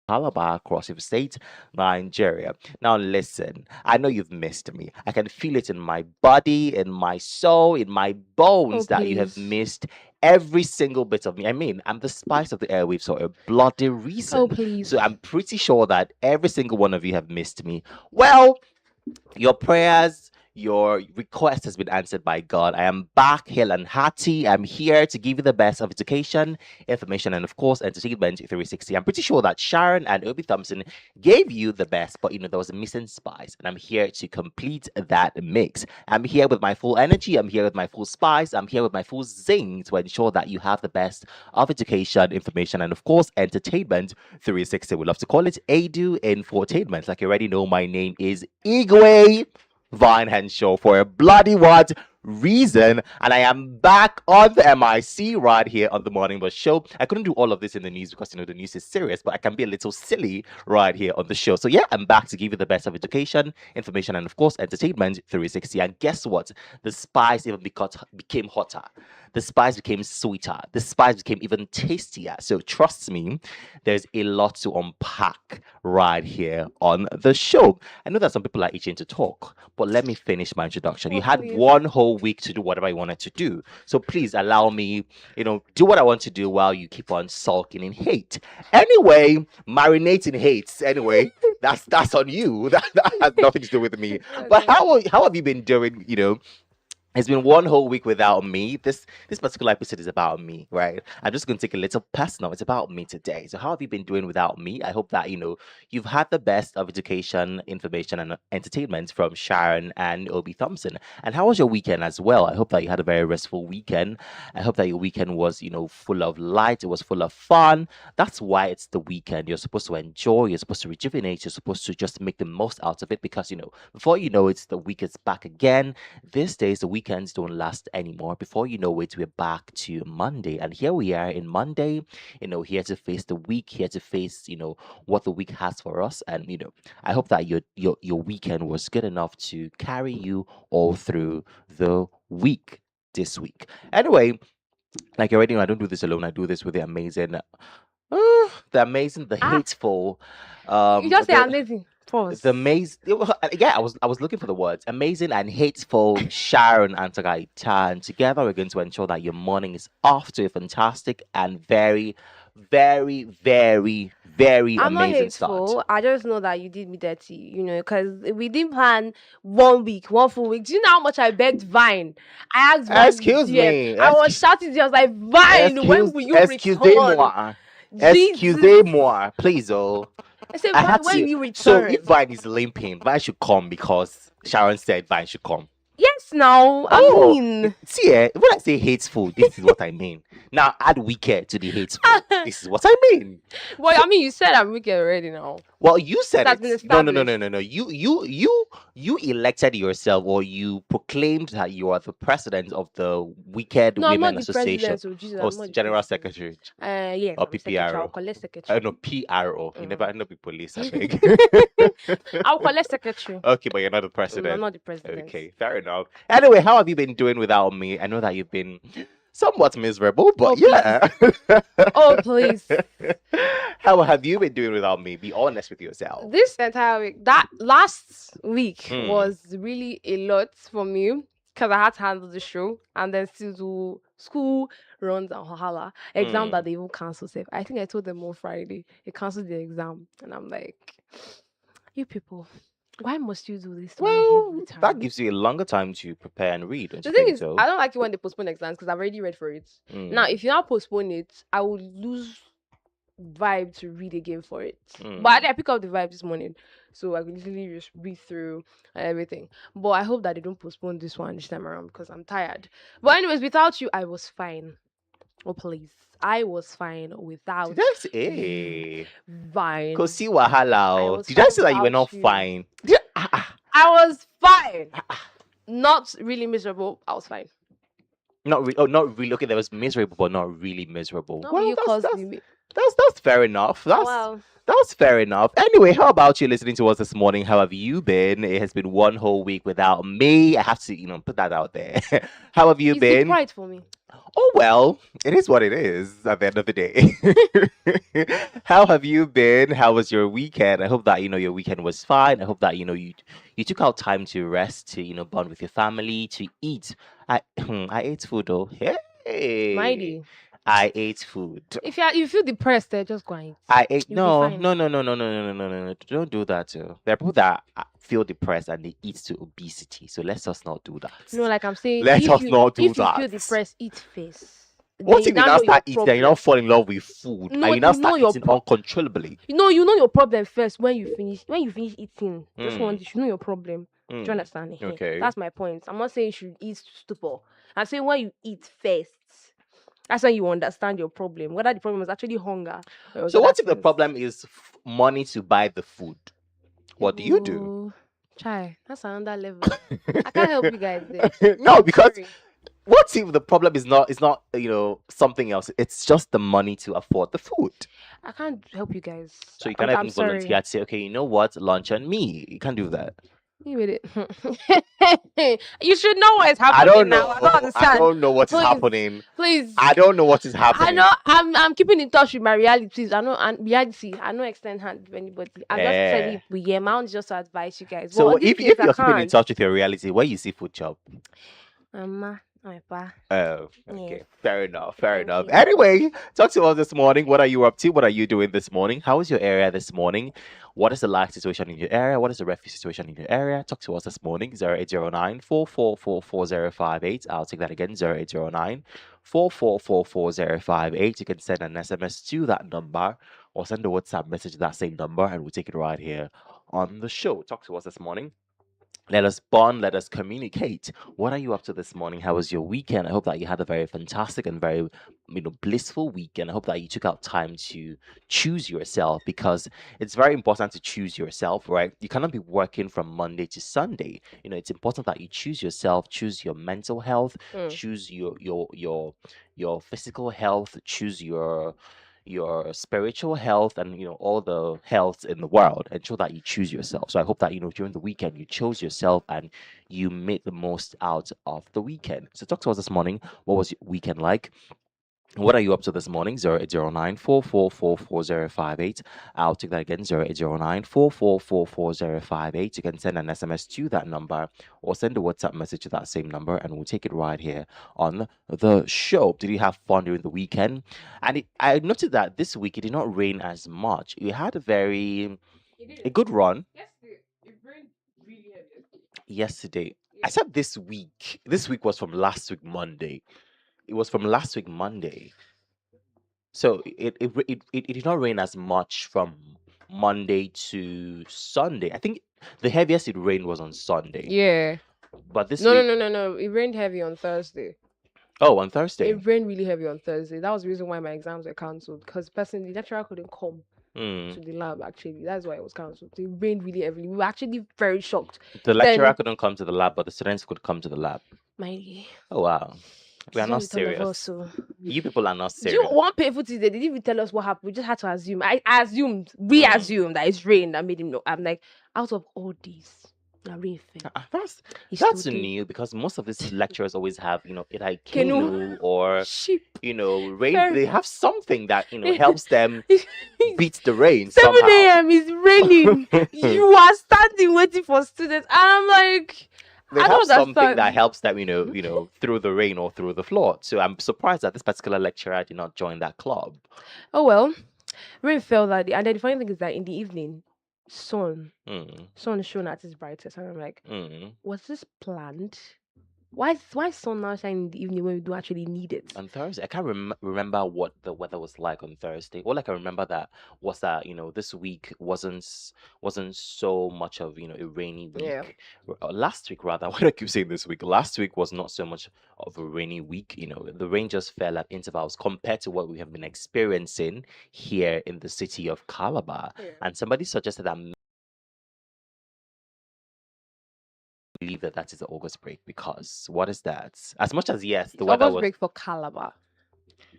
Calabar, Cross River State, Nigeria. Now, listen, I know you've missed me. I can feel it in my body, in my soul, in my Oh, bones that you have please. missed every single bit of me. I mean, I'm the spice of the airwaves for a bloody Oh, reason. So please. I'm pretty sure that every single one of you have missed me. Well, your prayers, your request has been answered by God. I am back, hale and hearty. I'm here to give you the best of education, information, and of course, entertainment 360. I'm pretty sure that Sharon and Obi Thompson gave you the best, but there was a missing spice, and I'm here to complete that mix. I'm here with my full energy. I'm here with my full spice. I'm here with my full zing to ensure that you have the best of education, information, and of course, entertainment 360. We love to call it ADU Infotainment. Like you already know, my name is Igwe Vine Henshaw for a bloody what reason, and I am back on the MIC right here on the Morning Bus Show. I couldn't do all of this in the news because the news is serious, but I can be a little silly right here on the show. So yeah, I'm back to give you the best of education, information, and of course entertainment 360. And guess what? The spice even became hotter. The spice became sweeter. The spice became even tastier. So trust me, there's a lot to unpack right here on the show. I know that some people are itching to talk, but let me finish my introduction. You Oh, had please. one whole week to do whatever you wanted to do. So please allow me, do what I want to do while you keep on sulking in hate. Anyway, marinating hates. Anyway, that's on you. That has nothing to do with me. But Okay. how have you been doing, it's been one whole week without me. This particular episode is about me, right? I'm just going to take a little personal. It's about me today. So how have you been doing without me? I hope that you've had the best of education, information, and entertainment from Sharon and Obi Thompson. And how was your weekend as well? I hope that you had a very restful weekend. I hope that your weekend was full of light. It was full of fun. That's why it's the weekend. You're supposed to enjoy. You're supposed to rejuvenate. You're supposed to just make the most out of it because before you know it, the week is back again. These days, the weekends don't last anymore. Before you know it, we're back to Monday. And here we are in Monday, here to face the week, here to face, what the week has for us. And, I hope that your weekend was good enough to carry you all through the week this week. Anyway, like you already know, I don't do this alone. I do this with the Ah, hateful, you just say the amazing. Pause. the amazing. Yeah, I was looking for the words. Amazing and hateful Sharon and Tagai Chan. Together, we're going to ensure that your morning is off to a fantastic and very, very, very, very I'm not amazing start. hateful. I just know that you did me dirty, because we didn't plan 1 week, one full week. Do you know how much I begged Vine? I asked Vine in Excuse DM. me. I was shouting, I was like, Vine, when will you return? Excusez-moi. Jesus. Excusez-moi. Please, oh. I said, I Vine, had when to. will you So if return? Vine is limping, Vine should come because Sharon said Vine should come. Yes, now. I Oh, mean, see, when I say hateful, this is what I mean. Now add wicked to the hateful. This is what I mean. well, So, I mean, you said I'm wicked already now. well, you It said has it. been No, no, no, no, established. no, no. You elected yourself, or you proclaimed that you are the president of the Wicked No, I'm not Women the Association, president. So Jesus, or I'm not the general president. secretary, Yes, or I'm a secretary. I'll PPRO. collect I secretary. know PRO. You Mm. never know be police, I beg. I'll collect secretary. Okay, but you're not the I'm president. not the president. Okay, fair enough. Anyway, how have you been doing without me? I know that you've been somewhat miserable, Oh but please. yeah. Oh please. How have you been doing without me? Be honest with yourself. This entire week, that last week Mm, was really a lot for me because I had to handle the show and then still do school runs and holla exam that mm. they even cancel. Safe. I think I told them on Friday they canceled the exam, and I'm like, you people, why must you do this to me every Well, that time? gives you a longer time to prepare and read, don't The you thing think is, so? I don't like it when they postpone exams because I've already read for it. Now, Mm, if you now postpone it, I would lose vibe to read again for it. But mm. I pick up the vibe this morning, so I could literally just read through and everything. But I hope that they don't postpone this one this time around because I'm tired. But anyways, without you, I was fine. Oh please, I was fine Did without I you. say? Fine. Kosi wahala. I Oh. was Did I fine say that you were without not you. fine? Did I was fine. ah. Not really miserable. I was fine. Not really. Oh, not really. Okay, there was miserable, but not really miserable. Not be Well, you that's caused that's me. That's fair enough. Oh That's wow. that's fair enough. Anyway, how about you listening to us this morning? How have you been? It has been one whole week without me. I have to, put that out there. How have you Is it been? quiet for me? Oh well, it is what it is at the end of the day. How have you been? How was your weekend? I hope that your weekend was fine. I hope that you took out time to rest, to bond with your family, to eat. I I ate food though. Hey, Mighty. I ate food. If you feel depressed, just go and eat. I ate You'll be no fine. no no no no no no no no no no. Don't do that too. There are people that feel depressed and they eat to obesity. So let's just not do No, that. like I'm saying, Let if us you not do if you that. feel depressed, eat first. Then What you if you now now know your start eating and you now problem. fall in love with food and No, you now you know start your eating uncontrollably? you know your problem first when you finish eating. Just Mm, want you should know your problem. Do you mm, understand? okay. That's my point. I'm not saying you should eat stupor. I'm saying when you eat first, that's when you understand your problem. Whether the problem is actually hunger or it was So other what if the things. problem is money to buy the food? What do you do? Oh, try. That's another level. I can't help you guys there. No, I'm because sorry. what if the problem is not something else? It's just the money to afford the food. I can't help you guys. So you I'm cannot I'm even volunteer sorry. to say, okay, you know what, lunch on me. You can't do that. You with it. You should know what is I happening don't now. I don't know. I understand. don't know what is Please, happening. please. I don't know what is I know happening. I'm keeping in touch with my realities. I know and reality. I know extend hand to anybody. I'm just telling Eh. you, yeah, my own is just to advise you guys. But So on this case, if I you're keeping in can't. touch with your reality, where you see food shop. My pa. Oh, Yes. okay. Fair enough. Fair Thank enough. you. Anyway, talk to us this morning. What are you up to? What are you doing this morning? How is your area this morning? What is the life situation in your area? What is the refugee situation in your area? Talk to us this morning. 0809 I'll take that again. 0809 You can send an SMS to that number or send a WhatsApp message to that same number and we'll take it right here on the show. Talk to us this morning. Let us bond, let us communicate. What are you up to this morning? How was your weekend? I hope that you had a very fantastic and very, blissful weekend. I hope that you took out time to choose yourself because it's very important to choose yourself, right? You cannot be working from Monday to Sunday. It's important that you choose yourself, choose your mental health, Mm. choose your physical health, choose your spiritual health and all the health in the world, ensure that you choose yourself. So I hope that during the weekend you chose yourself and you made the most out of the weekend. So talk to us this morning. What was your weekend like? What are you up to this morning? 0809 I'll take that again. 0809 You can send an SMS to that number or send a WhatsApp message to that same number and we'll take it right here on the show. Did you have fun during the weekend? And I noted that this week it did not rain as much. We had a good run yesterday. I said this week. This week was from last week Monday. It was from last week Monday. So it did not rain as much from Monday to Sunday. I think the heaviest it rained was on Sunday. Yeah. But this No, no, week, no, no, no. It rained heavy on Thursday. oh, on Thursday. It rained really heavy on Thursday. That was the reason why my exams were cancelled. Because personally, the lecturer couldn't come Mm. to the lab. Actually, that's why it was cancelled. It rained really heavily. We were actually very shocked. The lecturer Then, couldn't come to the lab, but the students could come to the lab. my Oh wow, we are it's well not with all of us. serious. So, You people are not do you serious. one painful thing? They didn't even tell us what happened. We just had to assume. I assumed. We Mm. assumed that it's rain that made him know. I'm like, out of all these, now rain fell. That's He that's stood there. new because most of these lecturers always have either a Canoe, canoe or sheep, rain. ferry. They have something that helps them beat the rain 7 somehow. a.m. is raining. You are standing waiting for students. And I'm like, They I have don't something that understand. helps them, through the rain or through the floor. So I'm surprised that this particular lecturer did not join that club. Oh well, rain fell that day. And then the funny thing is that in the evening, sun, Mm, sun shone at its brightest. And I'm like, mm. was this planned? Why sun now shine in the evening when we do actually need it? On Thursday, I can't remember what the weather was like on Thursday. All I can remember that was that this week wasn't so much of a rainy Yeah. week. Last week rather, why do I keep saying this week? Last week was not so much of a rainy week. The rain just fell at intervals compared to what we have been experiencing here in the city of Calabar. Yeah. And somebody suggested that believe that that is the August break because what is that? As much as yes, the It's weather August was break for Calabar.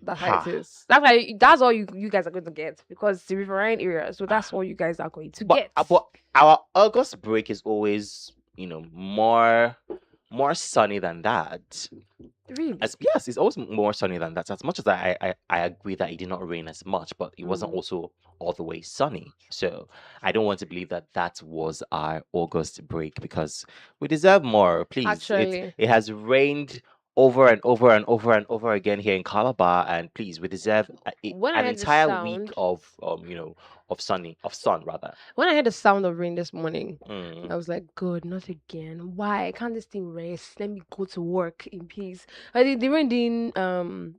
That's how it Ha. is. That's all you guys are going to get because it's the riverine area. So that's all you guys are going to But get. but our August break is always, more sunny than that. Really? As yes, it's always more sunny than that. As much as I agree that it did not rain as much, but it wasn't Mm. also all the way sunny. So I don't want to believe that that was our August break because we deserve more. Please, Actually, it has rained over and over and over and over again here in Calabar, and please, we deserve when I an heard the entire week sound, of of sun rather. when I heard the sound of rain this morning, Mm. I was like, God, not again. Why? Can't this thing rest? Let me go to work in peace. I think the rain didn't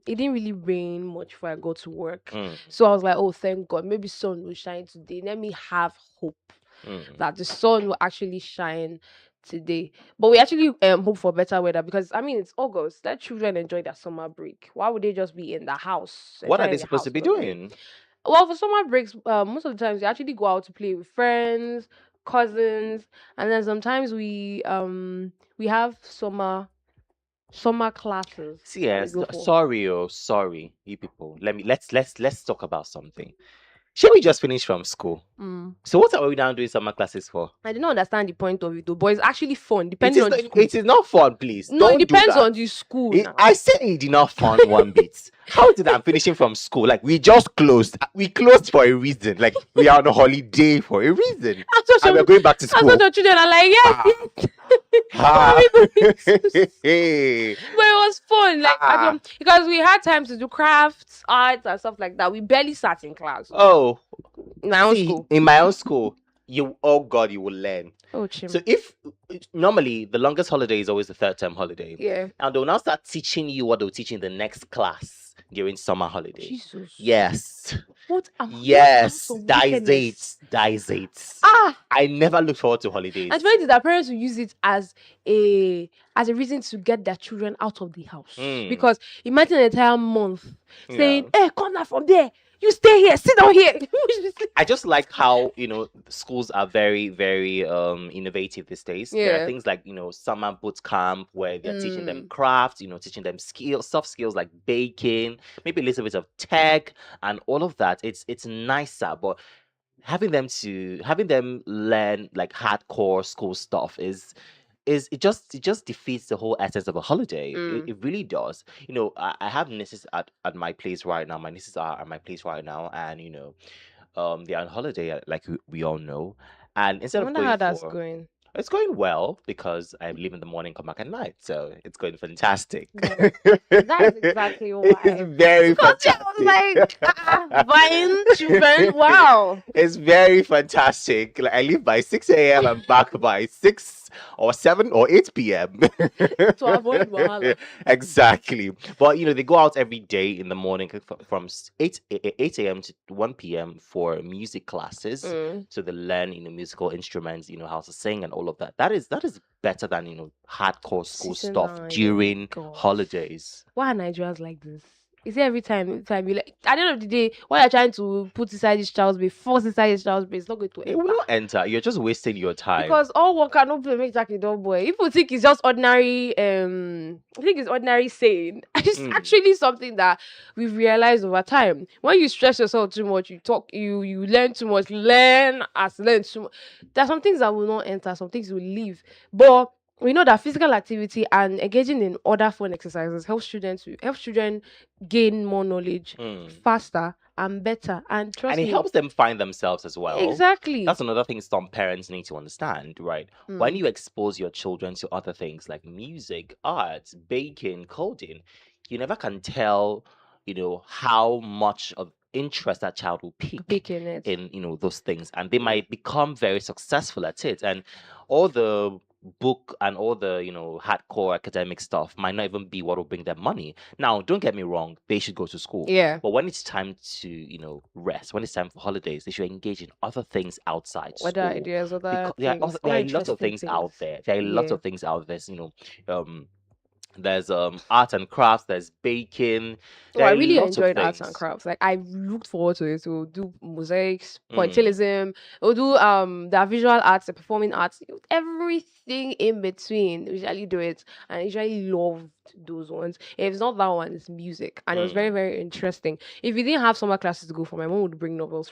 it didn't really rain much before I go to work. Mm. So I was like, oh thank God, maybe sun will shine today. Let me have hope Mm. that the sun will actually shine today. But we actually hope for better weather because I mean it's August. Let children enjoy their summer break. Why would they just be in the house, What are they enjoying the supposed to house be because of the rain? doing? Well, for summer breaks, most of the times we actually go out to play with friends, cousins, and then sometimes we have summer classes See, that we yes, go for. sorry, oh, sorry, you people. Let's talk about something. Shall we just finish from school? Mm. So what are we now doing summer classes for? I do not understand the point of it though, but it's actually fun It depending is on not, the school. it is not fun, please. No, it Don't do depends that. on the school now. I said it did not fun one bit. How is it that I'm finishing from school? Like we just closed. We closed for a reason. Like we are on a holiday for a reason. And we're going back to That's what school. your children are like, yes, Ah. yes. Ha. Why are we going to school? Hey. But it was fun, like Ah. because we had time to do crafts, arts, and stuff like that. We barely sat in class. Oh, In my own see, school. in my own school, oh God, you will learn. Oh, chim. So if normally the longest holiday is always the third term holiday, Yeah. and they'll now start teaching you what they'll teach in the next class during summer holiday. Jesus. Yes, What yes, ounce of that is wickedness? it. That is it. Ah! I never look forward to holidays. And funny is that parents will use it as a reason to get their children out of the house. Mm. Because imagine an entire month saying, Yeah. "Hey, come down from there. You stay here. Sit down here." I just like how schools are very very innovative these days. There Yeah. are things like summer boot camp where they're teaching them Mm. crafts, teaching them skills, soft skills like baking, maybe a little bit of tech and all of that. It's nicer, but having them learn like hardcore school stuff is it just defeats the whole essence of a holiday. It really does. I have nieces at my place right now. My nieces are at my place right now, and they're on holiday, like we all know. And I instead of wonder going how that's for, going. it's going well because I leave in the morning, come back at night, so it's going fantastic. That is exactly why. It's very Because yeah, I was fantastic. like, buying children. Wow. It's very fantastic. Like I leave by 6 a.m. and back by 6 or 7 or 8 p.m. To avoid wahala. Exactly. But they go out every day in the morning from 8 a.m. to 1 p.m. for music classes. Mm. So they learn musical instruments, how to sing and all of that. That is better than hardcore school Sitting stuff down, during God. holidays. Why are Nigerians like this? Is it every time you like at the end of the day, what you're trying to put inside this child's brain, force inside this child's brain, it's not going to It will enter. not enter. You're just wasting your time. Because all work cannot play make Jack a dull boy. People think it's just ordinary I think it's ordinary saying. It's actually something that we've realized over time. When you stress yourself too much, you learn too much, learn too much. There are some things that will not enter, some things will leave. But we know that physical activity and engaging in other fun exercises helps children gain more knowledge faster and better. And trust and it me, helps them find themselves as well. exactly. That's another thing some parents need to understand, right? When you expose your children to other things like music, arts, baking, coding, you never can tell, how much of interest that child will pick Picking it. in, those things. And they might become very successful at it. And all the book and all the hardcore academic stuff might not even be what will bring them money. Now don't get me wrong, they should go to school, Yeah. but when it's time to rest, when it's time for holidays, they should engage in other things outside Other school. ideas, other There are, things, there other are lots of interesting things out there. There are lots Yeah. of things out there. Um, There's art and crafts, there's baking, Oh, there I are really lots of enjoyed arts and things. crafts. Like I looked forward to it. To do mosaics, Mm, pointillism, or do the visual arts, the performing arts, everything in between. We usually do it, and I usually loved those ones. If it's not that one, it's music, and it was very mm, very interesting. If we didn't have summer classes to go for, my mom would bring novels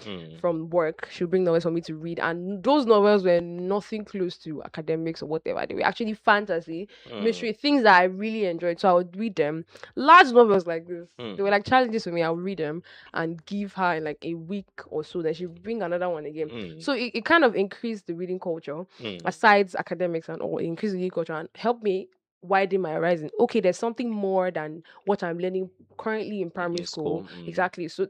mm, from work. She would bring novels for me to read, and those novels were nothing close to academics or whatever. They were actually fantasy, mm, mystery, things that I really enjoyed. So I would read them. Large novels like this, they were mm, like challenges for me. I would read them and give her in like a week or so. Then she would bring another one again. mm, So it kind of increased the reading culture, mm. aside academics and all. It increased the reading culture and helped me widen my horizon. Okay, there's something more than what I'm learning currently in primary In school. school. Mm, Exactly. So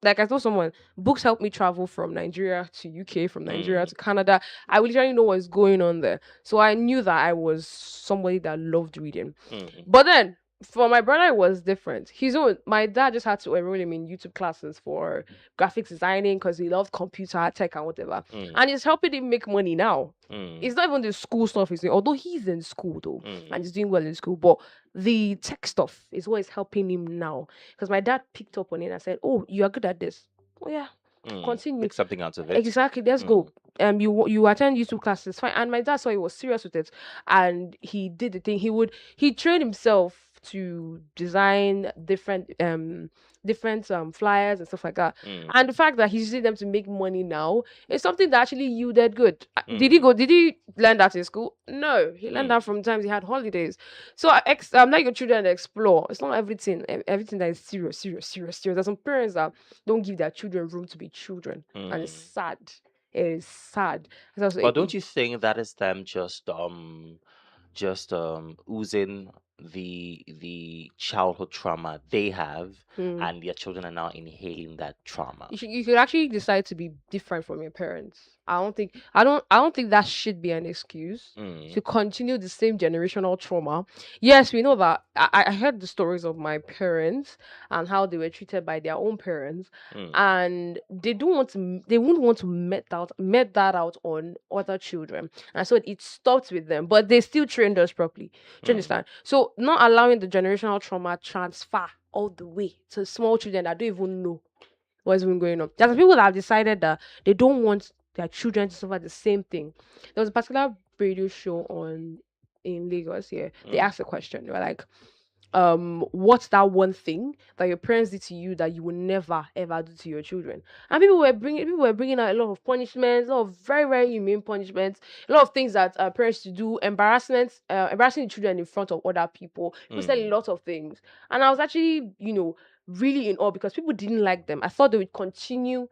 like I told someone, books help me travel from Nigeria to UK, from Nigeria mm, to Canada. I would literally know what's going on there. So I knew that I was somebody that loved reading. mm, But then for my brother, it was different. My dad just had to enroll him in YouTube classes for graphics designing because he loved computer tech and whatever. mm, And it's helping him make money now. mm, It's not even the school stuff he's doing, although he's in school though, and mm. he's doing well in school. But the tech stuff is what is helping him now. Because my dad picked up on it and said, "Oh, you are good at this. Oh yeah, Mm. continue. Make something out of it. Exactly. Let's Mm, go. You attend YouTube classes, fine." And my dad saw he was serious with it, and he did the thing. He trained himself to design different flyers and stuff like that. mm, And the fact that he's using them to make money now is something that actually yielded good. mm, Did he learn that in school? No, he learned mm, that from times he had holidays. So let your children explore. It's not everything that is serious, serious, serious, serious. There's some parents that don't give their children room to be children, and it's mm. sad. It is sad. So, But don't you think that is them just oozing the childhood trauma they have, mm, and their children are now inhaling that trauma? you could actually decide to be different from your parents. I don't think that should be an excuse Mm, to continue the same generational trauma. Yes, we know that. I heard the stories of my parents and how they were treated by their own parents, mm, and they wouldn't want to met that out on other children, and so it stopped with them. But they still trained us properly. Do you mm, understand? So not allowing the generational trauma transfer all the way to small children that don't even know what's been going on. There's some people that have decided that they don't want their children to suffer the same thing. There was a particular radio show on in Lagos here. They mm, asked a question. They were like, what's that one thing that your parents did to you that you will never ever do to your children? And people were bringing out a lot of punishments, a lot of very very humane punishments, a lot of things that parents to do, embarrassing the children in front of other people. People said a mm, lot of things, and I was actually really in awe because people didn't like them. I thought they would continue.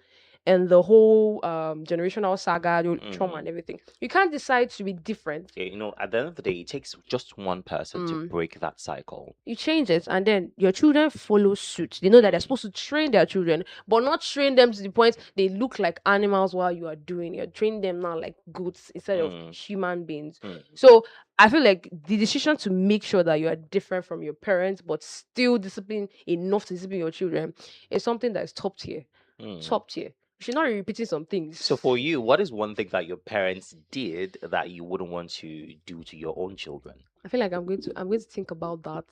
And the whole generational saga, the trauma and mm. everything. You can't decide to be different. Yeah, at the end of the day, it takes just one person to Mm. break that cycle. You change it, and then your children follow suit. They know that they're Mm, supposed to train their children, but not train them to the point they look like animals while you are doing. You're training them now like goats instead of mm, human beings. mm, So I feel like the decision to make sure that you are different from your parents, but still discipline enough to discipline your children, is something that is top tier. mm. Top tier. You should not be repeating some So things. for you, what is one thing that your parents did that you wouldn't want to do to your own children? I feel like I'm going to think about that.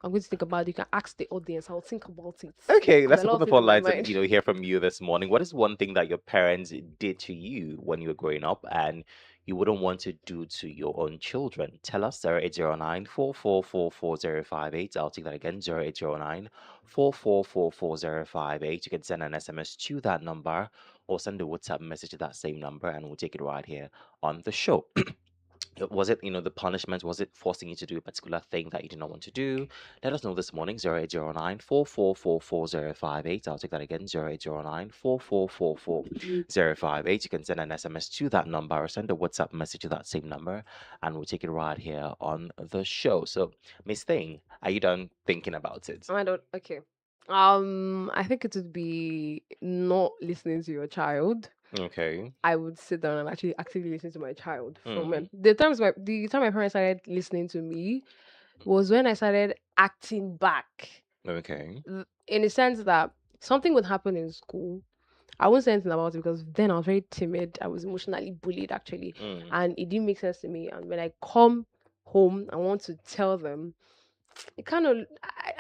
I'm going to think about it. You can ask the audience. I'll think about it. Okay, Because let's a lot open of the things phone in my lines and mind. hear from you this morning. What is one thing that your parents did to you when you were growing up and you wouldn't want to do to your own children? Tell us 0809 4444058. I'll take that again 0809 4444058. You can send an SMS to that number or send a WhatsApp message to that same number and we'll take it right here on the show. Was it, the punishment? Was it forcing you to do a particular thing that you did not want to do? Let us know this morning, 0809 4444058. I'll take that again, 0809 4444058. You can send an SMS to that number or send a WhatsApp message to that same number, and we'll take it right here on the show. So, Miss Thing, are you done thinking about it? I don't. Okay. I think it would be not listening to your child. Okay. I would sit down and actually actively listen to my child. From Mm, when the time my parents started listening to me was when I started acting back. okay. In the sense that something would happen in school. I won't say anything about it because then I was very timid. I was emotionally bullied actually, Mm, and it didn't make sense to me. And when I come home, I want to tell them, it kind of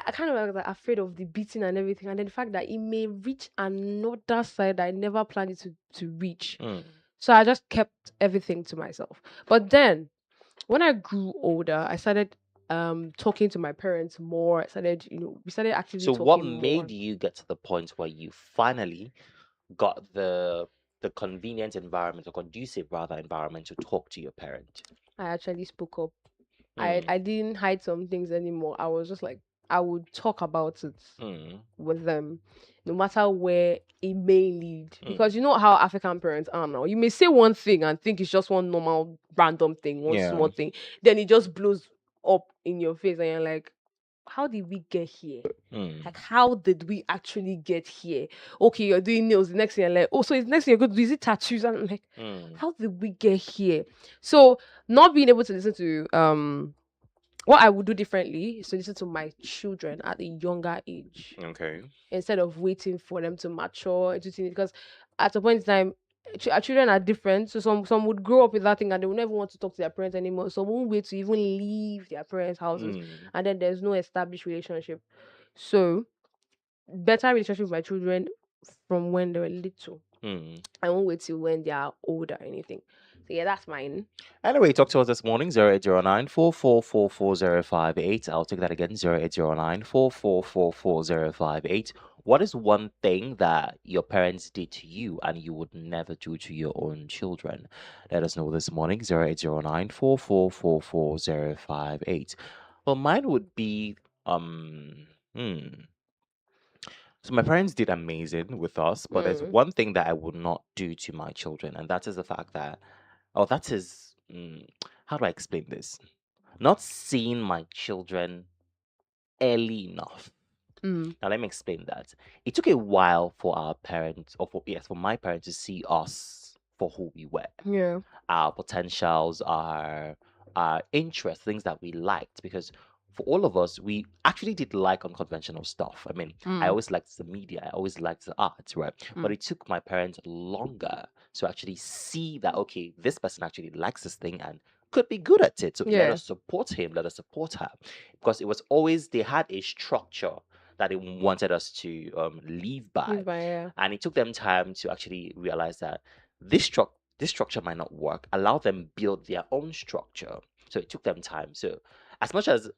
I kind of was like afraid of the beating and everything, and then the fact that it may reach another side I never planned it to reach. Mm. So I just kept everything to myself. But then when I grew older, I started talking to my parents more. I started, we started actively So what talking more. made you get to the point where you finally got the convenient environment or conducive rather environment to talk to your parent? I actually spoke up. Mm. I didn't hide some things anymore. I was just like, I would talk about it Mm. with them, no matter where it may lead. Because Mm. you know how African parents are now. You may say one thing and think it's just one normal random thing, one Yeah. small thing, then it just blows up in your face, and you're like, how did we get here? Mm. Like, how did we actually get here? Okay, you're doing nails. The next thing you're like, oh, so it's next thing you're going to do, is it tattoos? And I'm like, Mm. how did we get here? So not being able to listen to what I would do differently is to listen to my children at a younger age Okay. instead of waiting for them to mature into teenage. Because at a point in time, our children are different. So some would grow up with that thing and they will never want to talk to their parents anymore. Some won't wait to even leave their parents' houses, Mm. and then there's no established relationship. So better relationship with my children from when they were little. Mm. I won't wait till when they are older or anything. So yeah, that's mine. Anyway, talk to us this morning, 0809 I'll take that again, 0809 What is one thing that your parents did to you and you would never do to your own children? Let us know this morning, 0809 Well, mine would be, hmm. So my parents did amazing with us, but there's Mm, one thing that I would not do to my children, and that is the fact that, oh, that is, how do I explain this? Not seeing my children early enough. mm, Now let me explain that. It took a while for our parents, or for yes, for my parents to see us for who we were, yeah. our potentials, our interests, things that we liked. Because for all of us, we actually did like unconventional stuff. I mean, I Mm, always liked the media, I always liked the art, right? But mm, it took my parents longer to actually see that okay, this person actually likes this thing and could be good at it. So let yeah. us support him, let us support her. Because it was always they had a structure that they wanted us to live by. Live by, yeah. And it took them time to actually realize that this structure might not work. Allow them build their own structure. So it took them time. So as much as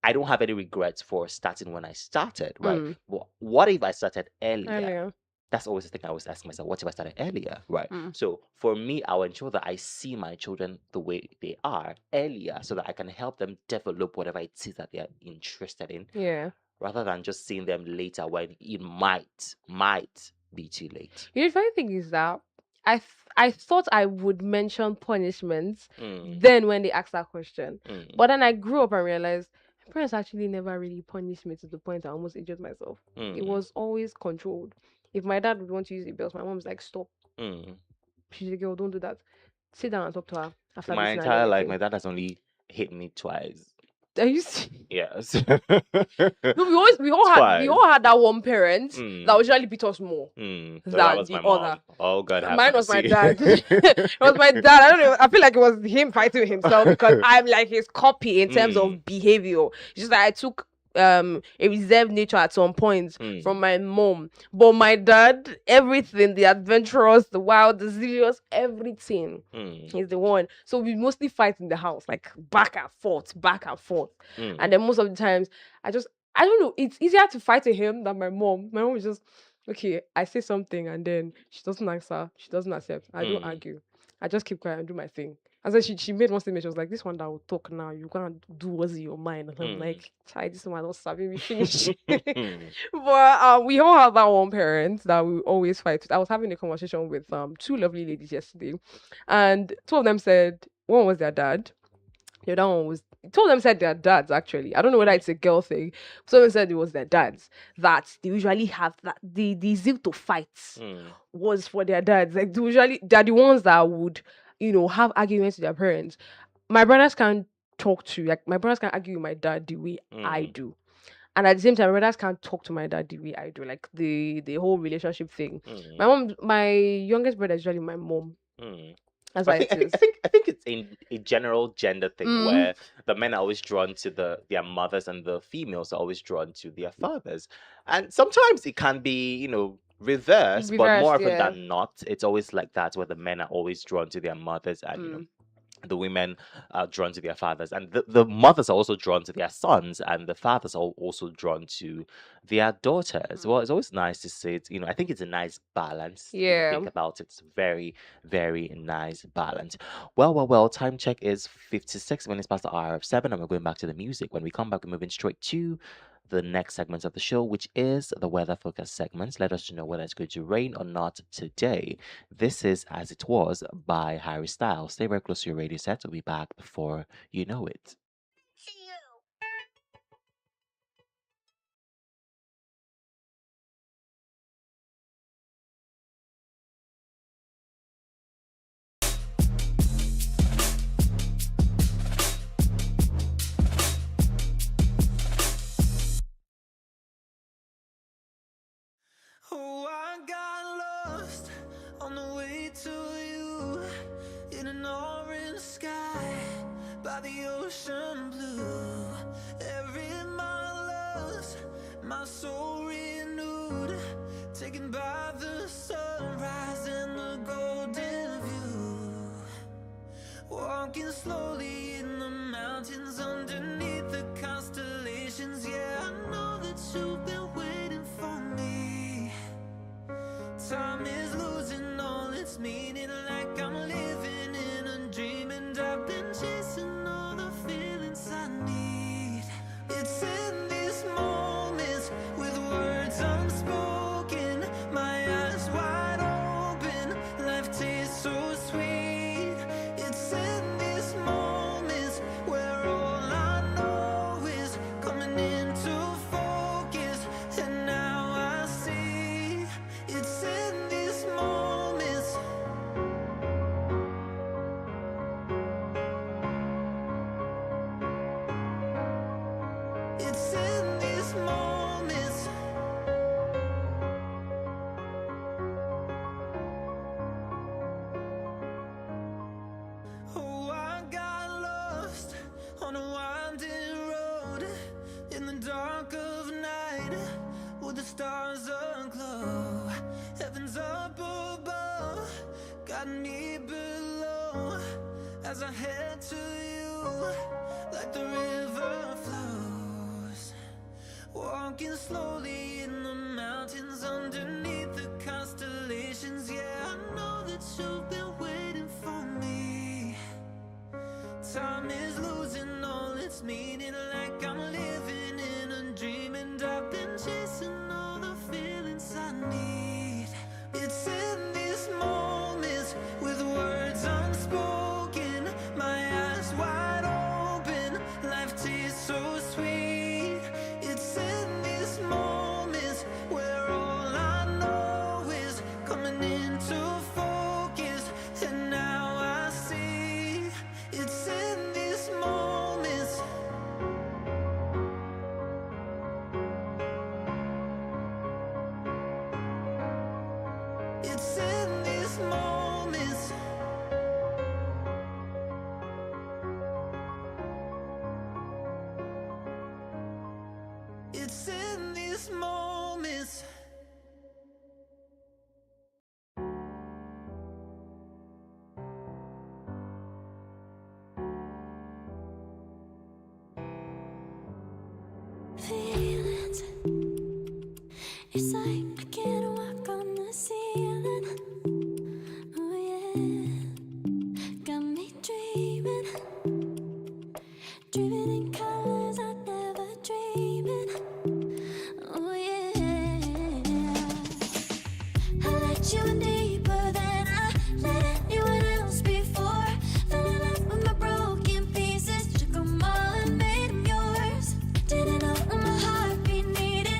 I don't have any regrets for starting when I started, right? Mm, What if I started earlier? earlier. That's always the thing I always ask myself. What if I started earlier, right? Mm, So for me, I'll ensure that I see my children the way they are earlier, so that I can help them develop whatever it is that they are interested in, yeah. rather than just seeing them later when it might be too late. You know, the funny thing is that I thought I would mention punishments Mm. then when they asked that question. Mm. But then I grew up and realized my parents actually never really punished me to the point I almost injured myself. It Mm. was always controlled. If my dad would want to use the bells, my mom's like, stop. Mm. She's a girl, don't do that. Sit down and talk to her In after my beating and entire life, everything. my dad has only hit me twice. Are you see? Yes. No, we all had that one parent that Mm. would usually beat us more So that than was my the mom. other. Oh God, have Mine was my mercy. dad. It was my dad. I don't know. I feel like it was him fighting himself because I'm like his copy in terms Mm. of behavior. It's just that I took a reserved nature at some point from Mm. my mom. But my dad, everything, the adventurous, the wild, the serious, everything. Mm. He's the one. So we mostly fight in the house, like back and forth, back and forth. Mm. And then most of the times I don't know, it's easier to fight with him than my mom. My mom is just okay, I say something and then she doesn't answer, she doesn't accept. I don't Mm. argue. I just keep quiet and do my thing. And then she made one statement, she was like, this one that will talk now, you can't do what's in your mind. And I'm Mm. like, child, this one don't sabi me finish. Mm. But we all have that one parent that we always fight with. I was having a conversation with two lovely ladies yesterday, and two of them said one was their dad, the other one was two of them said their dads actually. I don't know whether it's a girl thing. Some of them said it was their dads that they usually have that the zeal to fight Mm. was for their dads. Like they're the ones that would, have arguments with their parents. My brothers can't talk to like my brothers can't argue with my dad the way I Mm. do. And at the same time, my brothers can't talk to my dad the way I do, like the whole relationship thing. Mm. My youngest brother is usually my mom. Mm. That's But why it is. I think it's a general gender thing Mm, where the men are always drawn to their mothers and the females are always drawn to their fathers. And sometimes it can be, reverse, but more reversed, often yeah. than not, it's always like that where the men are always drawn to their mothers and Mm, the women are drawn to their fathers, and the mothers are also drawn to their sons, and the fathers are also drawn to their daughters. Well, mm. it's always nice to see it. I think it's a nice balance if you Yeah. think about it. It's very, very nice balance. Well. Time check is 56 minutes past the hour of 7, and we're going back to the music. When we come back, we're moving straight to the next segment of the show, which is the weather focus segments. Let us know whether it's going to rain or not today. This is As It Was by Harry Styles. Stay very close to your radio set. We'll be back before you know it. Oh, I got lost on the way to you in an orange sky by the ocean blue. Every mile lost, my soul renewed, taken by the sunrise and the golden view. Walking slowly in the mountains underneath the constellations. Yeah, I know that you've been waiting for me. Time is losing all its meaning, like I'm living in a dream, and I've been chasing all the feelings I need. It's in these moments with words unspoken, my eyes wide open, life tastes so sweet. It's in these moments where all I know is coming into focus, and now I see. It's in these moments. It's in these moments. Oh, I got lost on a winding road in the dark of night with the stars aglow. Heaven's up above, got me below as I head to you like the river flows. Walking slowly in the mountains underneath the constellations. Yeah, I know that you've been waiting for me. Time is losing all its meaning, like I'm living in a dream, and I've been chasing all the feelings I need. It's in these moments with words unspoken, my eyes wide open, life tastes so sweet. It's in these moments where all I know is coming into focus, and now I see. It's in these moments. It's in these moments. It's in these moments. Feelings, it's like I can't walk on the ceiling. Oh yeah, got me dreaming, dreaming in colors I never dreamed in. Oh yeah, I let you in deeper than I let anyone else before. Fell in love with my broken pieces, took 'em all and made 'em yours. Didn't know my heartbeat needed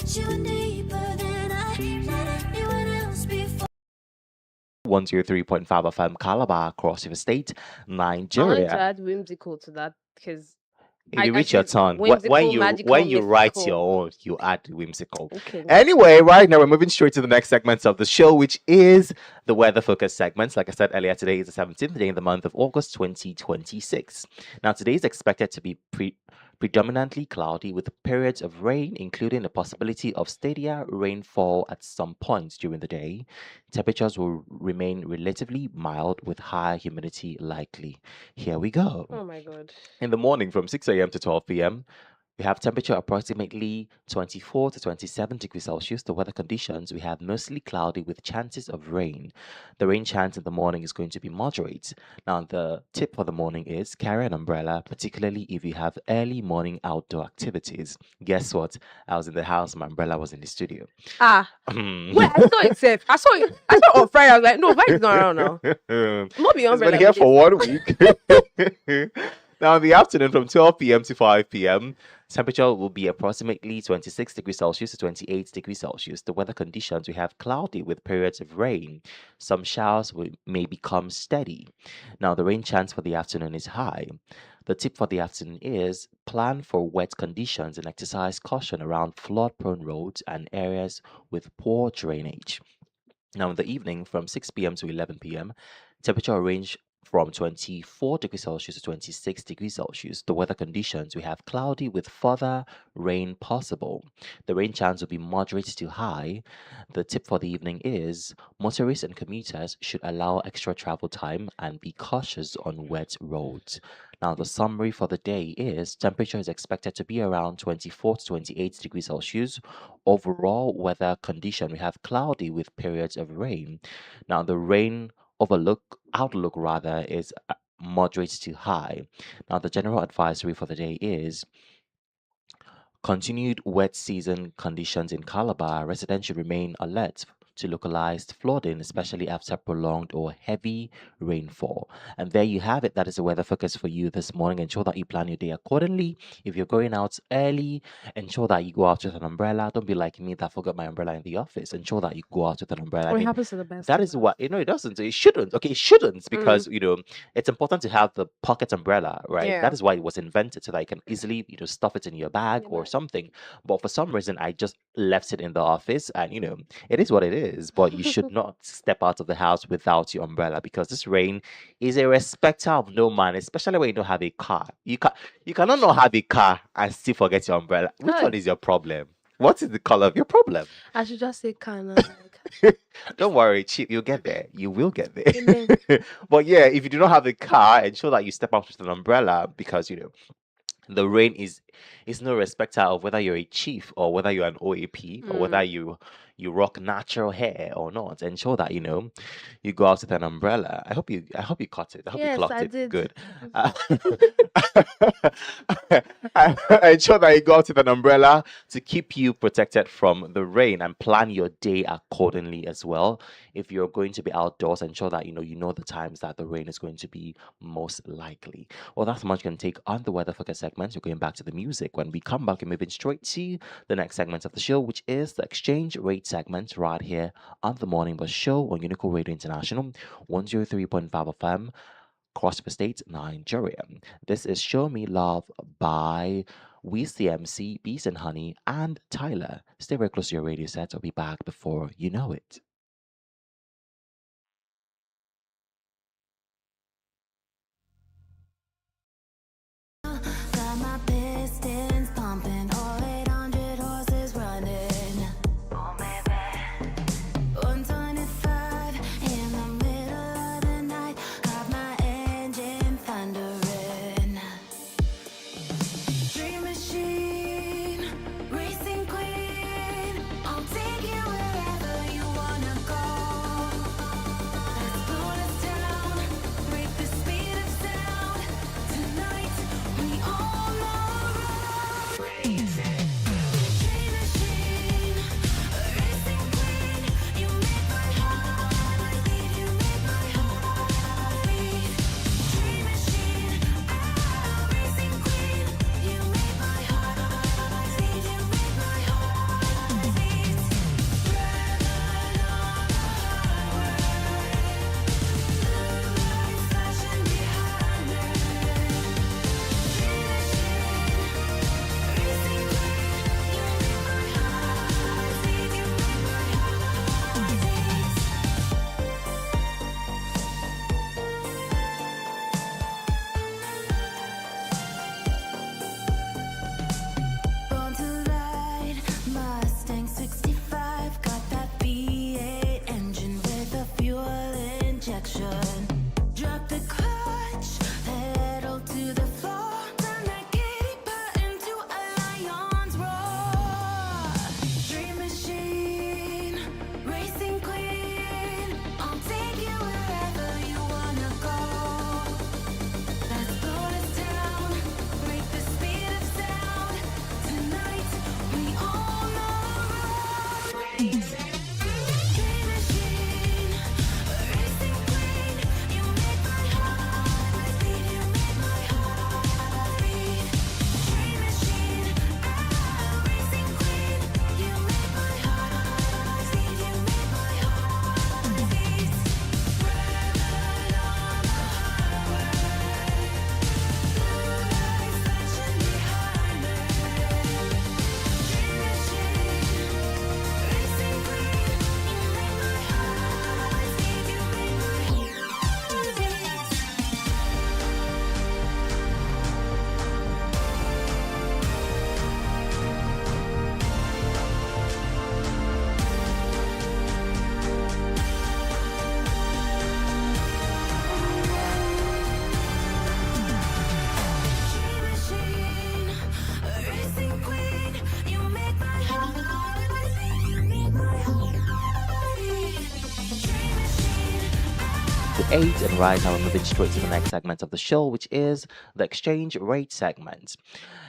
let you in deeper than I let anyone else before. 103.5 FM Calabar, Cross River State, I wanted to Nigeria. add whimsical to that because If you I reach your choose turn, whimsical, magical, when you write mystical. your own, you add whimsical. Okay. Anyway, right now we're moving straight to the next segment of the show, which is the weather focus segments. Like I said earlier, today is the 17th day in the month of August 2026. Now, today is expected to be predominantly cloudy with periods of rain, including the possibility of steadier rainfall at some points during the day. Temperatures will remain relatively mild with high humidity likely. Here we go. Oh my god. In the morning from 6 a.m. to 12 p.m., we have temperature approximately 24 to 27 degrees Celsius. The weather conditions, we have mostly cloudy with chances of rain. The rain chance in the morning is going to be moderate. Now, the tip for the morning is carry an umbrella, particularly if you have early morning outdoor activities. Guess what? I was in the house, my umbrella was in the studio. Ah. Wait, I saw it safe. I saw it on Friday. I was like, no, Vibe's not around now. Not be It's umbrella. been here with for this. 1 week. Now, in the afternoon from 12 p.m. to 5 p.m., temperature will be approximately 26 degrees Celsius to 28 degrees Celsius. The weather conditions, we have cloudy with periods of rain. Some showers may become steady. Now, the rain chance for the afternoon is high. The tip for the afternoon is plan for wet conditions and exercise caution around flood-prone roads and areas with poor drainage. Now, in the evening from 6 p.m. to 11 p.m., temperature range from 24 degrees Celsius to 26 degrees Celsius. The weather conditions, we have cloudy with further rain possible. The rain chance will be moderate to high. The tip for the evening is motorists and commuters should allow extra travel time and be cautious on wet roads. Now, the summary for the day is temperature is expected to be around 24 to 28 degrees Celsius. Overall weather condition, we have cloudy with periods of rain. Now, the rain outlook rather is moderate to high. Now, the general advisory for the day is continued wet season conditions in Calabar. Residents should remain alert to localized flooding, especially after prolonged or heavy rainfall. And there you have it. That is the weather focus for you this morning. Ensure that you plan your day accordingly. If you're going out early, ensure that you go out with an umbrella. Don't be like me that forgot my umbrella in the office. Ensure that you go out with an umbrella. It happens to the best. That is what it doesn't. It shouldn't. Okay, it shouldn't because it's important to have the pocket umbrella, right? Yeah. That is why it was invented so that you can easily stuff it in your bag or something. But for some reason, I just left it in the office, and it is what it is. But you should not step out of the house without your umbrella because this rain is a respecter of no man, especially when you don't have a car. You cannot not have a car and still forget your umbrella. Which Hey. one is your problem? What is the color of your problem? I should just say kind of. Don't worry, Chief, you'll get there. You will get there. Amen. But yeah, if you do not have a car, ensure that you step out with an umbrella because the rain is no respecter of whether you're a chief or whether you're an OAP or whether you rock natural hair or not. Ensure that you go out with an umbrella. I hope you caught it. I hope you Yes, clocked I it. did. Good. Ensure that you go out with an umbrella to keep you protected from the rain and plan your day accordingly as well. If you're going to be outdoors, ensure that you know the times that the rain is going to be most likely. Well, that's much can take on the weather focus segment. We're going back to the music. When we come back, we're moving straight to the next segment of the show, which is the exchange rate segment right here on the Morning Bus Show on Unico Radio International, 103.5 FM, Cross River State, Nigeria. This is Show Me Love by WeCMC, Beast and Honey, and Tyler. Stay very close to your radio set. I'll be back before you know it. Got my pistons pumping, all 800 horses running. Oh, baby. 125 in the middle of the night, got my engine thundering. Dream machine, racing queen, I'll take you wherever you wanna 8. And right now, we're moving straight to the next segment of the show, which is the exchange rate segment.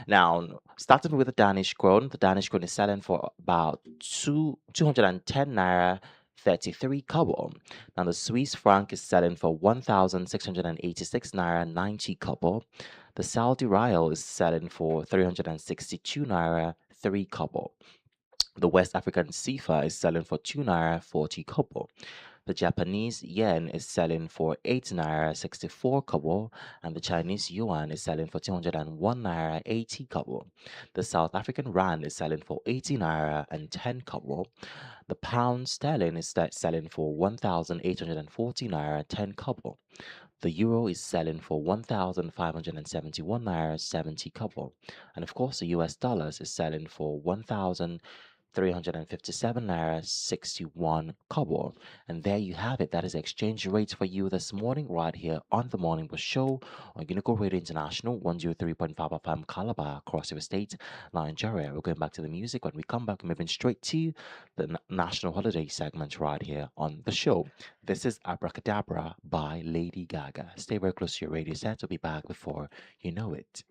Now, starting with the Danish krone, the Danish krone is selling for about 210 naira 33 kobo. Now, the Swiss franc is selling for 1,686 naira 90 kobo. The Saudi Riyal is selling for 362 naira 3 kobo. The West African CFA is selling for 2 naira 40 kobo. The Japanese yen is selling for 8 naira 64 kobo, and the Chinese yuan is selling for 201 naira 80 kobo. The South African rand is selling for 80 naira and 10 kobo. The pound sterling is selling for 1,840 naira 10 kobo. The euro is selling for 1,571 naira 70 kobo. And of course, the US dollars is selling for 1,357 naira 61 kobo. And there you have it. That is exchange rates for you this morning, right here on the Morning Bus Show on Unico Radio International, 103.5 FM Calabar, across your state, Nigeria. We're going back to the music. When we come back, we're moving straight to the national holiday segment right here on the show. This is Abracadabra by Lady Gaga. Stay very close to your radio set. We'll be back before you know it.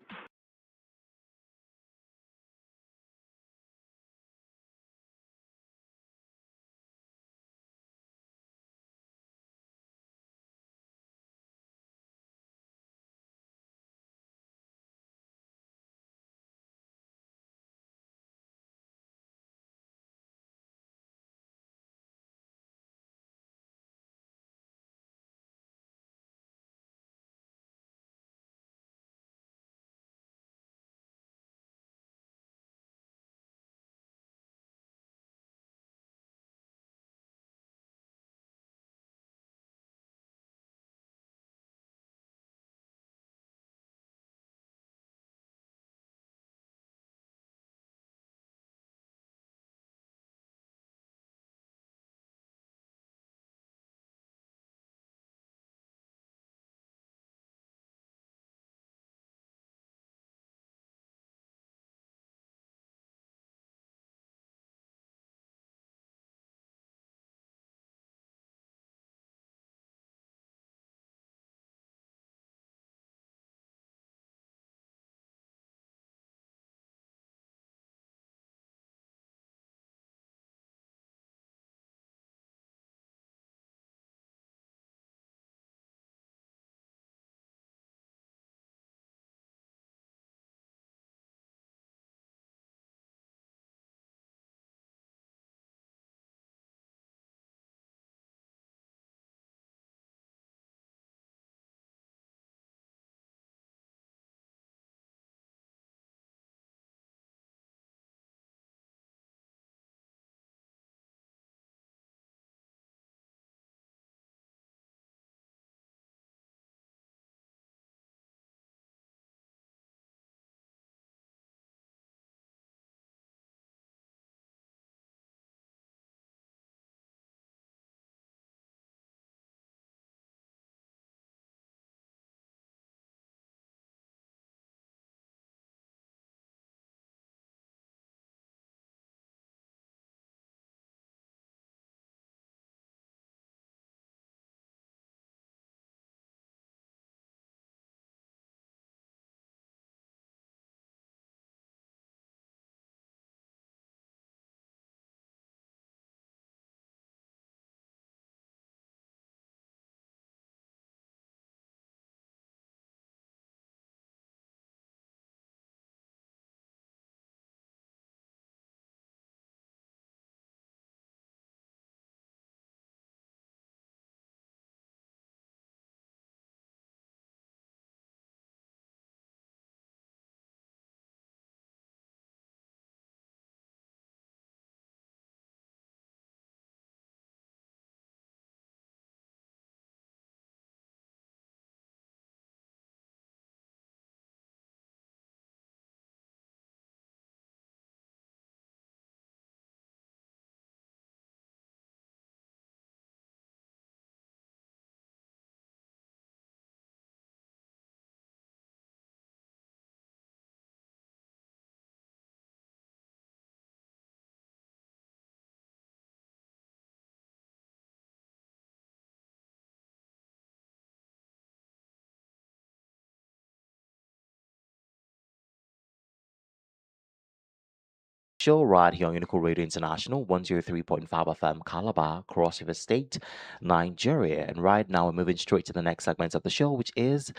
Show right here on Unicorn Radio International, 103.5 FM, Calabar, Cross River State, Nigeria. And right now, we're moving straight to the next segment of the show, which is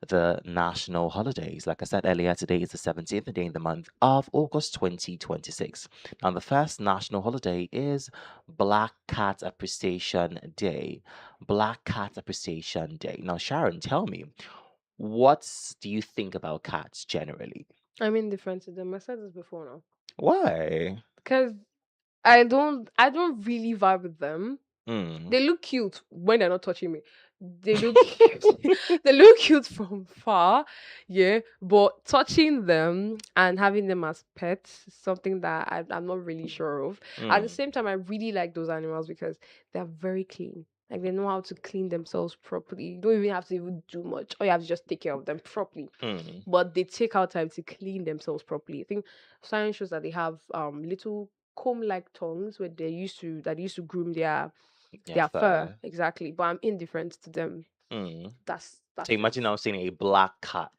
the national holidays. Like I said earlier, today is the 17th day in the month of August 2026. And the first national holiday is Black Cat Appreciation Day. Black Cat Appreciation Day. Now, Sharon, tell me, what do you think about cats generally? I'm indifferent to them. I said this before now. Why? Because I don't really vibe with them. Mm. They look cute when they're not touching me. They look cute. They look cute from far, yeah. But touching them and having them as pets is something that I'm not really sure of. At the Mm. same time, I really like those animals because they're very clean. Like they know how to clean themselves properly. You don't even have to even do much. All you have to just take care of them properly. Mm. But they take out time to clean themselves properly. I think science shows that they have little comb-like tongues where they used to groom their Yeah, fur. fur. Exactly. But I'm indifferent to them. Mm. That's So imagine now seeing a black cat.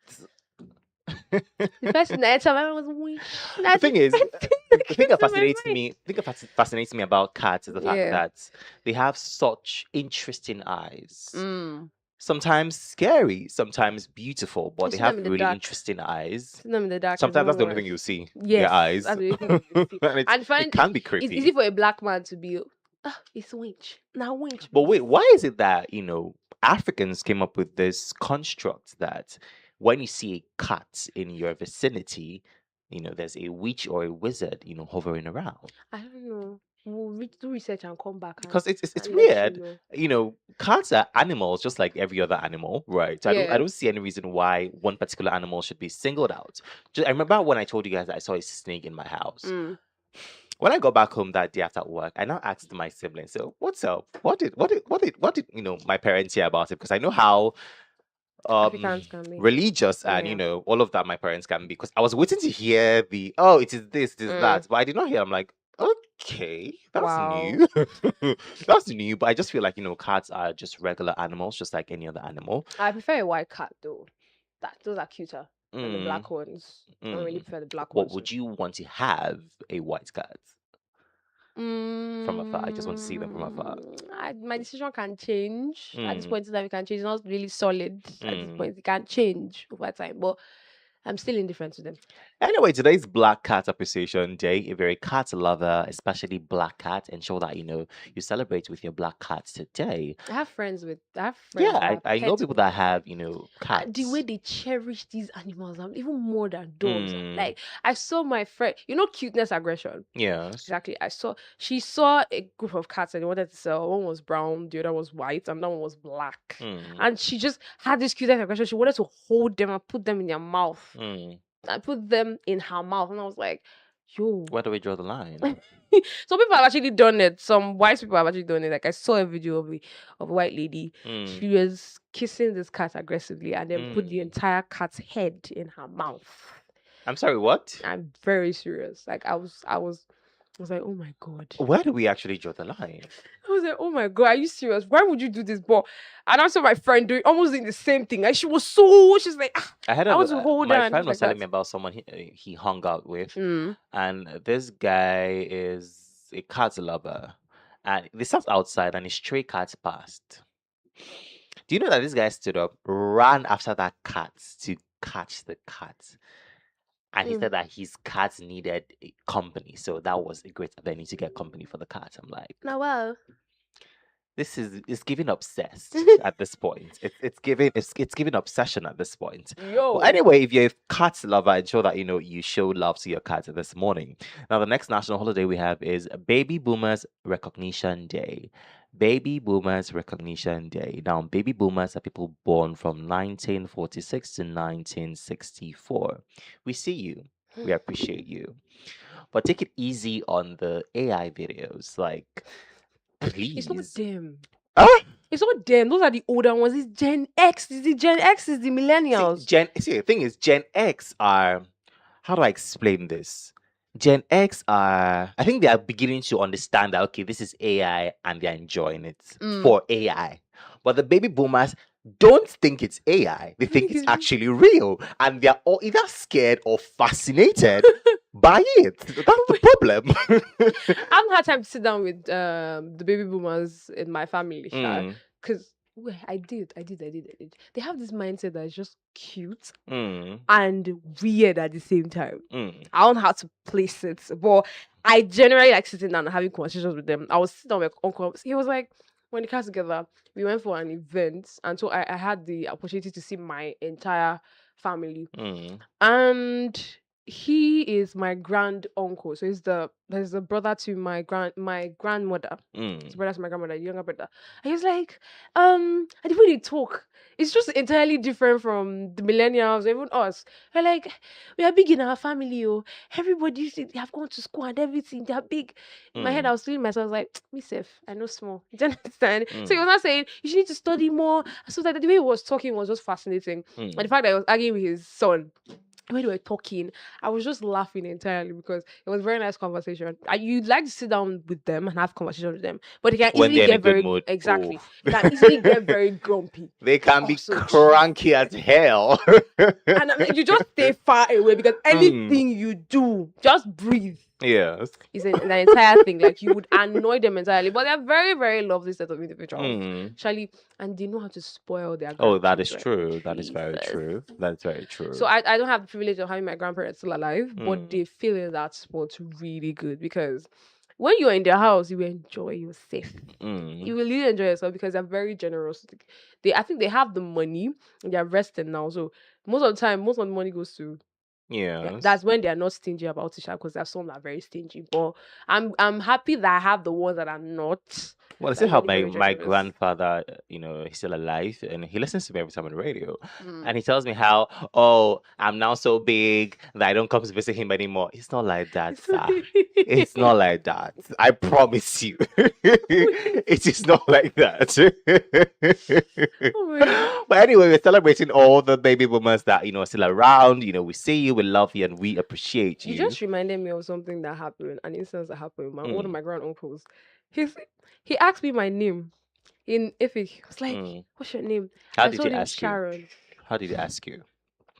the first night time I was weak. The thing is, the thing that fascinates me. me, the thing that fascinates me about cats is the fact Yeah. that they have such interesting eyes. Mm. Sometimes scary, sometimes beautiful, but You they see have them in the really dark. interesting eyes. See them in the dark. Sometimes that's the only everywhere. thing you see. Yes, Their eyes. that's the only thing you see. And And find it can be it's creepy. easy for a black man to be it's winch. Now winch. But wait, why is it that, Africans came up with this construct that when you see a cat in your vicinity, there's a witch or a wizard, hovering around? I don't know. We'll do research and come back. Because it's and let weird. you know. Cats are animals just like every other animal, right? So I Yeah. don't see any reason why one particular animal should be singled out. I remember when I told you guys that I saw a snake in my house. Mm. When I got back home that day after work, I now asked my siblings, "So what's up? What did my parents hear about it?" Because I know how Africans can be. religious and Yeah. all of that my parents can be. Because I was waiting to hear it is this, it is that, but I did not hear. I'm like, okay, that's Wow. new. That's new. But I just feel like cats are just regular animals, just like any other animal. I prefer a white cat though. Those are cuter than the Mm, black ones. I don't really mm. prefer the black What ones. would you want to have a white cat? From afar. I just want to see them from afar. My decision can change. At this Mm. point in time, it can change. It's not really solid at this Mm. point. It can change over time, but I'm still indifferent to them. Anyway, today's Black Cat Appreciation Day. If you're a cat lover, especially black cat, ensure that you celebrate with your black cats today. I have friends Yeah, that I know pet people that have and the way cats. they cherish these animals, even more than dogs. Mm. Like I saw my friend, cuteness aggression. Yes. Exactly. She saw a group of cats and they wanted to sell. One was brown, the other was white, and that one was black. Mm. And she just had this cuteness aggression. She wanted to hold them and put them in their mouth. Mm. And put them in her mouth. And I was like, yo. Where do we draw the line? Some people have actually done it. Some white people have actually done it. Like I saw a video of a white lady. Mm. She was kissing this cat aggressively and then put the Mm. entire cat's head in her mouth. I'm sorry, what? I'm very serious. Like I was like, oh my god. Where do we actually draw the line? I was like, oh my god, are you serious? Why would you do this? But and I saw my friend almost doing the same thing. Like she's like, I had I want to hold her my and friend stuff was like telling that. me about someone he hung out with, Mm. and this guy is a cat lover, and they sat outside, and a stray cat passed. Do you know that this guy stood up, ran after that cat to catch the cat, and he Mm. said that his cat needed company, so that was a great avenue to get company for the cat. I'm like, Now well. it's giving obsessed at this point. It's giving obsession at this point. Yo. Well, anyway, if you're a cat lover, ensure that you show love to your cat this morning. Now, the next national holiday we have is Baby Boomers Recognition Day. Baby Boomers Recognition Day. Now, baby boomers are people born from 1946 to 1964. We see you. We appreciate you. But take it easy on the AI videos. Like, It's not please. them. Huh? It's not them. Those are the older ones. It's Gen X. It's the Gen X is the millennials. See, the thing is, Gen X are, how do I explain this? Gen X are, I think they are beginning to understand that, okay, this is AI and they're enjoying it for AI. But the baby boomers don't think it's AI. They think it's actually real. And they're all either scared or fascinated buy it. That's the problem. I haven't had time to sit down with the baby boomers in my family, Mm, because I did. They have this mindset that is just cute mm, and weird at the same time. mm, I don't know how to place it, but I generally like sitting down and having conversations with them. I was sitting down with my uncle. He was like, when we came together, we went for an event, and so I had the opportunity to see my entire family, mm, and he is my grand uncle. So he's the brother to my grandmother. His mm. brother to my grandmother, younger brother. And he was like, and the way they talk, it's just entirely different from the millennials, even us. We're like, we are big in our family, oh. Everybody they have gone to school and everything. They're big. In my head, I Mm, was feeling myself, I was like, me safe. I know small. Do you understand? So he mm, was not saying you should need to study more. So that the way he was talking was just fascinating. And the mm. fact that he was arguing with his son, when they were talking, I was just laughing entirely because it was a very nice conversation. You'd like to sit down with them and have conversation with them, but they can When easily they're in a get good very mood. exactly. Oh. They can easily get very grumpy. They can be Also, cranky as hell. and I'm like, you just stay far away because Mm. anything you do, just breathe. Yes. Is an entire thing. Like you would annoy them entirely, but they're very, very lovely set of individuals. Mm. Actually, and they know how to spoil their. Oh, that is grandchildren. true. That is very Jesus. true. That's very true. So I don't have the privilege of having my grandparents still alive, but Mm. they feel in that spot really good because when you're in their house, you enjoy, you're safe. Mm. You will really enjoy yourself because they're very generous. I think they have the money and they're resting now. So most of the time, most of the money goes to Yes. that's when they're not stingy about it, because there's some that are very stingy. But I'm happy that I have the ones that are not. Well, I That see are how really my, very my generous. grandfather, he's still alive and he listens to me every time on the radio. Mm. And he tells me how, oh, I'm now so big that I don't come to visit him anymore. It's not like that, sir. It's not like that. I promise you. It is not like that. Oh my God. But anyway, we're celebrating all the baby boomers that, are still around. We see you, we love you, and we appreciate you. You just reminded me of something that happened, an instance that happened. One of my grand uncles, he asked me my name in Ifik. I was like, Mm. "What's your name?" How I did told he him ask you? Sharon. How did he ask you?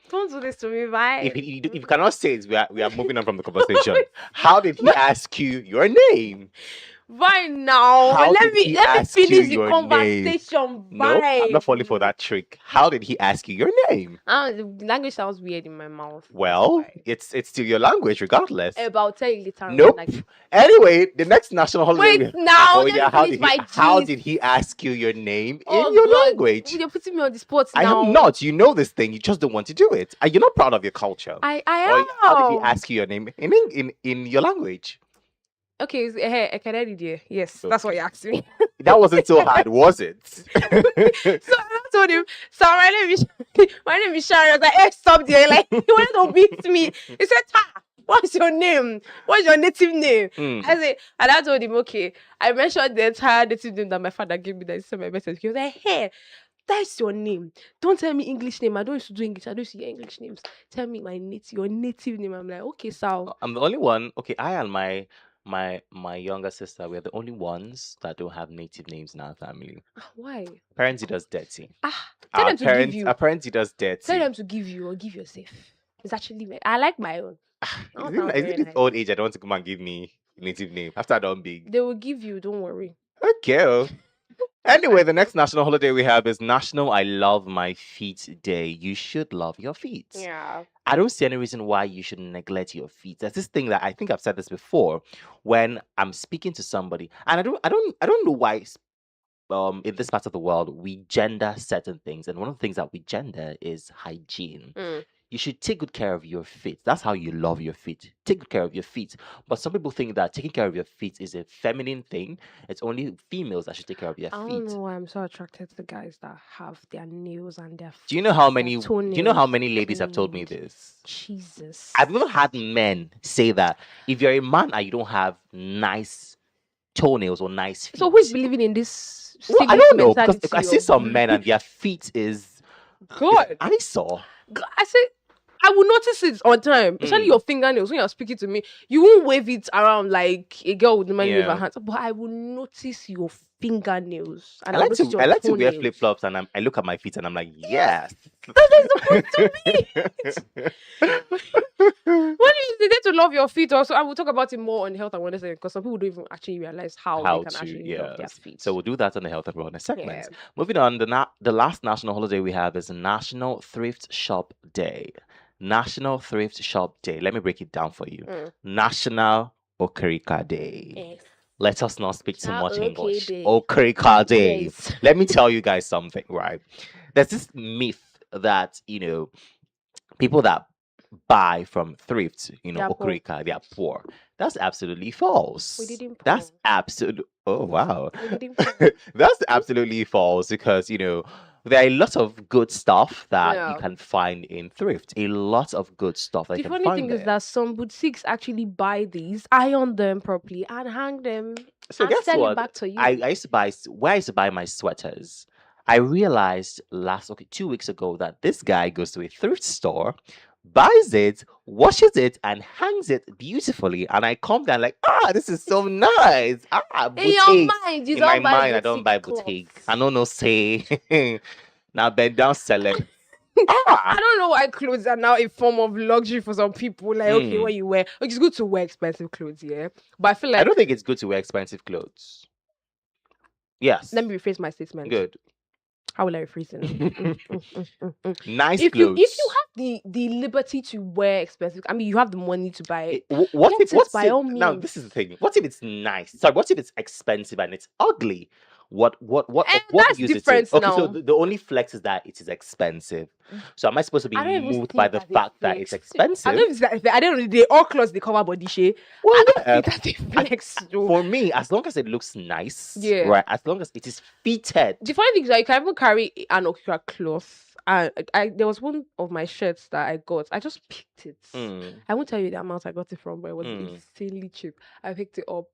Don't do this to me, bye. If you cannot say it, we are moving on from the conversation. How did he ask you your name? Bye now. How Let did me he let me ask you finish the your conversation. No, Bye. I'm not falling for that trick. How did he ask you your name? The language sounds weird in my mouth. Well, Bye. it's still your language, regardless. But I'll tell you later. on, Nope. like- Anyway, the next national holiday. Wait now. Oh let me yeah, how finish did my how gist. did he ask you your name Oh, in your God. language? You're putting me on the spot I now. am not. You know this thing. You just don't want to do it. You're not proud of your culture. I Or am. how did he ask you your name in your language? Okay, hey, yes, So- that's what you asked me. That wasn't so hard, was it? So I told him, so my name is Sharon. I was like, hey, stop there. Like, he wanted to beat me. He said, what's your name? What's your native name? Mm. I said, and I told him, okay. I mentioned the entire native name that my father gave me that is my message. He was like, hey, that's your name. Don't tell me English name. I don't used to do English. I don't used to hear English names. Tell me your native name. I'm like, okay, Sal. I'm the only one. Okay, I and my younger sister, we're the only ones that don't have native names in our family. Why? Parents did us dirty. Tell them to give you. Our parents did us dirty. Tell them to give you or give yourself. It's actually I like my own. Oh, Is sounds it very this nice. old age I don't want to come and give me a native name after I done big? They will give you, don't worry. Okay. Oh. Anyway, the next national holiday we have is National I Love My Feet Day. You should love your feet. Yeah. I don't see any reason why you should neglect your feet. There's this thing that I think I've said this before when I'm speaking to somebody, and I don't know why in this part of the world we gender certain things, and one of the things that we gender is hygiene. You should take good care of your feet. That's how you love your feet. Take good care of your feet. But some people think that taking care of your feet is a feminine thing. It's only females that should take care of their I don't feet. know why I'm so attracted to the guys that have their nails and their Do you know how their many? Do you know how toenails many ladies have told me cleaned. this? Jesus. I've even had men say that if you're a man and you don't have nice toenails or nice feet, So who's believing in this? well, I civic don't know because mentality I see of- some men and their feet is God. I saw. I said I will notice it on time, especially Mm. your fingernails when you're speaking to me. You won't wave it around like a girl would normally wave her Yeah. hands, but I will notice your fingernails. And I I'll like notice to your I like to wear toenails. flip flops and I look at my feet and I'm like, yes. That's what it's supposed to be. What do you the day to love your feet also. I will talk about it more on health and wellness because some people don't even actually realize how they How can to, actually love their yes. feet. So we'll do that on the health and wellness segment. Yeah. Moving on, the last national holiday we have is National Thrift Shop Day. National Thrift Shop Day. Let me break it down for you. National Okarika Day. Yes. Let us not speak too much Okay English. day. Okarika Day. Yes. Let me tell you guys something, right? There's this myth that, people that buy from thrift, They're poor. Okarika, they are poor. That's absolutely false. We didn't That's poor. absolute. Oh, wow. We didn't poor. That's absolutely false because, there are a lot of good stuff that you Yeah. can find in thrift. A lot of good stuff that The you can funny find thing there. is that some boutiques actually buy these, iron them properly, and hang them So and guess sell what? it back to you. I used to buy where I used to buy my sweaters. I realized 2 weeks ago that this guy goes to a thrift store, buys it, washes it, and hangs it beautifully. And I come down like, this is so nice. In your Boutique. mind, you In my don't buy mind, I don't buy boutique boutique. clothes. I don't know say. Now bend down, sell it. I don't know why clothes are now a form of luxury for some people. Like, okay, Mm. what you wear. It's good to wear expensive clothes, yeah. But I feel I like don't think it's good to wear expensive clothes. Yes. let me rephrase my statement. Good. How will I rephrase it? Nice If clothes. you have the liberty to wear expensive, I mean, you have the money to buy it. What Get if it by all now means. this is the thing. What if it's nice? Sorry, what if it's expensive and it's ugly? What that's use it to? different Okay, so now. the only flex is that it is expensive. So am I supposed to be I don't even moved by the think fact that that it's I expensive? don't know if it's that, I don't know. They all clothes they cover body shape. Well, I don't yeah. think that's a flex. though. For me, as long as it looks nice, Yeah. right? As long as it is fitted. The funny thing is that you can even carry an Okura cloth. And there was one of my shirts that I got. I just picked it. Mm. I won't tell you the amount I got it from, but it was Mm. insanely cheap. I picked it up.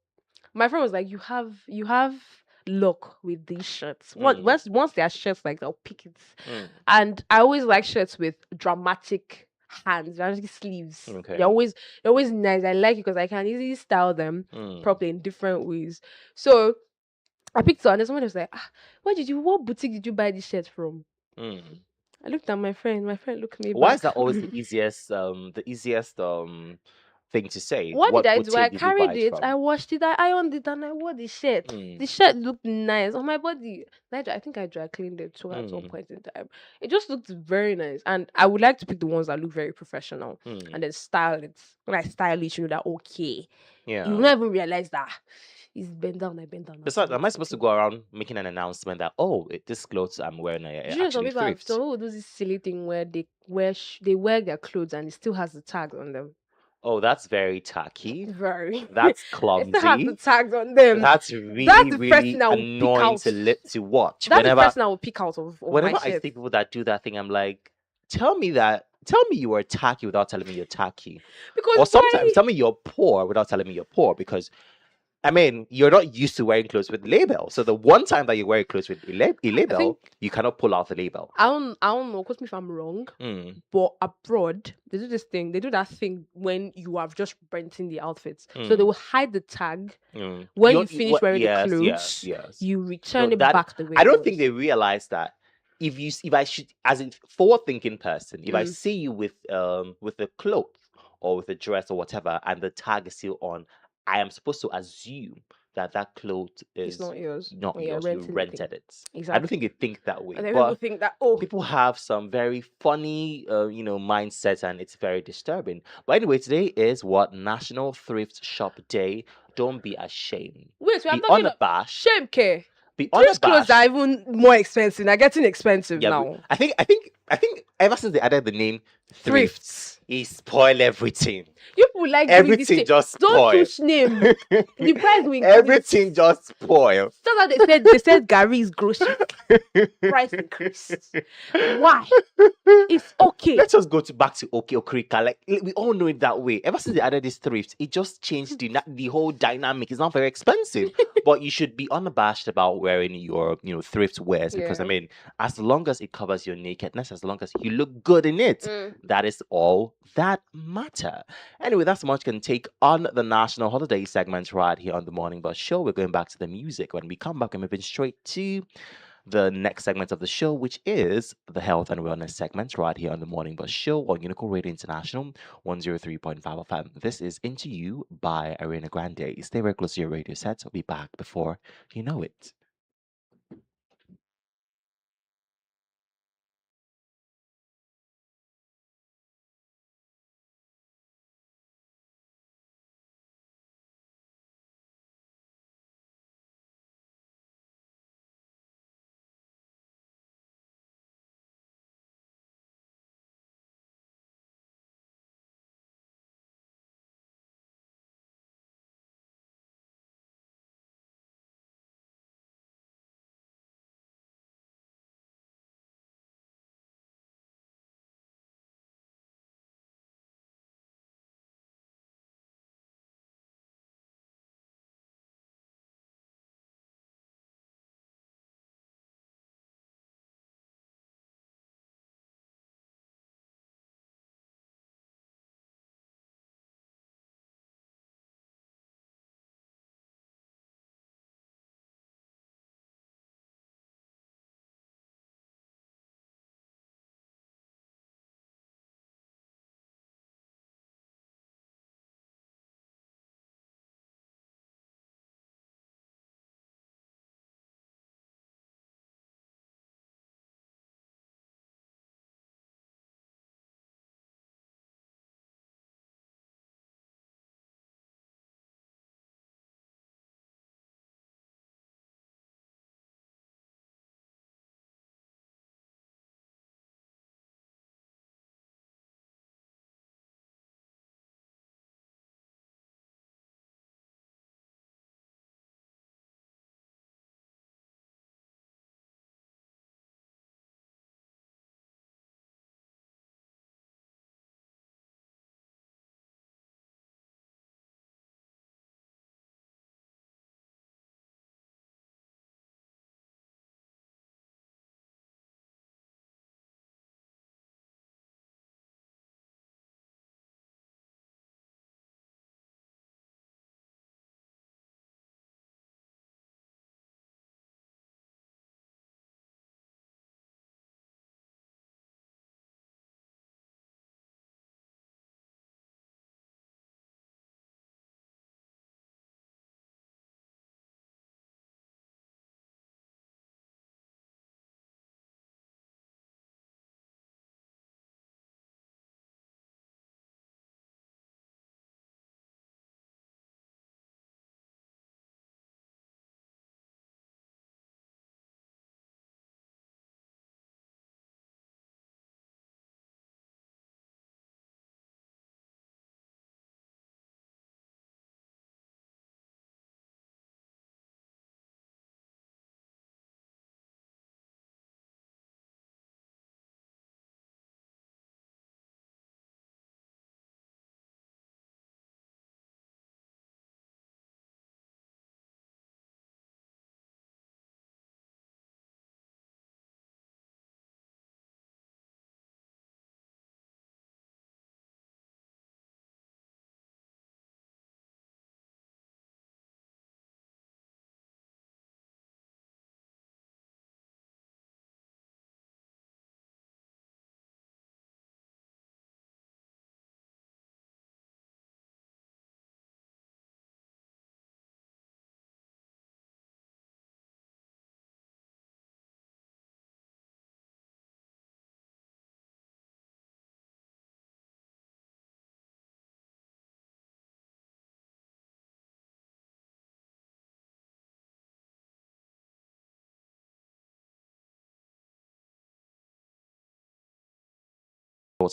My friend was like, "You have luck with these shirts. Once there are shirts like that, I'll pick it." Mm. And I always like shirts with dramatic hands, dramatic sleeves. Okay. They're always nice. I like it because I can easily style them Mm. properly in different ways. So I picked it up and someone was like, what boutique did you buy this shirt from? Mm. I looked at my friend looked at me Why back. is that always the easiest thing to say? What did I do? boutique I did you buy carried it, from? I washed it, I ironed it, and I wore the shirt. Mm. The shirt looked nice on my body. I think I dry cleaned it too at some Mm. point in time. It just looked very nice. And I would like to pick the ones that look very professional Mm. and then style it. When I style it, you know that okay. Yeah. You will not even realize that it's bent down, I bent down. Besides, am I supposed to go around making an announcement that this clothes I'm wearing are Do you know some actually people thrift? some people do this silly thing where they wear their clothes and it still has the tags on them. Oh, that's very tacky. Very. That's It still has the clumsy. tags on them. That's really, That's the first really thing I would pick annoying out. to watch. That's Whenever the first thing I will pick out of whenever my I shirt. see people that do that thing, I'm like, tell me you were tacky without telling me you're tacky. Because Or sometimes why- tell me you're poor without telling me you're poor, because I mean, you're not used to wearing clothes with label. So the one time that you wear clothes with a label, think- you cannot pull out the label. I don't know, quote me if I'm wrong, Mm. but abroad they do this thing. They do that thing when you have just renting the outfits. So they will hide the tag. Mm. When you finish what- wearing yes, the clothes, yes. you return No, it that- back the way I it don't think was. they realize that if I should, as a forward-thinking person, if I Mm. see you with a cloth or with a dress or whatever, and the tag is still on, I am supposed to assume that cloth is It's not yours. not when you're yours. You renting the thing. rented it. I Exactly. don't think they think that way. And then But people think that people have some very funny, mindsets, and it's very disturbing. But anyway, today is National Thrift Shop Day. Don't be ashamed. wait, we are Be talking about unabashed. shame care. Be Thrift clothes unabashed. are even more expensive. They're getting expensive Yeah, now. I think ever since they added the name Thrifts. it spoiled everything. You people like doing this Everything thing. just Don't spoiled. touch name. The price will increase. Everything just spoiled. Just how they said Gary is grocery price increase. Why? It's okay. Let's just go back to Okrika. Like we all know it that way. Ever since they added this thrift, it just changed the whole dynamic. It's not very expensive, but you should be unabashed about wearing your thrift wears, because I Yeah. mean, as long as it covers your nakedness, as long as you look good in it, that is all that matter. Anyway, that's much can take on the national holiday segment right here on the Morning Bus Show. We're going back to the music. When we come back, we're moving straight to the next segment of the show, which is the health and wellness segment right here on the Morning Bus Show on Unical Radio International 103.5 FM. This is Into You by Arena Grande. Stay very close to your radio set. I'll be back before you know it.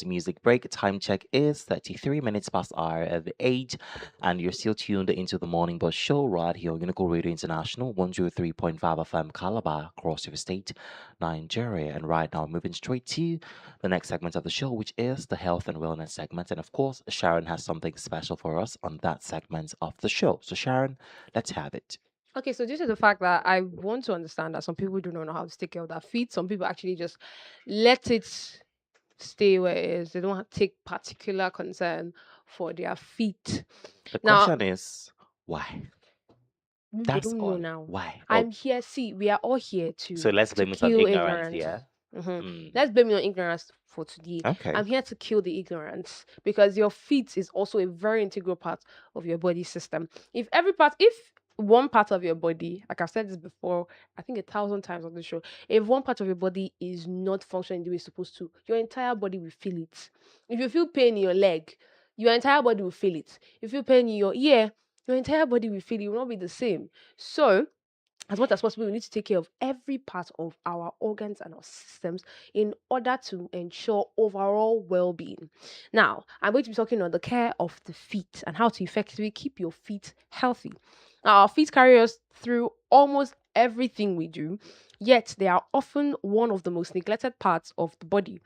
Music break. Time check is 33 minutes past hour of 8, and you're still tuned into the Morning Bus Show right here on Unical Radio International 103.5 FM Calabar, Cross River State, Nigeria. And right now, moving straight to the next segment of the show, which is the health and wellness segment. And of course, Sharon has something special for us on that segment of the show. So, Sharon, let's have it. Okay, so due to the fact that I want to understand that some people do not know how to take care of their feet, some people actually just let it stay where it is. They don't take particular concern for their feet. The Now, question is, why? Maybe they That's don't know gone. now. Why? I'm here. See, we are all here So let's to blame it on kill ignorance, ignorance. yeah? Mhm. Mm. Let's blame it on ignorance for today. Okay. I'm here to kill the ignorance because your feet is also a very integral part of your body system. If one part of your body, like I've said this before, I think 1,000 times on the show, if one part of your body is not functioning the way it's supposed to, your entire body will feel it. If you feel pain in your leg, your entire body will feel it. If you feel pain in your ear, your entire body will feel it. It will not be the same. So as much as possible, we need to take care of every part of our organs and our systems in order to ensure overall well being. Now, I'm going to be talking on the care of the feet and how to effectively keep your feet healthy. Now, our feet carry us through almost everything we do, yet they are often one of the most neglected parts of the body.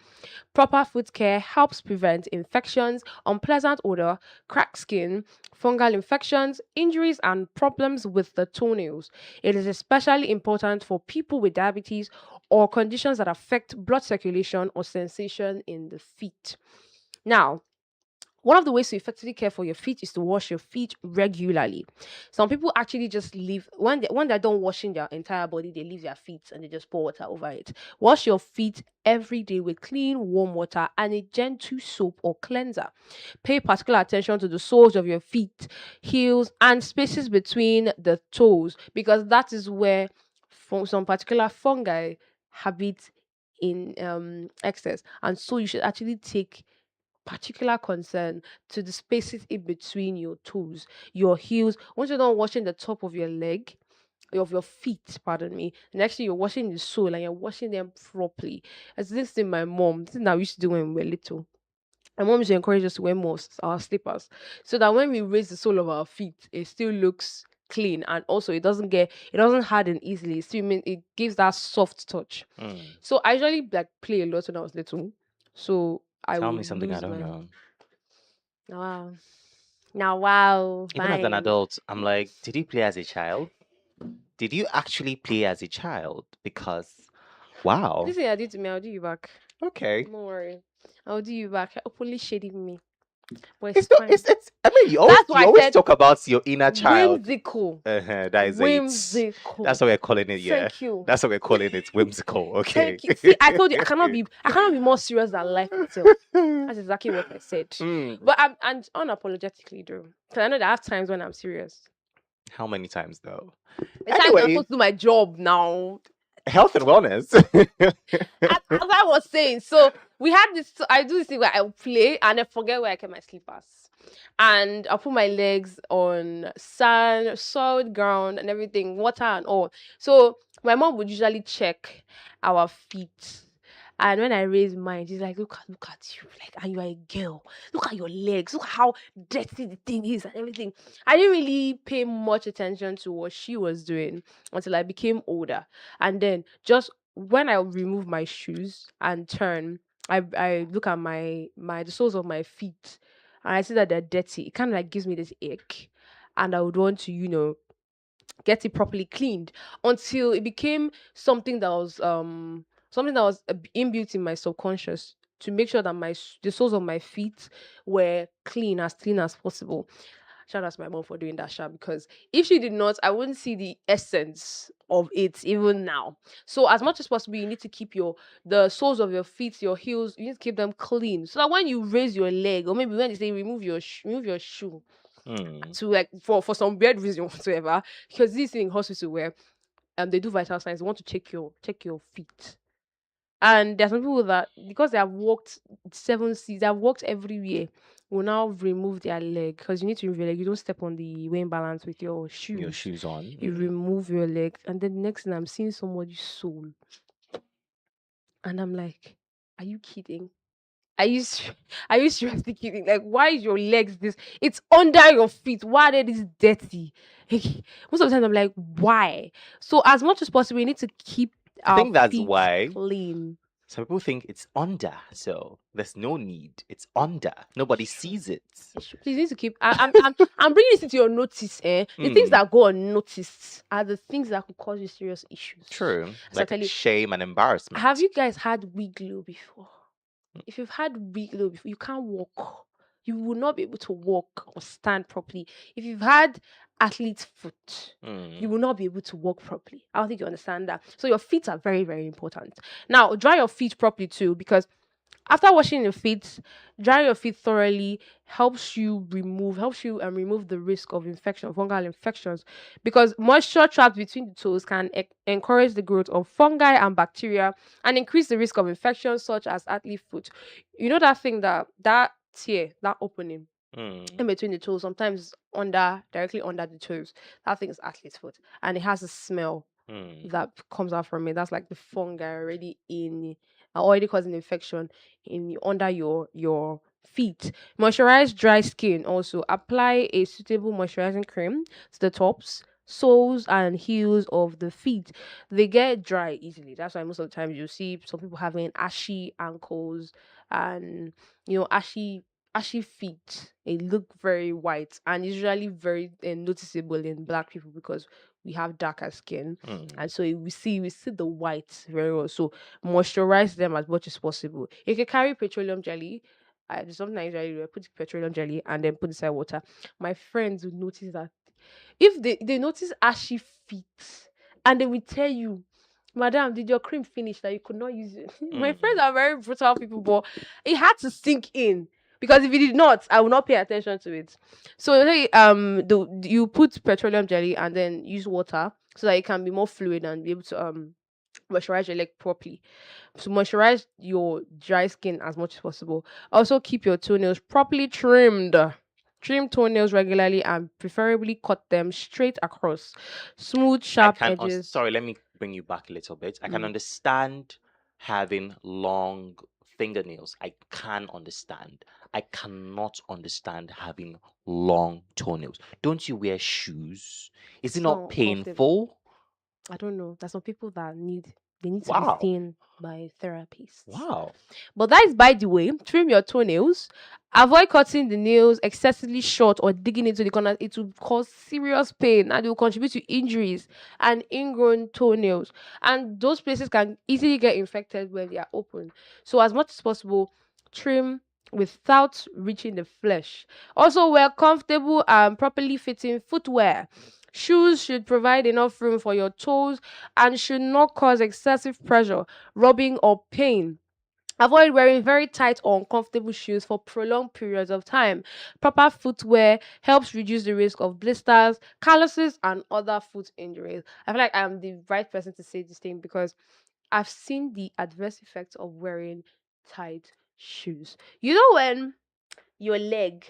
Proper foot care helps prevent infections, unpleasant odor, cracked skin, fungal infections, injuries, and problems with the toenails. It is especially important for people with diabetes or conditions that affect blood circulation or sensation in the feet. Now, one of the ways to effectively care for your feet is to wash your feet regularly. Some people actually just leave when they're done washing their entire body, they leave their feet and they just pour water over it. Wash your feet every day with clean, warm water and a gentle soap or cleanser. Pay particular attention to the soles of your feet, heels, and spaces between the toes because that is where some particular fungi habit in excess, and so you should actually take particular concern to the spaces in between your toes, your heels. Once you're done washing the top of your leg, of your feet, pardon me, the next thing you're washing the sole and you're washing them properly. As this thing this thing that we used to do when we were little. My mom used to encourage us to wear more our slippers so that when we raise the sole of our feet, it still looks clean and also it doesn't harden easily. It gives that soft touch. Mm. So I usually like play a lot when I was little. So I Tell will me something I lose don't my know. wow. Now wow, Even as an fine. adult, I'm like, did you play as a child? Did you actually play as a child? Because, wow. This thing I did to me, I'll do you back. Okay. Don't worry. I'll do you back. You're openly shading me. But it's It's not. fine. It's. I mean, That's why you I always said talk about your inner child. whimsical. That is it. Whimsical. That's what we're calling it. Yeah. Thank you. That's what we're calling it. Whimsical. Okay. Thank you. See, I told you I cannot be more serious than life itself. That's exactly what I said. Mm. But I'm and unapologetically though. Because I know that I have times when I'm serious. How many times though? The times I'm supposed to do my job now. Health and wellness. As I was saying, so we had this. So I do this thing where I play and I forget where I kept my slippers, and I put my legs on sand, solid ground, and everything, water and all. So my mom would usually check our feet. And when I raise mine, she's like, look at you. Like, and you are a girl. Look at your legs. Look how dirty the thing is and everything. I didn't really pay much attention to what she was doing until I became older. And then just when I remove my shoes and turn, I look at the soles of my feet and I see that they're dirty. It kind of like gives me this ache. And I would want to, get it properly cleaned until it became something that was inbuilt in my subconscious to make sure that the soles of my feet were clean as possible. Shout out to my mom for doing that, because if she did not, I wouldn't see the essence of it even now. So as much as possible, you need to keep the soles of your feet, your heels, you need to keep them clean so that when you raise your leg, or maybe when they say remove your shoe, to like for some weird reason whatsoever, because this thing in hospital where they do vital signs, they want to check your feet. And there's some people that because they have walked 7 seas, they have walked everywhere, will now remove their leg because you need to remove your leg. You don't step on the weighing balance with your shoes. Your shoes on. You remove your leg, and then the next thing I'm seeing somebody's soul, and I'm like, "Are you kidding? Are you seriously kidding? Like, why is your legs this? It's under your feet. Why are they this dirty?" Most of the time, I'm like, "Why?" So, as much as possible, we need to keep I think that's feet why clean. some people think it's under, so there's no need. It's under. Nobody sees it. Please need to keep. I'm bringing this into your notice. The things that go unnoticed are the things that could cause you serious issues. True. So Like shame and embarrassment. Have you guys had wig glue before? If you've had wig glue before, you can't walk. You will not be able to walk or stand properly. If you've had athlete's foot, you will not be able to walk properly. I don't think you understand that. So your feet are very, very important. Now, dry your feet properly too, because after washing your feet, dry your feet thoroughly helps you remove the risk of infection, fungal infections, because moisture trapped between the toes can encourage the growth of fungi and bacteria and increase the risk of infections such as athlete foot. You know that thing that tear, that opening in between the toes, sometimes directly under the toes. That thing is athlete's foot, and it has a smell that comes out from it. That's like the fungi already causing infection in under your feet. Moisturize dry skin. Also, apply a suitable moisturizing cream to the tops, soles, and heels of the feet. They get dry easily. That's why most of the time you see some people having ashy ankles and ashy feet. They look very white and usually very noticeable in black people because we have darker skin, and so we see the white very well. So moisturize them as much as possible. You can carry petroleum jelly. There's something I usually do. I put petroleum jelly and then put inside water. My friends would notice that if they notice ashy feet, and they will tell you, Madam, did your cream finish that you could not use it? My friends are very brutal people, but it had to sink in. Because if it did not, I will not pay attention to it. So you put petroleum jelly and then use water so that it can be more fluid and be able to moisturize your leg properly. So moisturize your dry skin as much as possible. Also keep your toenails properly trimmed. Trim toenails regularly and preferably cut them straight across. Smooth, sharp edges. Sorry, let me bring you back a little bit. I can understand having long fingernails. I can understand. I cannot understand having long toenails. Don't you wear shoes? Is it It's not not comfortable. painful? I don't know. There's some people that need to Wow. be seen by therapists. Wow. But that is by the way. Trim your toenails. Avoid cutting the nails excessively short or digging into the corners. It will cause serious pain and it will contribute to injuries and ingrown toenails. And those places can easily get infected when they are open. So as much as possible, trim without reaching the flesh. Also, wear comfortable and properly fitting footwear. Shoes should provide enough room for your toes and should not cause excessive pressure, rubbing, or pain. Avoid wearing very tight or uncomfortable shoes for prolonged periods of time. Proper footwear helps reduce the risk of blisters, calluses, and other foot injuries. I feel like I'm the right person to say this thing because I've seen the adverse effects of wearing tight shoes. You know when your leg,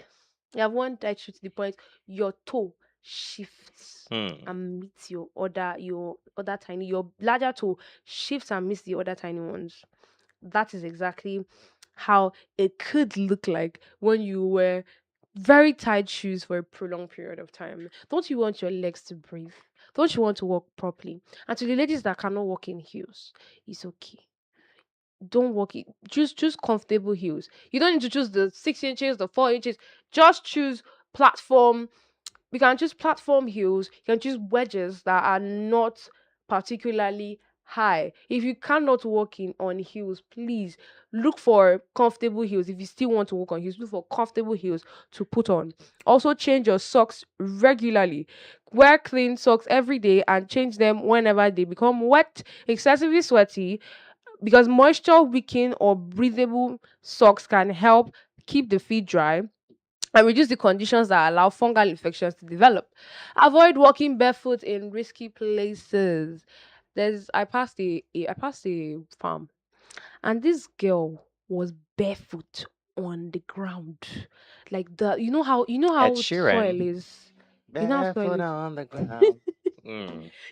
you have one tight shoe to the point your toe shifts and meets your other tiny, your larger toe shifts and meets the other tiny ones. That is exactly how it could look like when you wear very tight shoes for a prolonged period of time. Don't you want your legs to breathe? Don't you want to walk properly? And to the ladies that cannot walk in heels, it's okay. Don't walk it. Choose comfortable heels. You don't need to choose the 6 inches, the 4 inches. Just choose platform. You can choose platform heels. You can choose wedges that are not particularly high. If you cannot walk in on heels, please look for comfortable heels. If you still want to walk on heels, look for comfortable heels to put on. Also, change your socks regularly. Wear clean socks every day and change them whenever they become wet, excessively sweaty, because moisture wicking or breathable socks can help keep the feet dry and reduce the conditions that allow fungal infections to develop. Avoid walking barefoot in risky places. I passed a farm, and this girl was barefoot on the ground, like Ed the soil Sheeran. is. You know how soil Barefoot is. on the ground.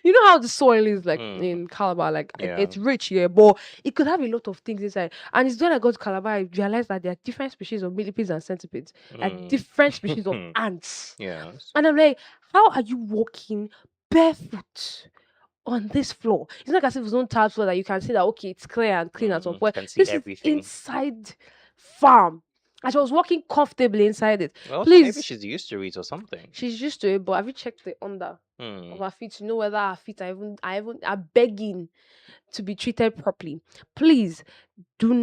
You know how the soil is like Mm. in Calabar, like Yeah. it's rich, yeah, but it could have a lot of things inside. And it's when I got to Calabar, I realized that there are different species of millipedes and centipedes, like different species of ants. Yes. And I'm like, how are you walking barefoot on this floor? It's not as if it's on tiled floor that you can see that okay, it's clear and clean at some point. Can see This everything. is inside farm. And she was walking comfortably inside it. Well, Please. maybe she's used to it or something. She's used to it, but have you checked the under Hmm. of her feet to know whether her feet are begging to be treated properly? Please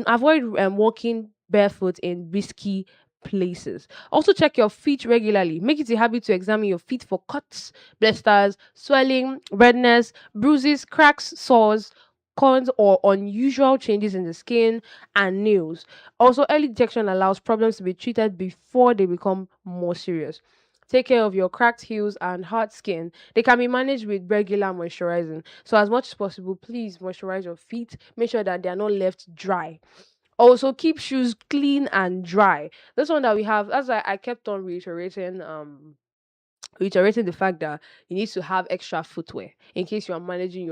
avoid walking barefoot in risky places. Also, check your feet regularly. Make it a habit to examine your feet for cuts, blisters, swelling, redness, bruises, cracks, sores, corns, or unusual changes in the skin and nails. Also, early detection allows problems to be treated before they become more serious. Take care of your cracked heels and hard skin. They can be managed with regular moisturizing. So, as much as possible, please moisturize your feet. Make sure that they are not left dry. Also, keep shoes clean and dry. This one that we have, as I kept on reiterating the fact that you need to have extra footwear in case you are managing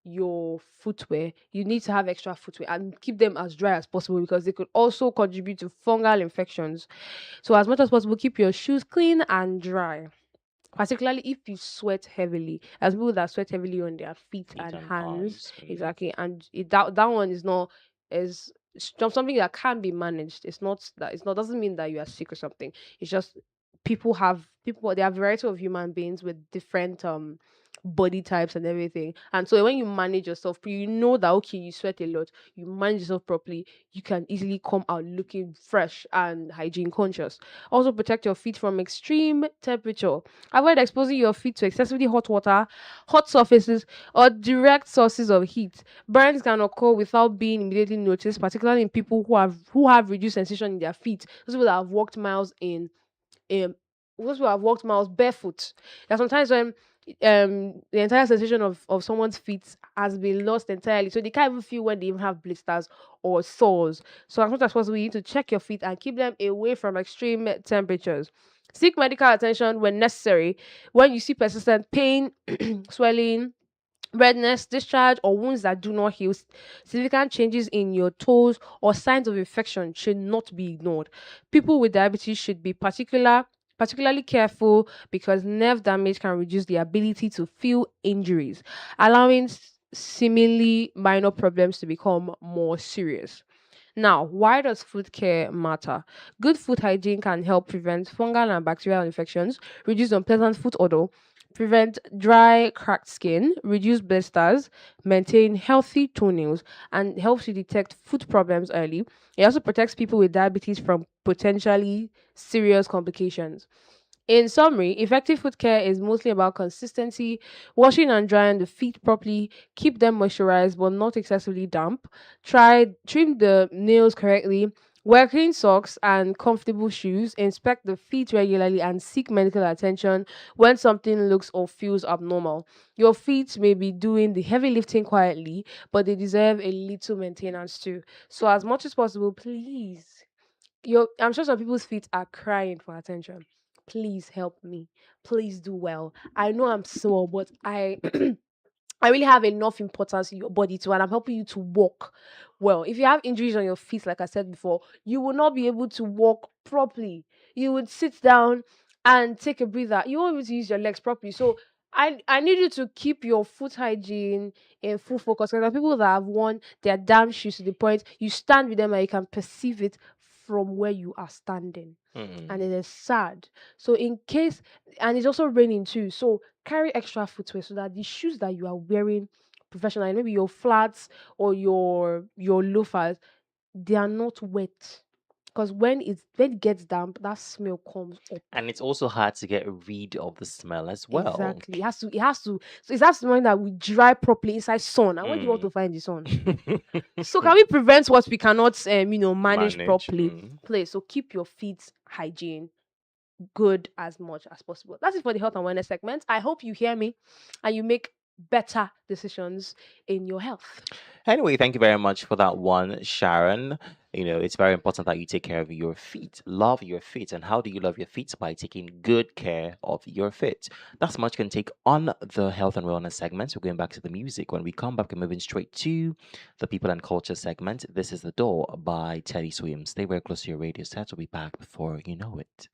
your footwear. You need to have extra footwear and keep them as dry as possible because they could also contribute to fungal infections. So as much as possible, keep your shoes clean and dry, particularly if you sweat heavily, as people that sweat heavily on their feet Feet and and hands. arms. Exactly. And that one is not is something that can be managed. It's not doesn't mean that you are sick or something. It's just people there are a variety of human beings with different body types and everything. And so when you manage yourself, you know that okay, you sweat a lot, you manage yourself properly, you can easily come out looking fresh and hygiene conscious. Also protect your feet from extreme temperature. Avoid exposing your feet to excessively hot water, hot surfaces, or direct sources of heat. Burns can occur without being immediately noticed, particularly in people who have reduced sensation in their feet. Those people that have walked miles um those who have walked miles barefoot. There are sometimes when the entire sensation of someone's feet has been lost entirely. So they can't even feel when they even have blisters or sores. So as much as possible, you need to check your feet and keep them away from extreme temperatures. Seek medical attention when necessary. When you see persistent pain, swelling, redness, discharge, or wounds that do not heal, significant changes in your toes, or signs of infection should not be ignored. People with diabetes should be particularly careful because nerve damage can reduce the ability to feel injuries, allowing seemingly minor problems to become more serious. Now, why does food care matter? Good food hygiene can help prevent fungal and bacterial infections, reduce unpleasant food odor, prevent dry, cracked skin, reduce blisters, maintain healthy toenails, and helps you detect food problems early. It also protects people with diabetes from potentially serious complications. In summary, effective foot care is mostly about consistency, washing and drying the feet properly, keep them moisturized but not excessively damp, trim the nails correctly, wear clean socks and comfortable shoes, inspect the feet regularly, and seek medical attention when something looks or feels abnormal. Your feet may be doing the heavy lifting quietly, but they deserve a little maintenance too. So, as much as possible, please, I'm sure some people's feet are crying for attention. Please help me. Please do well. I know I'm small, but I really have enough importance in your body too, and I'm helping you to walk well. If you have injuries on your feet, like I said before, you will not be able to walk properly. You would sit down and take a breather. You won't be able to use your legs properly. So I need you to keep your foot hygiene in full focus. Because there are people that have worn their damn shoes to the point you stand with them and you can perceive it from where you are standing. And it is sad. So in case, and it's also raining too. So carry extra footwear so that the shoes that you are wearing professionally, maybe your flats or your loafers, they are not wet. Because when it gets damp, that smell comes up. And it's also hard to get rid of the smell as well. Exactly. So it has to mean that we dry properly inside sun. And where do you want to Mm. find the sun? So can we prevent what we cannot manage Manage. properly? Please. So keep your feet hygiene good as much as possible. That's it for the health and wellness segment. I hope you hear me and you make better decisions in your health. Anyway, thank you very much for that one, Sharon. It's very important that you take care of your feet. Love your feet. And how do you love your feet? By taking good care of your feet. That's much can take on the health and wellness segment. We're going back to the music. When we come back, we're moving straight to the people and culture segment. This is The Door by Teddy Swims. Stay very close to your radio set. We'll be back before you know it.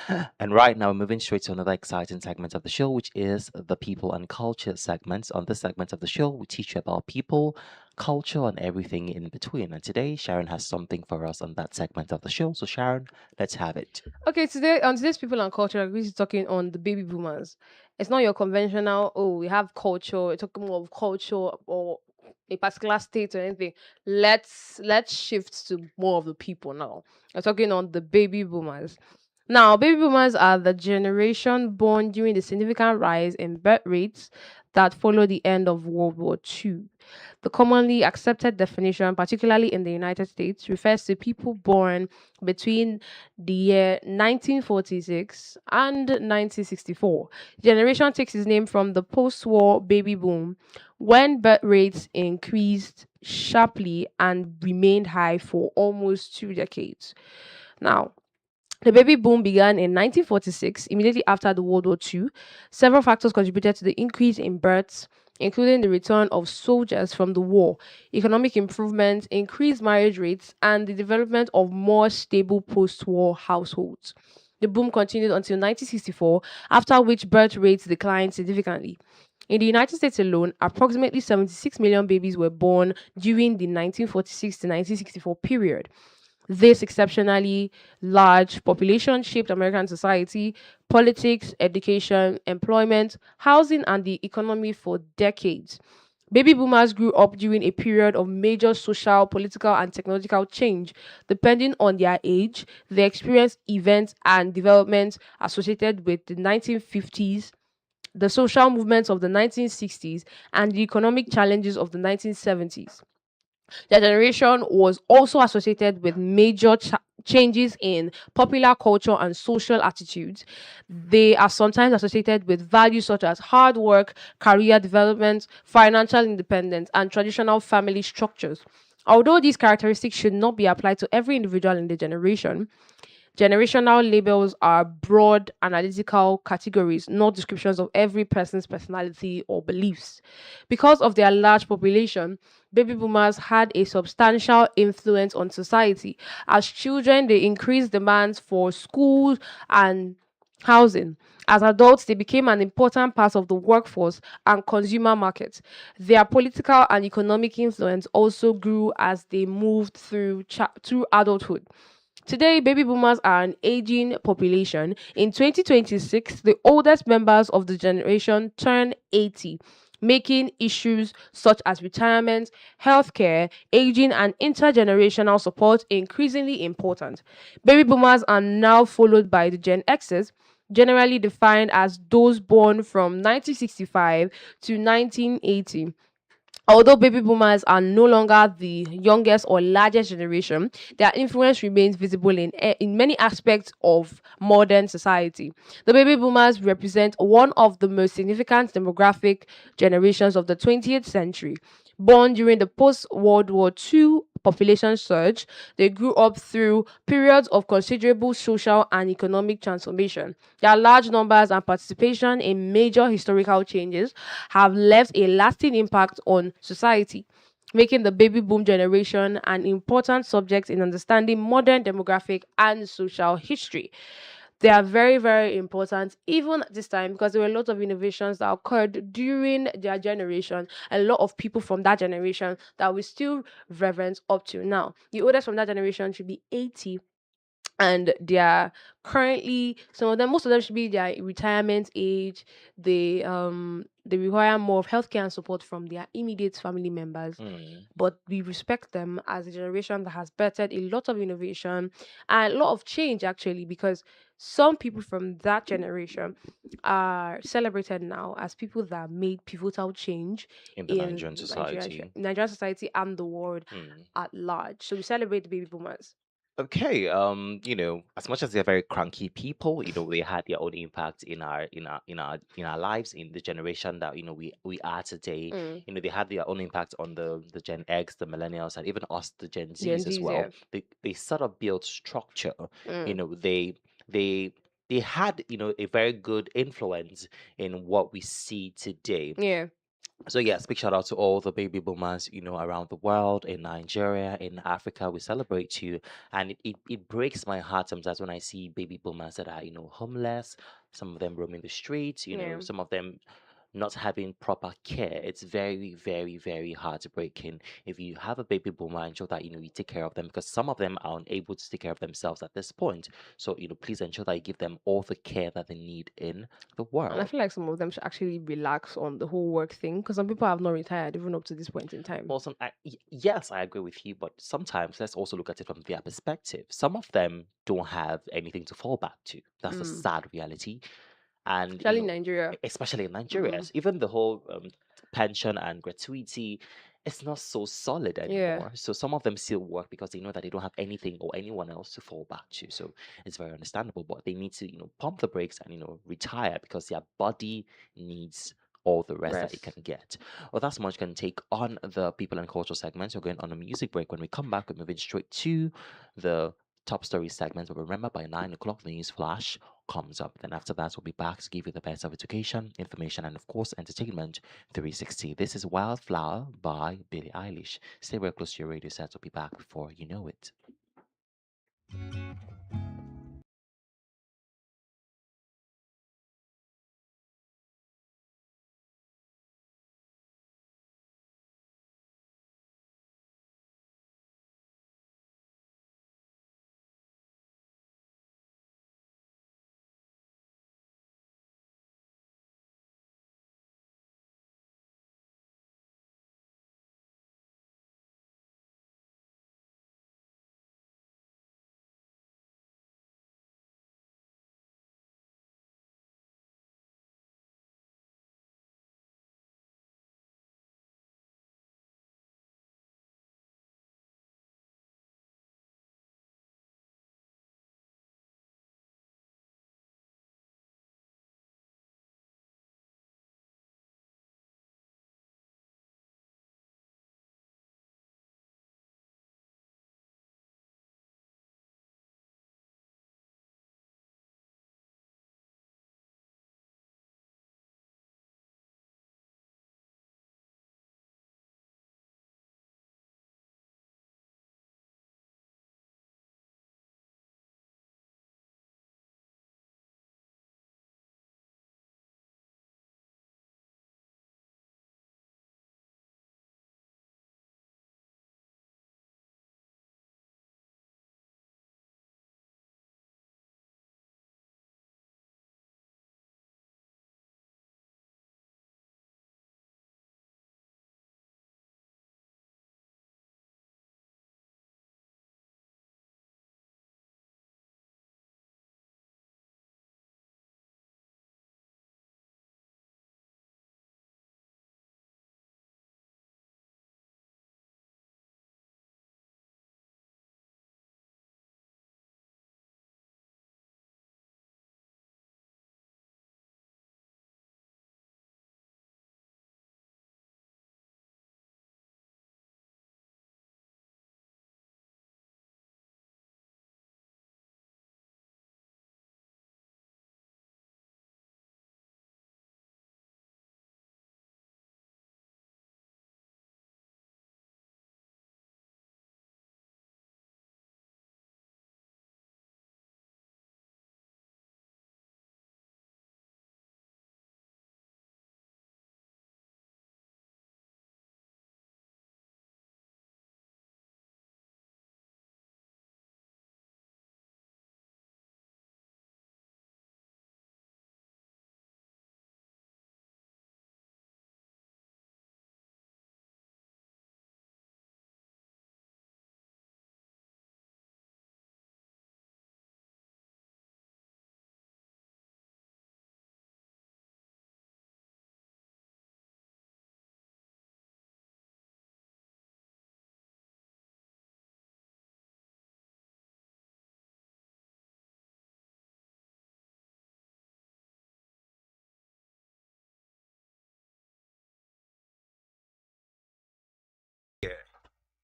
indeed. And right now, we're moving straight to another exciting segment of the show, which is the people and culture segment. On this segment of the show, we teach you about people, culture, and everything in between. And today, Sharon has something for us on that segment of the show. So, Sharon, let's have it. Okay, today on today's people and culture, we're just talking on the baby boomers. It's not your conventional, oh, we have culture, we're talking more of culture or a particular state or anything. Let's shift to more of the people now. We're talking on the baby boomers. Now, baby boomers are the generation born during the significant rise in birth rates that followed the end of World War II. The commonly accepted definition, particularly in the United States, refers to people born between the year 1946 and 1964. Generation takes its name from the post-war baby boom, when birth rates increased sharply and remained high for almost 2 decades. Now, the baby boom began in 1946, immediately after the World War II. Several factors contributed to the increase in births, including the return of soldiers from the war, economic improvement, increased marriage rates, and the development of more stable post-war households. The boom continued until 1964, after which birth rates declined significantly. In the United States alone, approximately 76 million babies were born during the 1946 to 1964 period. This exceptionally large population shaped American society, politics, education, employment, housing, and the economy for decades. Baby boomers grew up during a period of major social, political, and technological change. Depending on their age, they experienced events and developments associated with the 1950s, the social movements of the 1960s, and the economic challenges of the 1970s. Their generation was also associated with major changes in popular culture and social attitudes. They are sometimes associated with values such as hard work, career development, financial independence, and traditional family structures. Although these characteristics should not be applied to every individual in the generation, generational labels are broad analytical categories, not descriptions of every person's personality or beliefs. Because of their large population, baby boomers had a substantial influence on society. As children, they increased demands for schools and housing. As adults, they became an important part of the workforce and consumer market. Their political and economic influence also grew as they moved through adulthood. Today, baby boomers are an aging population. In 2026, the oldest members of the generation turn 80, making issues such as retirement, healthcare, aging, and intergenerational support increasingly important. Baby boomers are now followed by the Gen Xs, generally defined as those born from 1965 to 1980. Although baby boomers are no longer the youngest or largest generation, their influence remains visible in many aspects of modern society. The baby boomers represent one of the most significant demographic generations of the 20th century. Born during the post World War II population surge, they grew up through periods of considerable social and economic transformation. Their large numbers and participation in major historical changes have left a lasting impact on society, making the baby boom generation an important subject in understanding modern demographic and social history. They are very, very important even at this time because there were a lot of innovations that occurred during their generation. A lot of people from that generation that we still reverence up to now. The oldest from that generation should be 80, and they are currently, some of them, most of them should be their retirement age. They require more of healthcare and support from their immediate family members, Mm. but we respect them as a generation that has bettered a lot of innovation and a lot of change, actually, because some people from that generation are celebrated now as people that made pivotal change In the in Nigerian society. Nigerian society and the world Mm. at large. So we celebrate the baby boomers. Okay, as much as they're very cranky people, they had their own impact in our lives, in the generation that we are today. Mm. They had their own impact on the Gen X, the millennials, and even us, the Gen Gen Zs as Zs, well. yeah. They sort of built structure. Mm. They they had a very good influence in what we see today. Yeah. So yes, big shout out to all the baby boomers, around the world, in Nigeria, in Africa. We celebrate you. And it breaks my heart sometimes when I see baby boomers that are, homeless, some of them roaming the streets, Yeah. some of them not having proper care. It's very, very, very heartbreaking. If you have a baby boomer, ensure that you take care of them, because some of them are unable to take care of themselves at this point. So please ensure that you give them all the care that they need in the And I world. feel like some of them should actually relax on the whole work thing because some people have not retired even up to this point in time. Well, yes, I agree with you, but sometimes let's also look at it from their perspective. Some of them don't have anything to fall back to. That's a Mm. sad reality. And, Especially in Nigeria. especially in Nigeria, Mm. even the whole pension and gratuity, it's not so solid Yeah. anymore. So some of them still work because they know that they don't have anything or anyone else to fall back to. So it's very understandable, but they need to, pump the brakes and, retire because their body needs all the rest that it Rest. can get. Well, that's much can take on the people and culture segments. We're going on a music break. When we come back, we're moving straight to the top story segments. But remember, by 9 o'clock, the news flash comes up. Then after that, we'll be back to give you the best of education, information, and of course, entertainment 360. This is Wildflower by Billie Eilish. Stay very close to your radio set. We'll be back before you know it.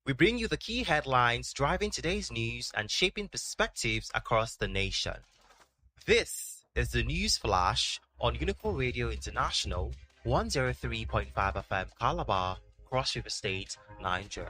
We bring you the key headlines driving today's news and shaping perspectives across the nation. This is the News Flash on Unicorn Radio International, 103.5 FM Calabar, Cross River State, Nigeria.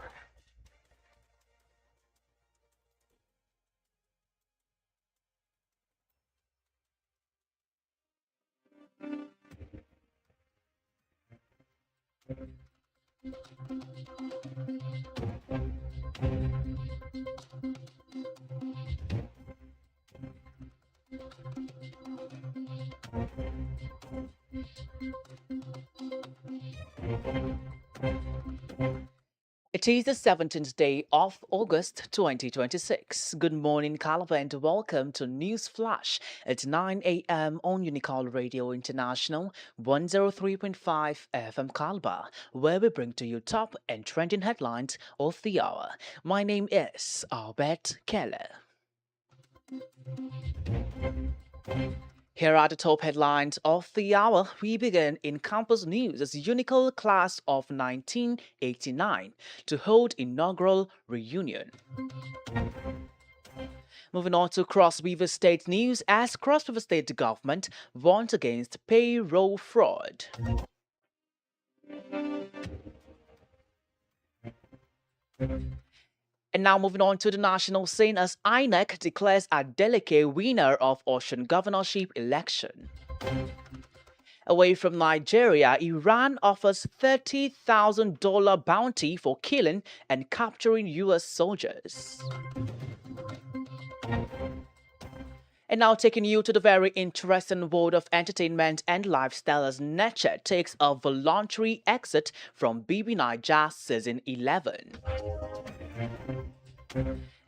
It is the 17th day of August 2026. Good morning, Calabar, and welcome to News Flash at 9 a.m. on Unicall Radio International 103.5 FM Calabar, where we bring to you top and trending headlines of the hour. My name is Albert Keller. Here are the top headlines of the hour. We begin in campus news as Unicol class of 1989 to hold inaugural reunion. Moving on to Cross River State news as Cross River State government warns against payroll fraud. And now moving on to the national scene as INEC declares Adeleke winner of Ocean governorship election. Away from Nigeria, Iran offers $30,000 bounty for killing and capturing U.S. soldiers. And now taking you to the very interesting world of entertainment and lifestyle as Nature takes a voluntary exit from BB Niger Season 11.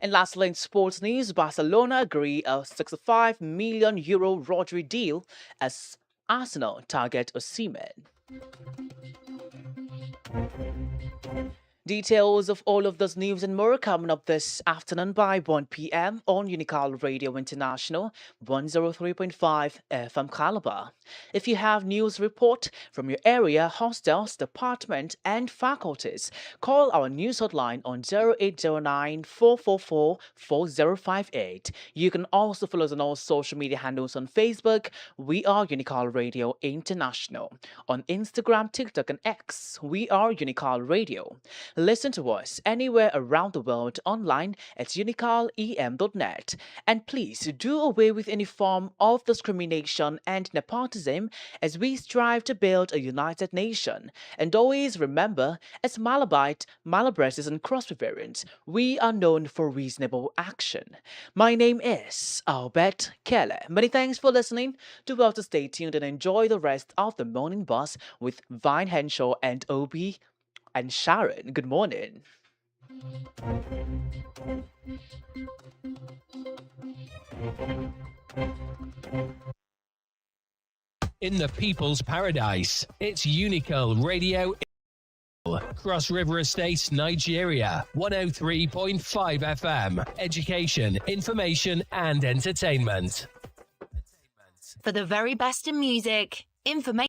And lastly, in sports news, Barcelona agree a €65 million Rodri deal as Arsenal target Osimhen. Details of all of this news and more coming up this afternoon by 1 p.m. on Unicall Radio International 103.5 FM Calabar. If you have news report from your area, hostels, department, and faculties, call our news hotline on 0809 444 4058. You can also follow us on all social media handles on Facebook. We are Unicall Radio International. On Instagram, TikTok, and X, we are Unicall Radio. Listen to us anywhere around the world online at unicalem.net. And please do away with any form of discrimination and nepotism as we strive to build a united nation. And always remember, as Malabite, Malabrists, and Cross Riverians, we are known for reasonable action. My name is Albert Keller. Many thanks for listening. Do well to stay tuned and enjoy the rest of the morning bus with Vine Henshaw and Obi and Sharon. Good morning. In the People's Paradise, it's Unicol Radio. Cross River Estates, Nigeria, 103.5 FM. Education, information, and entertainment. For the very best in music, information.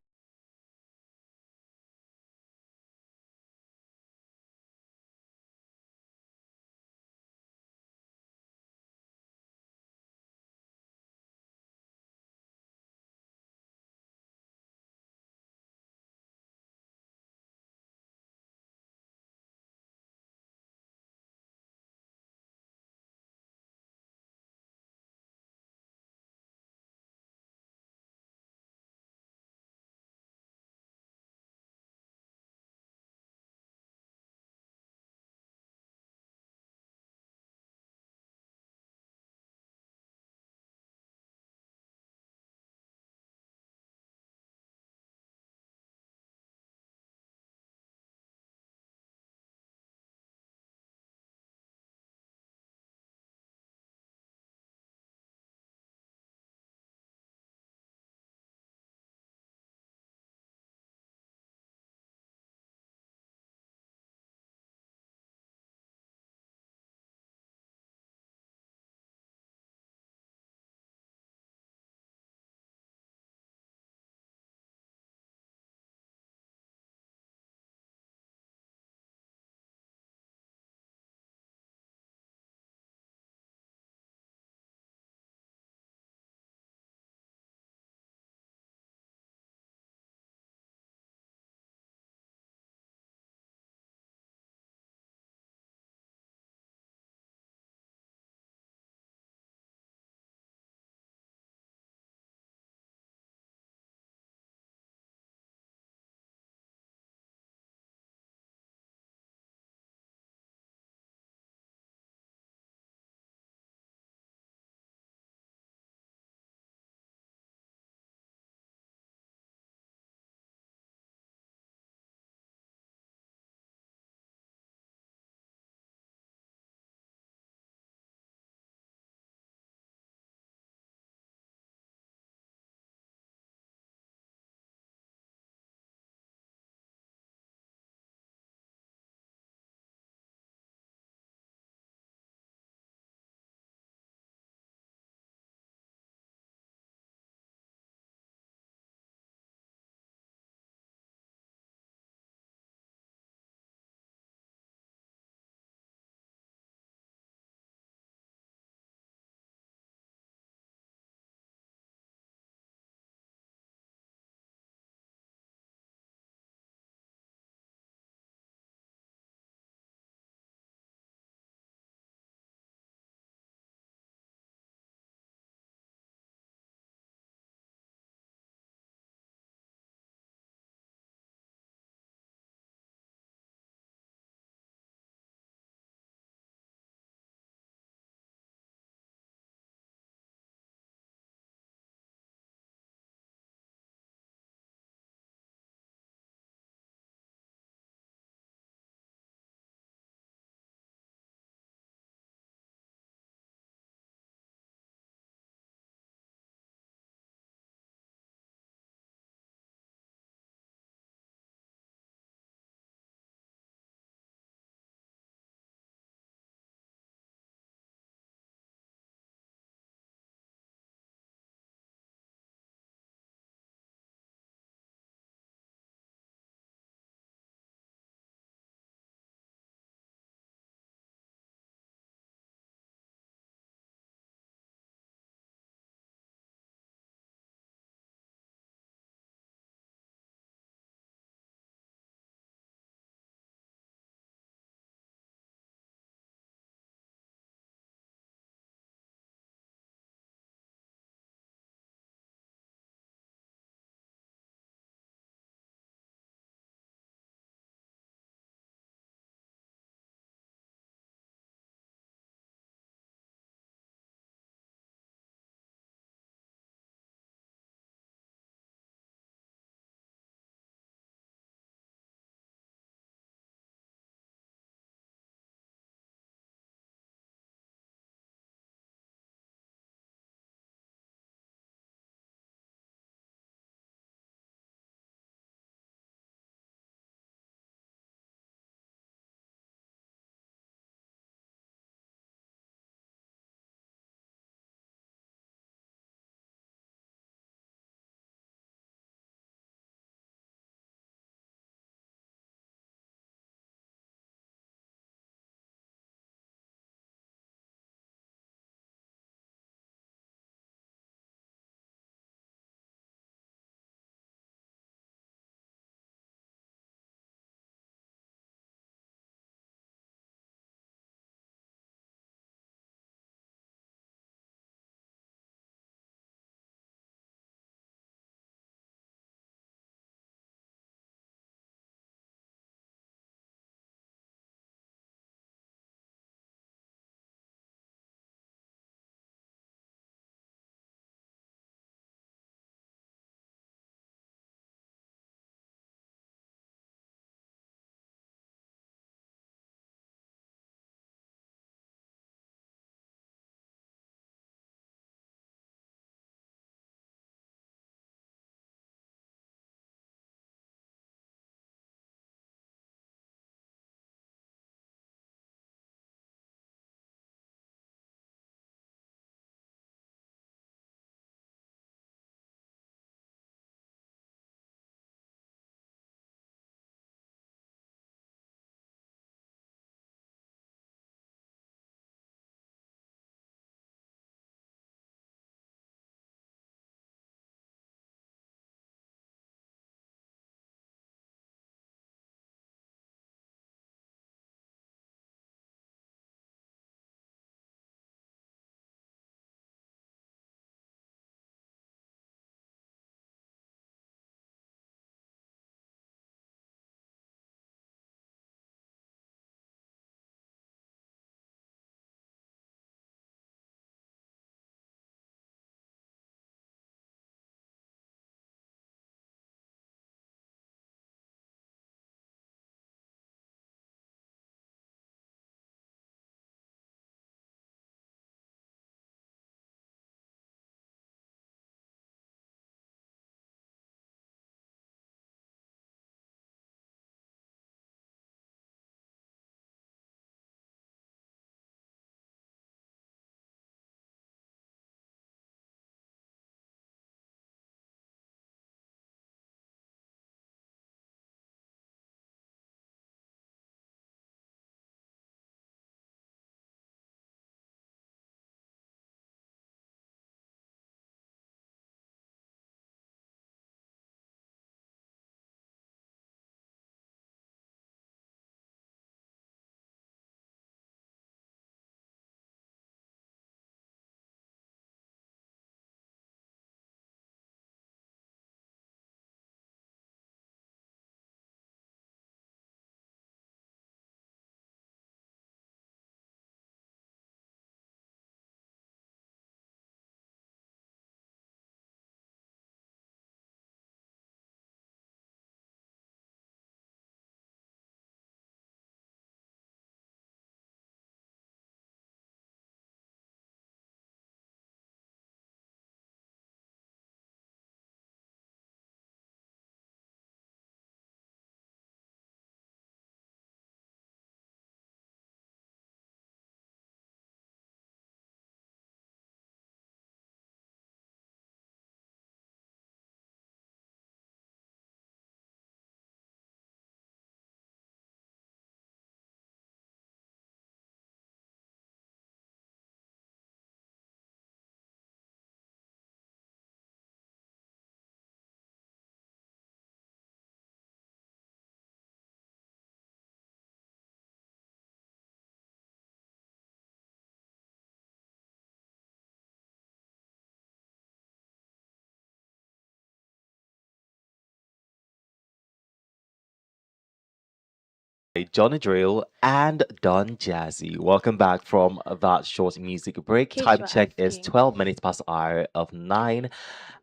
Johnny Drill and Don Jazzy. Welcome back from that short music In break. case Time you're check is asking. 12 minutes past the hour of 9.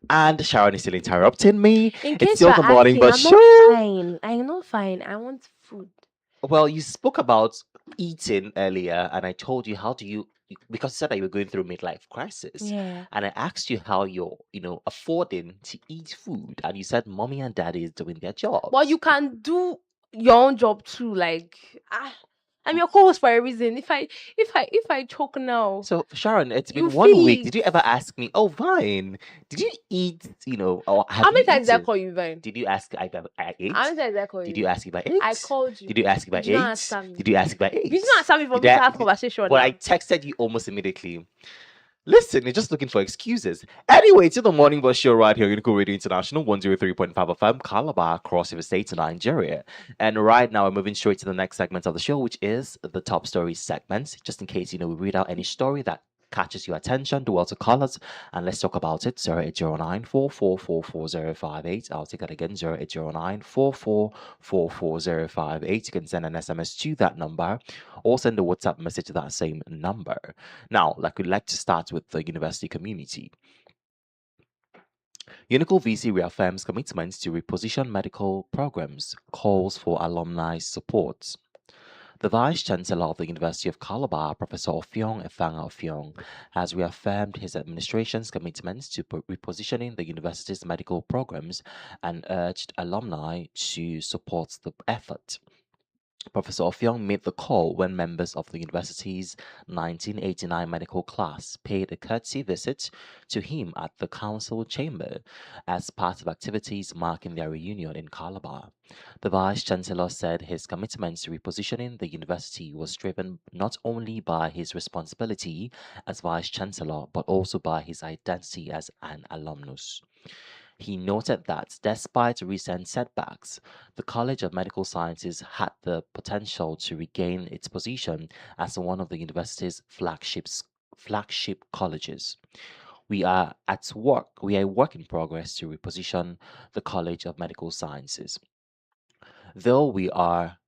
And Sharon is still interrupting me. In It's case still you're the morning, asking, but I'm not sure. fine. I'm not fine. I want food. Well, you spoke about eating earlier, and I told you how do you because you said that you were going through midlife crisis, Yeah. and I asked you how you're, affording to eat food, and you said mommy and daddy is doing their But you jobs. can do your own job too. Like I'm your co-host for a reason. If I choke now, So, Sharon, it's you been 1 week. feel Did it. you ever ask me, oh, Vine, did you eat, or have How you many times did I eaten? call you, Vine? Did you ask if I How ate? many times did I call Did you? you ask if I I ate? called you. Did you ask if I Did you not ate? answer me? Did you ask if I Did you ate? not answer me for Did me to I? have Did, conversation but I now? texted you almost immediately. Listen, you're just looking for excuses. Anyway, to the morning bus show right here, Unico Radio International, 103.5 FM, Calabar, across the state of Nigeria. And right now, we're moving straight to the next segment of the show, which is the top story segment. Just in case, we read out any story that catches your attention, do well to call us and let's talk about it. 0809 I'll take that again, 0809 You can send an SMS to that number or send a WhatsApp message to that same number. Now, like we'd like to start with the university community. Unical VC reaffirms commitments to reposition medical programs, calls for alumni support. The Vice Chancellor of the University of Calabar, Professor Ofiong Efanga Ofiong, has reaffirmed his administration's commitments to repositioning the university's medical programs and urged alumni to support the effort. Professor Ofiong made the call when members of the university's 1989 medical class paid a courtesy visit to him at the council chamber as part of activities marking their reunion in Calabar. The Vice Chancellor said his commitment to repositioning the university was driven not only by his responsibility as Vice Chancellor but also by his identity as an alumnus. He noted that despite recent setbacks, the College of Medical Sciences had the potential to regain its position as one of the university's flagship colleges. We are a work in progress to reposition the College of Medical Sciences. Though we are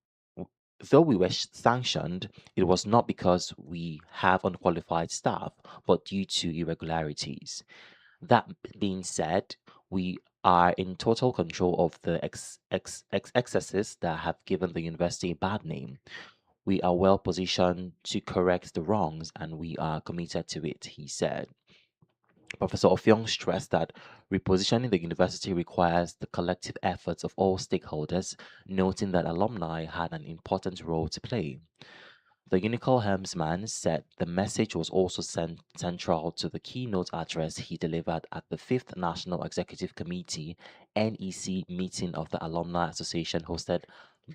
Though we were sanctioned, it was not because we have unqualified staff, but due to irregularities. That being said, we are in total control of the excesses that have given the university a bad name. We are well positioned to correct the wrongs and we are committed to it, he said. Professor Ofyong stressed that repositioning the university requires the collective efforts of all stakeholders, noting that alumni had an important role to play. The Unical helmsman said the message was also central to the keynote address he delivered at the 5th National Executive Committee NEC meeting of the Alumni Association hosted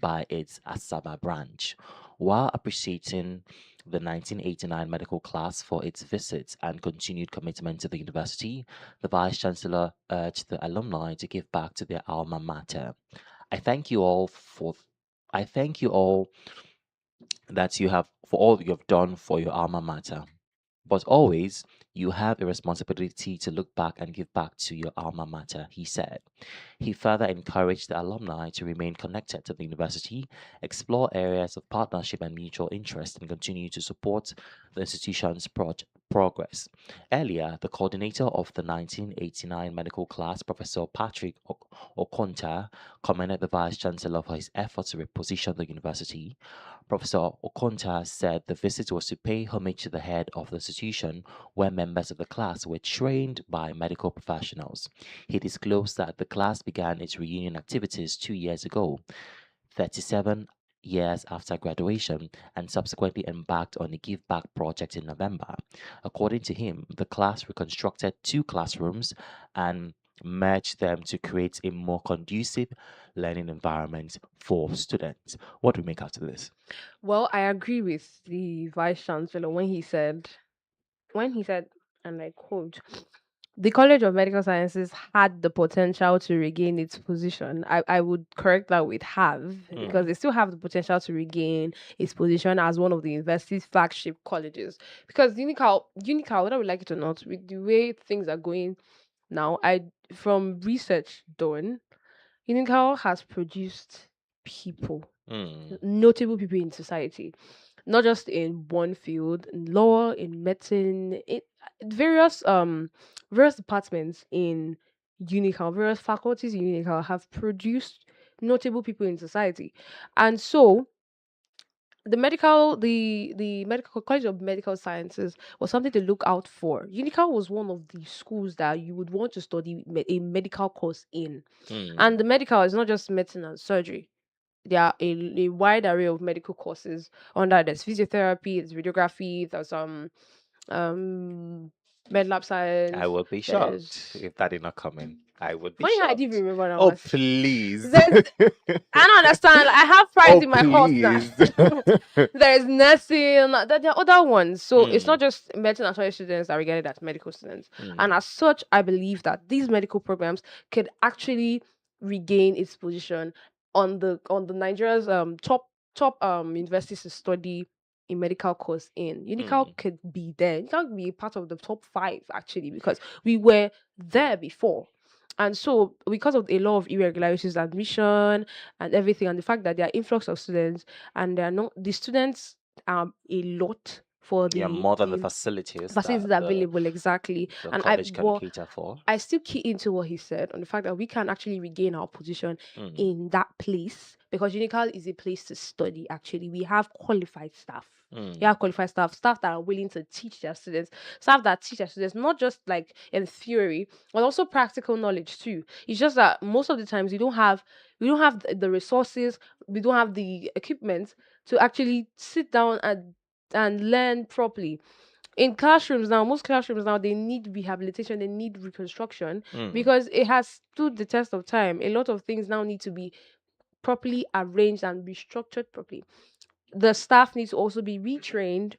by its Asaba branch. While appreciating the 1989 medical class for its visits and continued commitment to the university, the Vice Chancellor urged the alumni to give back to their alma mater. I thank you all for I thank you all that you have for all you have done for your alma mater. But always, you have a responsibility to look back and give back to your alma mater, he said. He further encouraged the alumni to remain connected to the university, explore areas of partnership and mutual interest, and continue to support the institution's progress. Earlier, the coordinator of the 1989 medical class, Professor Patrick Okonta, commended the Vice Chancellor for his efforts to reposition the university. Professor Okonta said the visit was to pay homage to the head of the institution, where members of the class were trained by medical professionals. He disclosed that the class began its reunion activities 2 years ago, 37 years after graduation, and subsequently embarked on a give back project in November. According to him, the class reconstructed two classrooms and merged them to create a more conducive learning environment for students. What do we make out of this? Well, I agree with the vice chancellor when he said, and I quote, the College of Medical Sciences had the potential to regain its position. I would correct that with have, because they still have the potential to regain its position as one of the university's flagship colleges. Because Unical, whether we like it or not, with the way things are going now, I from research done, Unical has produced people, Mm. notable people in society, not just in one field, in law, in medicine, in various various departments in Unical, various faculties in Unical have produced notable people in society. And so the medical college of medical sciences was something to look out for. Unical was one of the schools that you would want to study a medical course in. And Mm. the medical is not just medicine and surgery. There are a wide array of medical courses under. There's physiotherapy, there's radiography, there's um med lab I science, would be shocked there's if that did not come in. I would be funny how I didn't shocked. even remember that Oh, one. please. There's I don't understand. I have pride Oh, in my horse now. please. There is nursing, there are other ones. So it's not Mm. just medicine and surgery students that are regarded as medical students. And Mm. as such, I believe that these medical programs could actually regain its position on the Nigeria's top universities to study a medical course in. Unical Mm. could be there. Unical could be part of the top 5 actually, because we were there before. And so, because of a lot of irregularities, admission and everything, and the fact that there are influx of students, and there are not the students are a lot for Yeah, the more than the the facilities facilities that available exactly. the And college can cater for. I still key into what he said on the fact that we can actually regain our position Mm. in that place, because Unical is a place to study. Actually, we have qualified staff. We Mm. have qualified staff that are willing to teach their students, staff that teach their students not just like in theory, but also practical knowledge too. It's just that most of the times we don't have the resources, we don't have the equipment to actually sit down and learn properly. In classrooms now, most classrooms now, they need rehabilitation, they need reconstruction, Mm. because it has stood the test of time. A lot of things now need to be properly arranged and restructured properly. The staff needs to also be retrained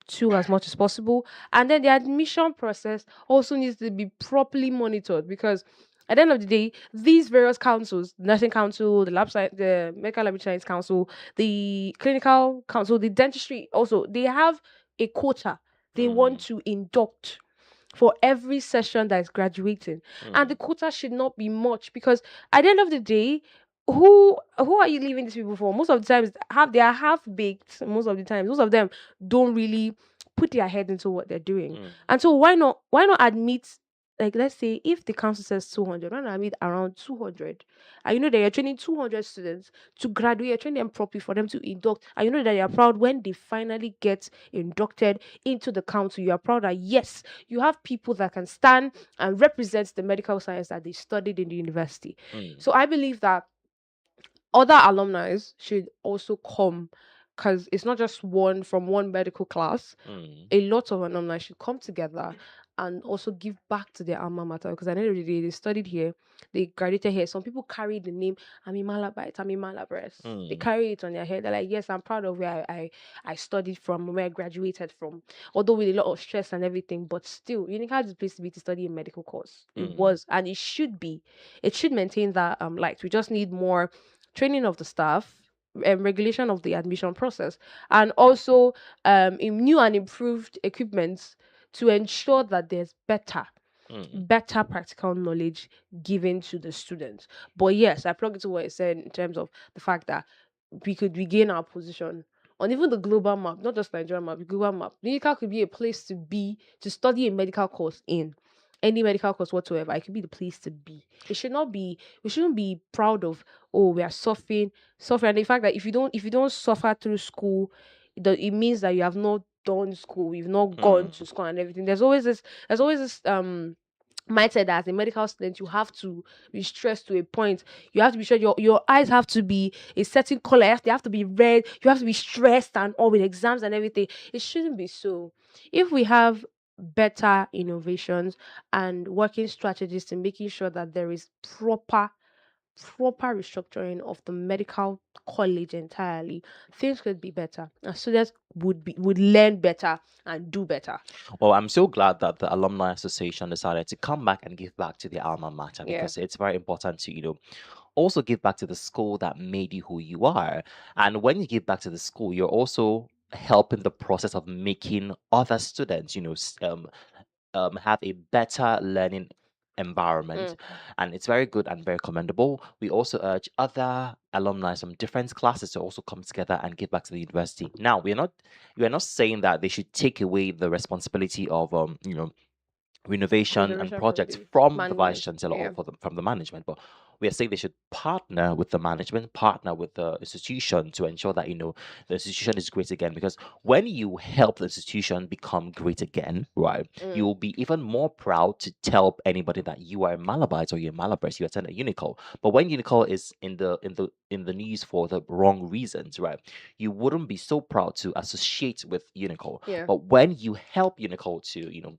too, as much as possible. And then the admission process also needs to be properly monitored, because at the end of the day, these various councils, the nursing council, the the medical laboratory science council, the clinical council, the dentistry also, they have a quota they want Mm. to induct for every session that is graduating. And the Mm. quota should not be much, because at the end of the day, who are you leaving these people for? Most of the times they are half baked. Most of the times, most of them don't really put their head into what they're doing. Mm. And so why not admit, like, let's say if the council says 200, why not admit around 200? And you know that you're training 200 students to graduate, you're training them properly for them to induct. And you know that you're proud when they finally get inducted into the council. You are proud that yes, you have people that can stand and represent the medical science that they studied in the university. Mm. So I believe that other alumni should also come, because it's not just one from one medical class. Mm. A lot of alumni should come together and also give back to their alma mater, because at the end of the day, they studied here, they graduated here. Some people carry the name Malabite, Malabres. They Mm. carry it on their head. They're like, yes, I'm proud of where I studied from, where I graduated from. Although with a lot of stress and everything, but still, Unica is a place to be to study a medical course. It Mm. was, and it should be. It should maintain that light. We just need more training of the staff, regulation of the admission process, and also new and improved equipment to ensure that there's Mm. better practical knowledge given to the students. But yes, I plug into what I said in terms of the fact that we could regain our position on even the global map, not just Nigerian map, the global map. Unica could be a place to be to study a medical course in. Any medical course whatsoever, it could be the place to be. It should not be. We shouldn't be proud of. Oh, we are suffering. And the fact that if you don't suffer through school, it means that you have not done school. You've not gone Mm. to school and everything. There's always this. There's always this mindset that as a medical student you have to be stressed to a point. You have to be sure your eyes have to be a certain color, they have to be red, you have to be stressed and all with exams and everything. It shouldn't be so. If we have better innovations and working strategies to making sure that there is proper restructuring of the medical college entirely, things could be better and students would learn better and do better. Well, I'm so glad that the Alumni Association decided to come back and give back to their alma mater, Yeah. because it's very important to, also give back to the school that made you who you are. And when you give back to the school, you're also helping the process of making other students, have a better learning environment, Mm. and it's very good and very commendable. We also urge other alumni from different classes to also come together and give back to the university. Now, we are not saying that they should take away the responsibility of renovation and Renovation from projects the from the vice management. chancellor or Yeah. from the management, but we are saying they should partner with the management, partner with the institution to ensure that the institution is great again. Because when you help the institution become great again, right, you Mm. will be even more proud to tell anybody that you are a Malabite or you're a Malabres, you attend a Unicol. But when Unicol is in the news for the wrong reasons, right, you wouldn't be so proud to associate with Unicol. Yeah. But when you help Unicol to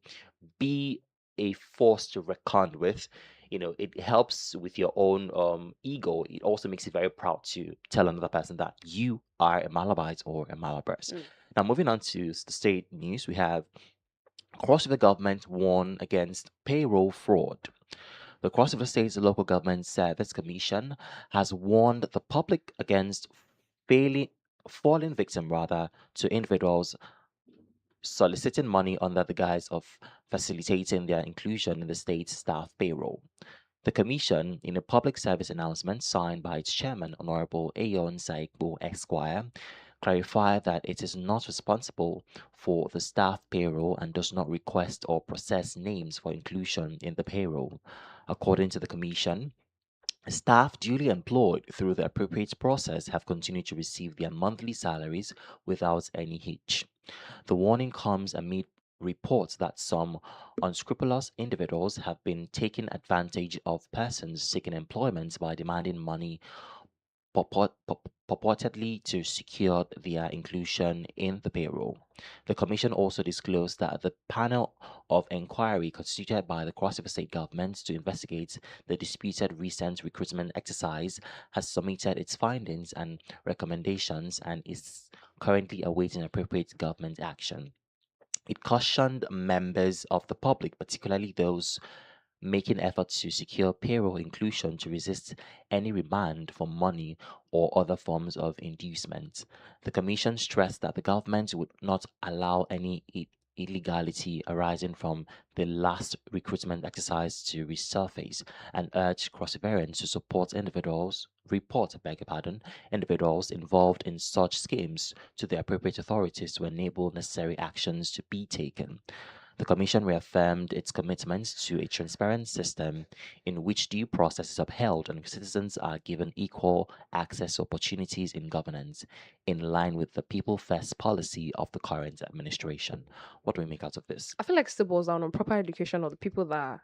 be a force to reckon with, it helps with your own ego. It also makes you very proud to tell another person that you are a Malabite or a Malabres. Mm. Now, moving on to the state news, we have Cross River government warn against payroll fraud. The Cross River State's Local Government Service Commission has warned the public against failing falling victim rather to individuals soliciting money under the guise of facilitating their inclusion in the state's staff payroll. The Commission, in a public service announcement signed by its chairman, Honorable Ayon Saikbo Esquire, clarified that it is not responsible for the staff payroll and does not request or process names for inclusion in the payroll. According to the Commission, staff duly employed through the appropriate process have continued to receive their monthly salaries without any hitch. The warning comes amid reports that some unscrupulous individuals have been taking advantage of persons seeking employment by demanding money purportedly to secure their inclusion in the payroll. The Commission also disclosed that the panel of inquiry constituted by the Cross River State Government to investigate the disputed recent recruitment exercise has submitted its findings and recommendations and is currently awaiting appropriate government action. It cautioned members of the public, particularly those making efforts to secure payroll inclusion, to resist any demand for money or other forms of inducement. The Commission stressed that the government would not allow any illegality arising from the last recruitment exercise to resurface and urged cross-variants to beg your pardon, individuals involved in such schemes to the appropriate authorities to enable necessary actions to be taken. The Commission reaffirmed its commitment to a transparent system in which due process is upheld and citizens are given equal access to opportunities in governance, in line with the People First policy of the current administration. What do we make out of this? I feel like it still boils down on proper education of the people that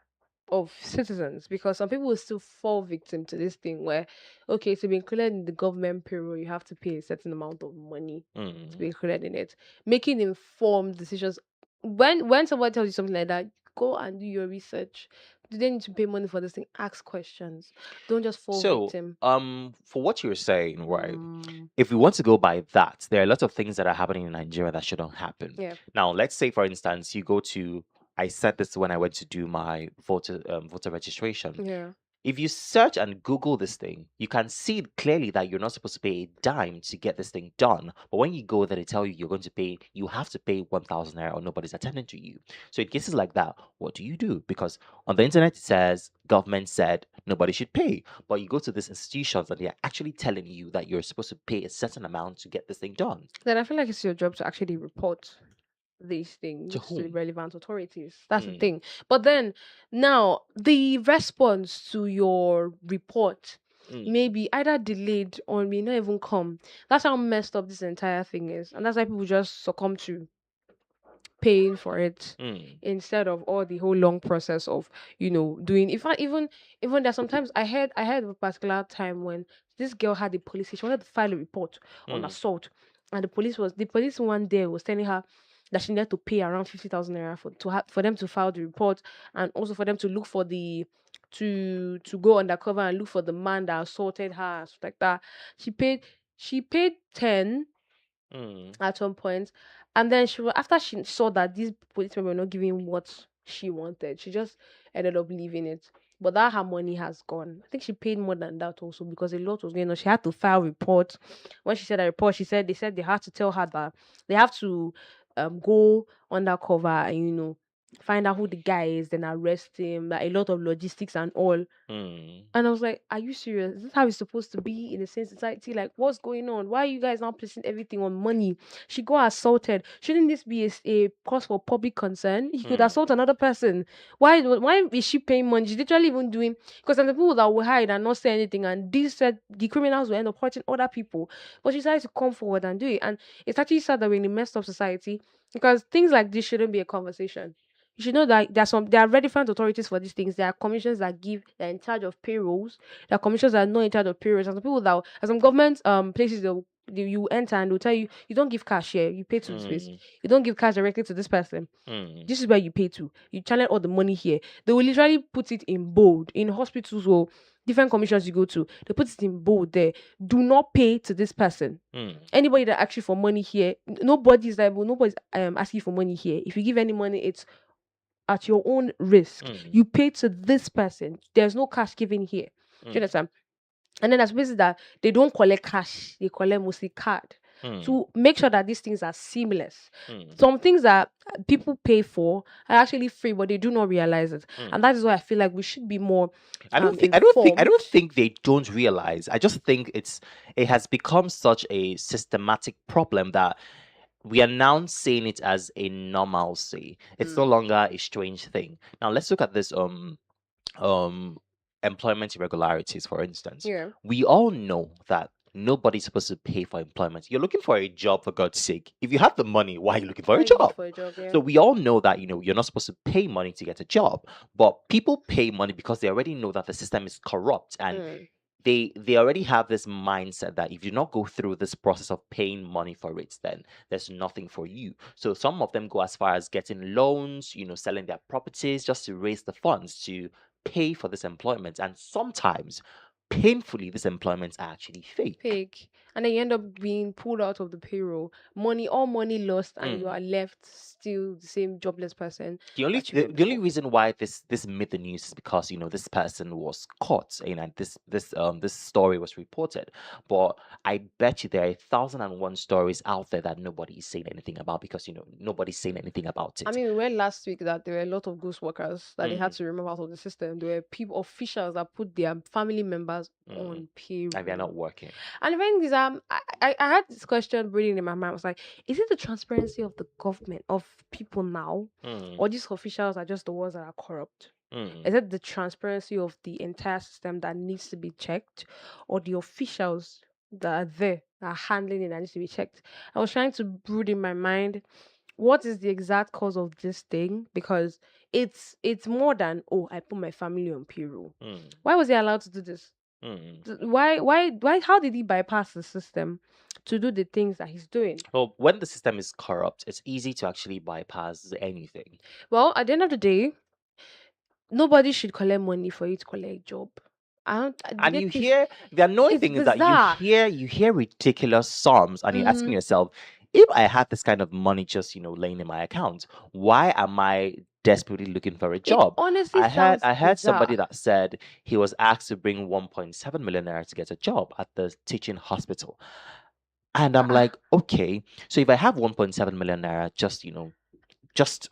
of citizens, because some people will still fall victim to this thing where, okay, to be included in the government payroll you have to pay a certain amount of money to be Mm, included in it. Making informed decisions. When someone tells you something like that, go and do your research. Do they need to pay money for this thing? Ask questions. Don't just fall So, victim. for what you're saying, right? Mm, If we want to go by that, there are lots of things that are happening in Nigeria that shouldn't happen. yeah. Now, let's say, for instance, you go to. I said this when I went to do my voter registration. Yeah. If you search and Google this thing, you can see clearly that you're not supposed to pay a dime to get this thing done. But when you go there, they tell you you have to pay 1,000 naira or nobody's attending to you. So in cases like that, what do you do? Because on the internet, it says government said nobody should pay. But you go to these institutions and they're actually telling you that you're supposed to pay a certain amount to get this thing done. Then I feel like it's your job to actually report these To things to the whom? relevant authorities. That's the Mm, thing. But then now the response to your report mm, may be either delayed or may not even come. That's how messed up this entire thing is. And that's why people just succumb to paying for it mm, instead of all the whole long process of doing. In fact, even there sometimes I heard of a particular time when this girl had a police, she wanted to file a report on mm, assault, and the police one day was telling her that she needed to pay around 50,000 naira for them to file the report, and also for them to look for the to go undercover and look for the man that assaulted her and stuff like that. She paid 10 mm. at one point, and then after she saw that these policemen were not giving what she wanted, she just ended up leaving it. But that her money has gone. I think she paid more than that also because a lot was going on. She had to file report. When she said a report, they said they had to tell her that they have to go undercover and find out who the guy is, then arrest him, like a lot of logistics and all. Mm. And I was like, are you serious? Is this how it's supposed to be in the same society? Like, what's going on? Why are you guys not placing everything on money? She got assaulted. Shouldn't this be a cause for public concern? He could Mm. assault another person. Why is she paying money? She's literally even doing, because there's the people that will hide and not say anything, and these said the criminals will end up hurting other people. But she decided to come forward and do it. And it's actually sad that we're in a messed up society, because things like this shouldn't be a conversation. You should know that there are very different authorities for these things. There are commissions that are in charge of payrolls. There are commissions that are not in charge of payrolls. And some people and some government places you enter and they'll tell you, you don't give cash here, you pay to this place. Mm. You don't give cash directly to this person. Mm. This is where you pay to. You channel all the money here. They will literally put it in bold in hospitals or different commissions you go to. They put it in bold there. Do not pay to this person. Mm. Anybody that asks you for money here, nobody's liable. Nobody's asking you for money here. If you give any money, it's at your own risk. Mm. You pay to this person. There's no cash given here. Do you Mm. understand? And then there's places that they don't collect cash, they collect mostly card. Mm. To make sure that these things are seamless. Mm. Some things that people pay for are actually free, but they do not realize it. Mm. And that is why I feel like we should be more. I don't informed. think they don't realize. I just think it has become such a systematic problem that we are now seeing it as a normalcy. It's no longer a strange thing. Now let's look at this um employment irregularities, for instance. Yeah. We all know that nobody's supposed to pay for employment. You're looking for a job, for God's sake. If you have the money, why are you looking for a Why you look job? for a job, yeah. So we all know that you're not supposed to pay money to get a job, but people pay money because they already know that the system is corrupt, and Mm. they already have this mindset that if you not go through this process of paying money for it, then there's nothing for you. So some of them go as far as getting loans, selling their properties just to raise the funds to pay for this employment, and sometimes painfully these employments are actually fake. Fake. And then you end up being pulled out of the payroll. All money lost, and you Mm. are left still the same jobless person. The only that you were the only before. reason why this made the news is because this person was caught, and this story was reported. But I bet you there are 1,001 stories out there that nobody is saying anything about, because nobody's saying anything about it. I mean, we read last week that there were a lot of ghost workers that they had Mm. to remove out of the system. There were officials that put their family members Mm. on payroll. And they're not working. And the thing is, I had this question breathing in my mind. I was like, is it the transparency of the government, of people now, Mm. or these officials are just the ones that are corrupt? Mm. Is it the transparency of the entire system that needs to be checked, or the officials that are there that are handling it that needs to be checked? I was trying to brood in my mind what is the exact cause of this thing, because it's more than, oh, I put my family on payroll. Mm. Why was he allowed to do this? Mm. Why how did he bypass the system to do the things that he's doing? Well, when the system is corrupt, it's easy to actually bypass anything. Well, at the end of the day, nobody should collect money for you to collect a job. And you hear the annoying it's thing is that bizarre. you hear ridiculous sums, and you're asking Mhm. yourself, if I had this kind of money just laying in my account, why am I desperately looking for a job? Honestly I sounds heard somebody bizarre. that said he was asked to bring 1.7 million naira to get a job at the teaching hospital. And I'm Ah, like, okay, so if I have 1.7 million naira just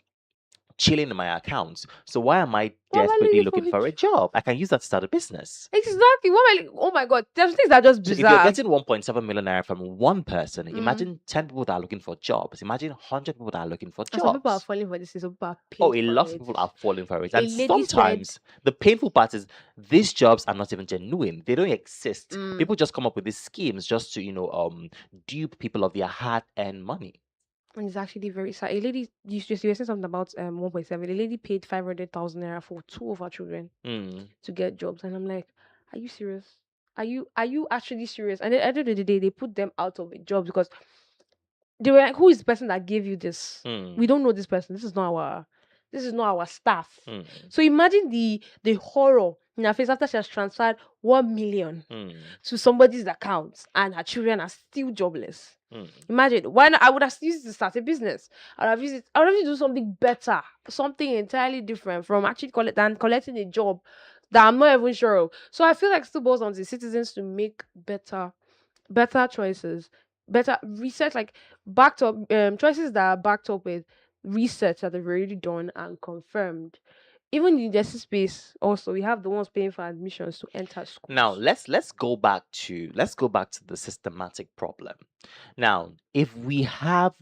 chilling in my account, so why am I why am I desperately looking looking for for a job? I can use that to start a business. exactly? Oh my god, there's things that are just So if you're bizarre. getting 1.7 million naira from one person, Mhm. imagine 10 people that are looking for jobs. Imagine 100 people that are looking for And some people are jobs. falling for this, some people are Oh, paid a for lot of it. people are falling for it. A And lady said, sometimes the painful part is these jobs are not even genuine. They don't exist. mm, People just come up with these schemes just to, dupe people of their hard-earned money. and it's actually very sad. A lady, you were saying something about 1.7. A lady paid 500,000 naira for two of her children Mm. to get jobs, and I'm like, are you serious? Are you actually serious? And at the end of the day, they put them out of a job because they were like, who is the person that gave you this? Mm. We don't know this person. This is not our staff. Mm. So imagine the horror in her face after she has transferred 1 million Mm. to somebody's account and her children are still jobless. Mm. Imagine, why not? I would have used it to start a business. I would have used to do something better, something entirely different from actually collecting a job that I'm not even sure of. So I feel like it still boils on the citizens to make better choices, better research, like backed up choices that are backed up with research that they've already done and confirmed. Even in the space, also we have the ones paying for admissions to enter Now schools. let's go back to the systematic problem. Now, if we have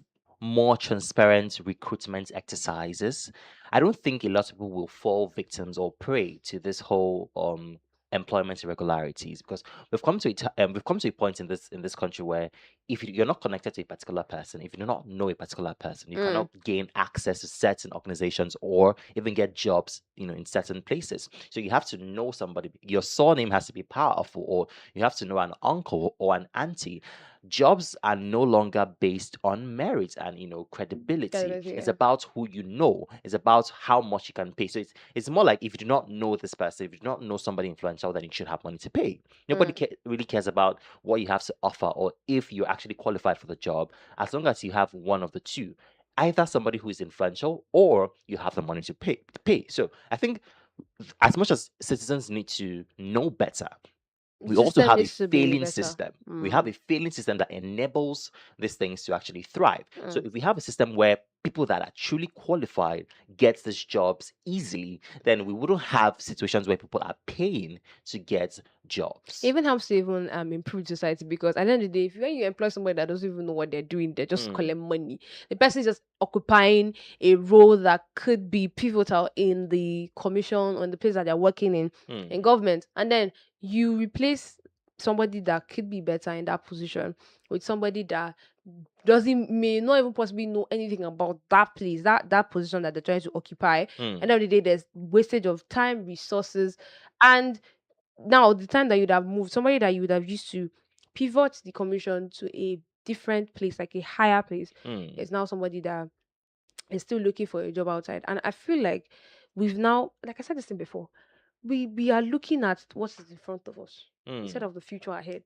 more transparent recruitment exercises, I don't think a lot of people will fall victims or prey to this whole employment irregularities, because we've come to a point in this country where if you're not connected to a particular person, if you do not know a particular person, you Mm, cannot gain access to certain organizations or even get jobs, in certain places. So you have to know somebody. Your surname has to be powerful, or you have to know an uncle or an auntie. Jobs are no longer based on merit and credibility. It's yeah. about who you know. It's about how much you can pay. So it's more like, if you do not know this person, if you do not know somebody influential, then you should have money to pay. Nobody Mm. really cares about what you have to offer or if you're actually qualified for the job, as long as you have one of the two, either somebody who is influential or you have the money to pay. So I think, as much as citizens need to know better, The we also system have a needs to be failing better. system. We have Mm. a failing system that enables these things to actually thrive. So Mm. if we have a system where people that are truly qualified get these jobs easily, then we wouldn't have situations where people are paying to get jobs. Even helps to even improve society, because at the end of the day, if when you employ somebody that doesn't even know what they're doing, they're just Mm, collecting money. The person is just occupying a role that could be pivotal in the commission or in the place that they're working in mm, government, and then you replace somebody that could be better in that position with somebody that doesn't may not even possibly know anything about that place, that position that they're trying to occupy. End mm, of the day, there's wastage of time, resources, and now the time that you'd have moved, somebody that you would have used to pivot the commission to a different place, like a higher place, mm, is now somebody that is still looking for a job outside. And I feel like we've now, like I said this thing before, we are looking at what is in front of us instead mm, of the future ahead.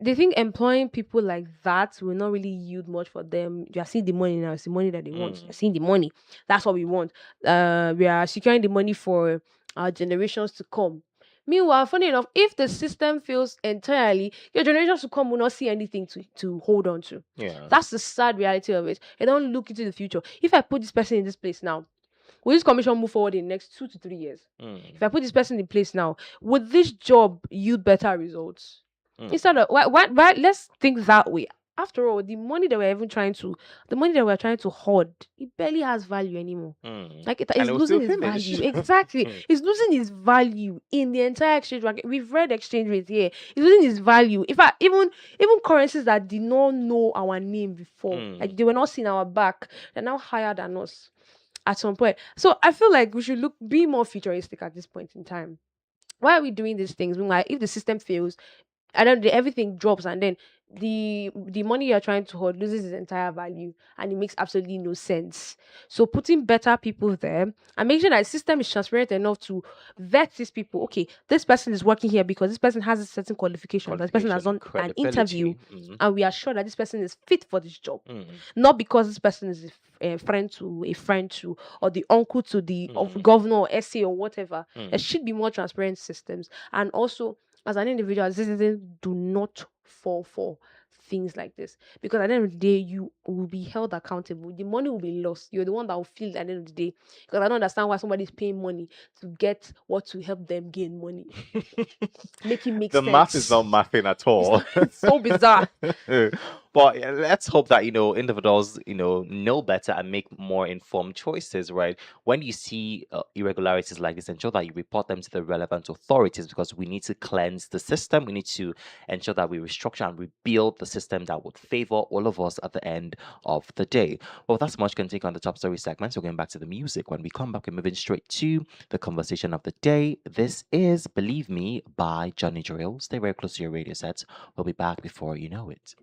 They think employing people like that will not really yield much for them. You are seeing the money now, it's the money that they want. You're mm, seeing the money. That's what we want. We are securing the money for our generations to come. Meanwhile, funny enough, if the system fails entirely, your generations to come will not see anything to hold on to. yeah. That's the sad reality of it. And don't look into the future. If I put this person in this place now, will this commission move forward in the next 2 to 3 years? Mm, If I put this person in place now, would this job yield better results? mm, Instead of why let's think that way. After all, the money that we're trying to hoard, it barely has value anymore. mm. Like it And is it will losing still its finish. value. Exactly. It's losing its value in the entire exchange market. We've read exchange rates here. It's losing its value. In fact, even currencies that did not know our name before, Mm, like they were not seeing our back, they're now higher than us at some point. So I feel like we should be more futuristic at this point in time. Why are we doing these things? Like, if the system fails, and then everything drops, and then the money you're trying to hold loses its entire value, and it makes absolutely no sense. So putting better people there and make sure that the system is transparent enough to vet these people. Okay, this person is working here because this person has a certain qualification, this person has qualification, done an interview, credibility. Mm, and we are sure that this person is fit for this job, mm, not because this person is a friend to a friend to, or the uncle to the of mm, governor or SA or whatever. There mm. should be more transparent systems. And also, as an individual, citizens do not fall for things like this, because at the end of the day, you will be held accountable. The money will be lost. You're the one that will feel it at the end of the day, because I don't understand why somebody is paying money to get what to help them gain money. Make it make The math is sense. not mathing at all. It's so bizarre. But yeah, let's hope that individuals know better and make more informed choices, right? When you see irregularities like this, ensure that you report them to the relevant authorities, because we need to cleanse the system. We need to ensure that we restructure and rebuild the system that would favor all of us at the end of the day. Well, that's much can take on the top story segment. So going back to the music. When we come back, we're moving straight to the conversation of the day. This is Believe Me by Johnny Drill. Stay very close to your radio sets. We'll be back before you know it.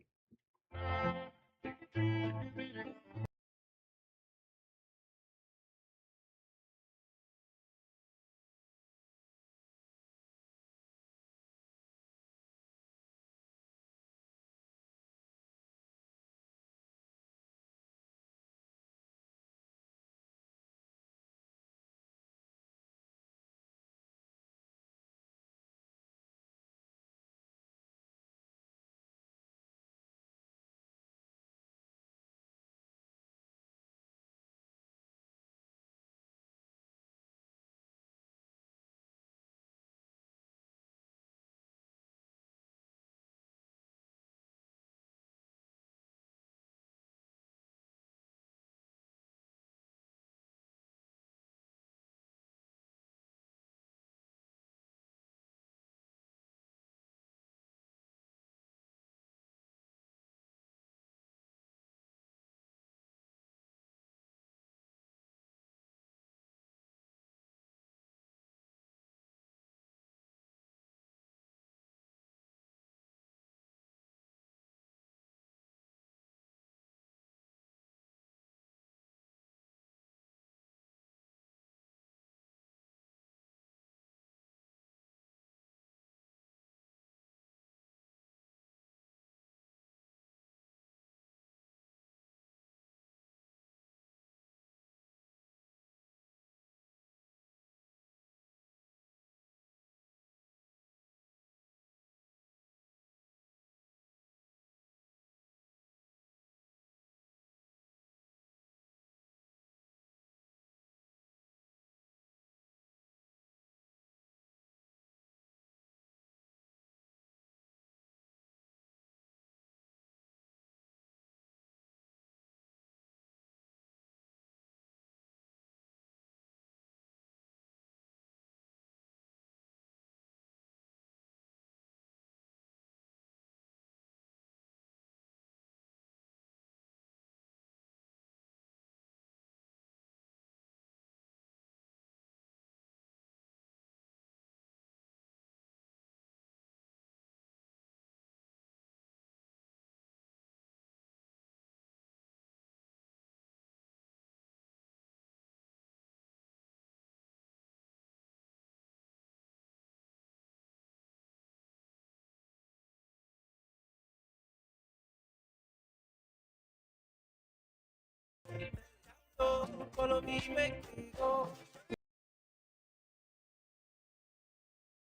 Follow me, make we go.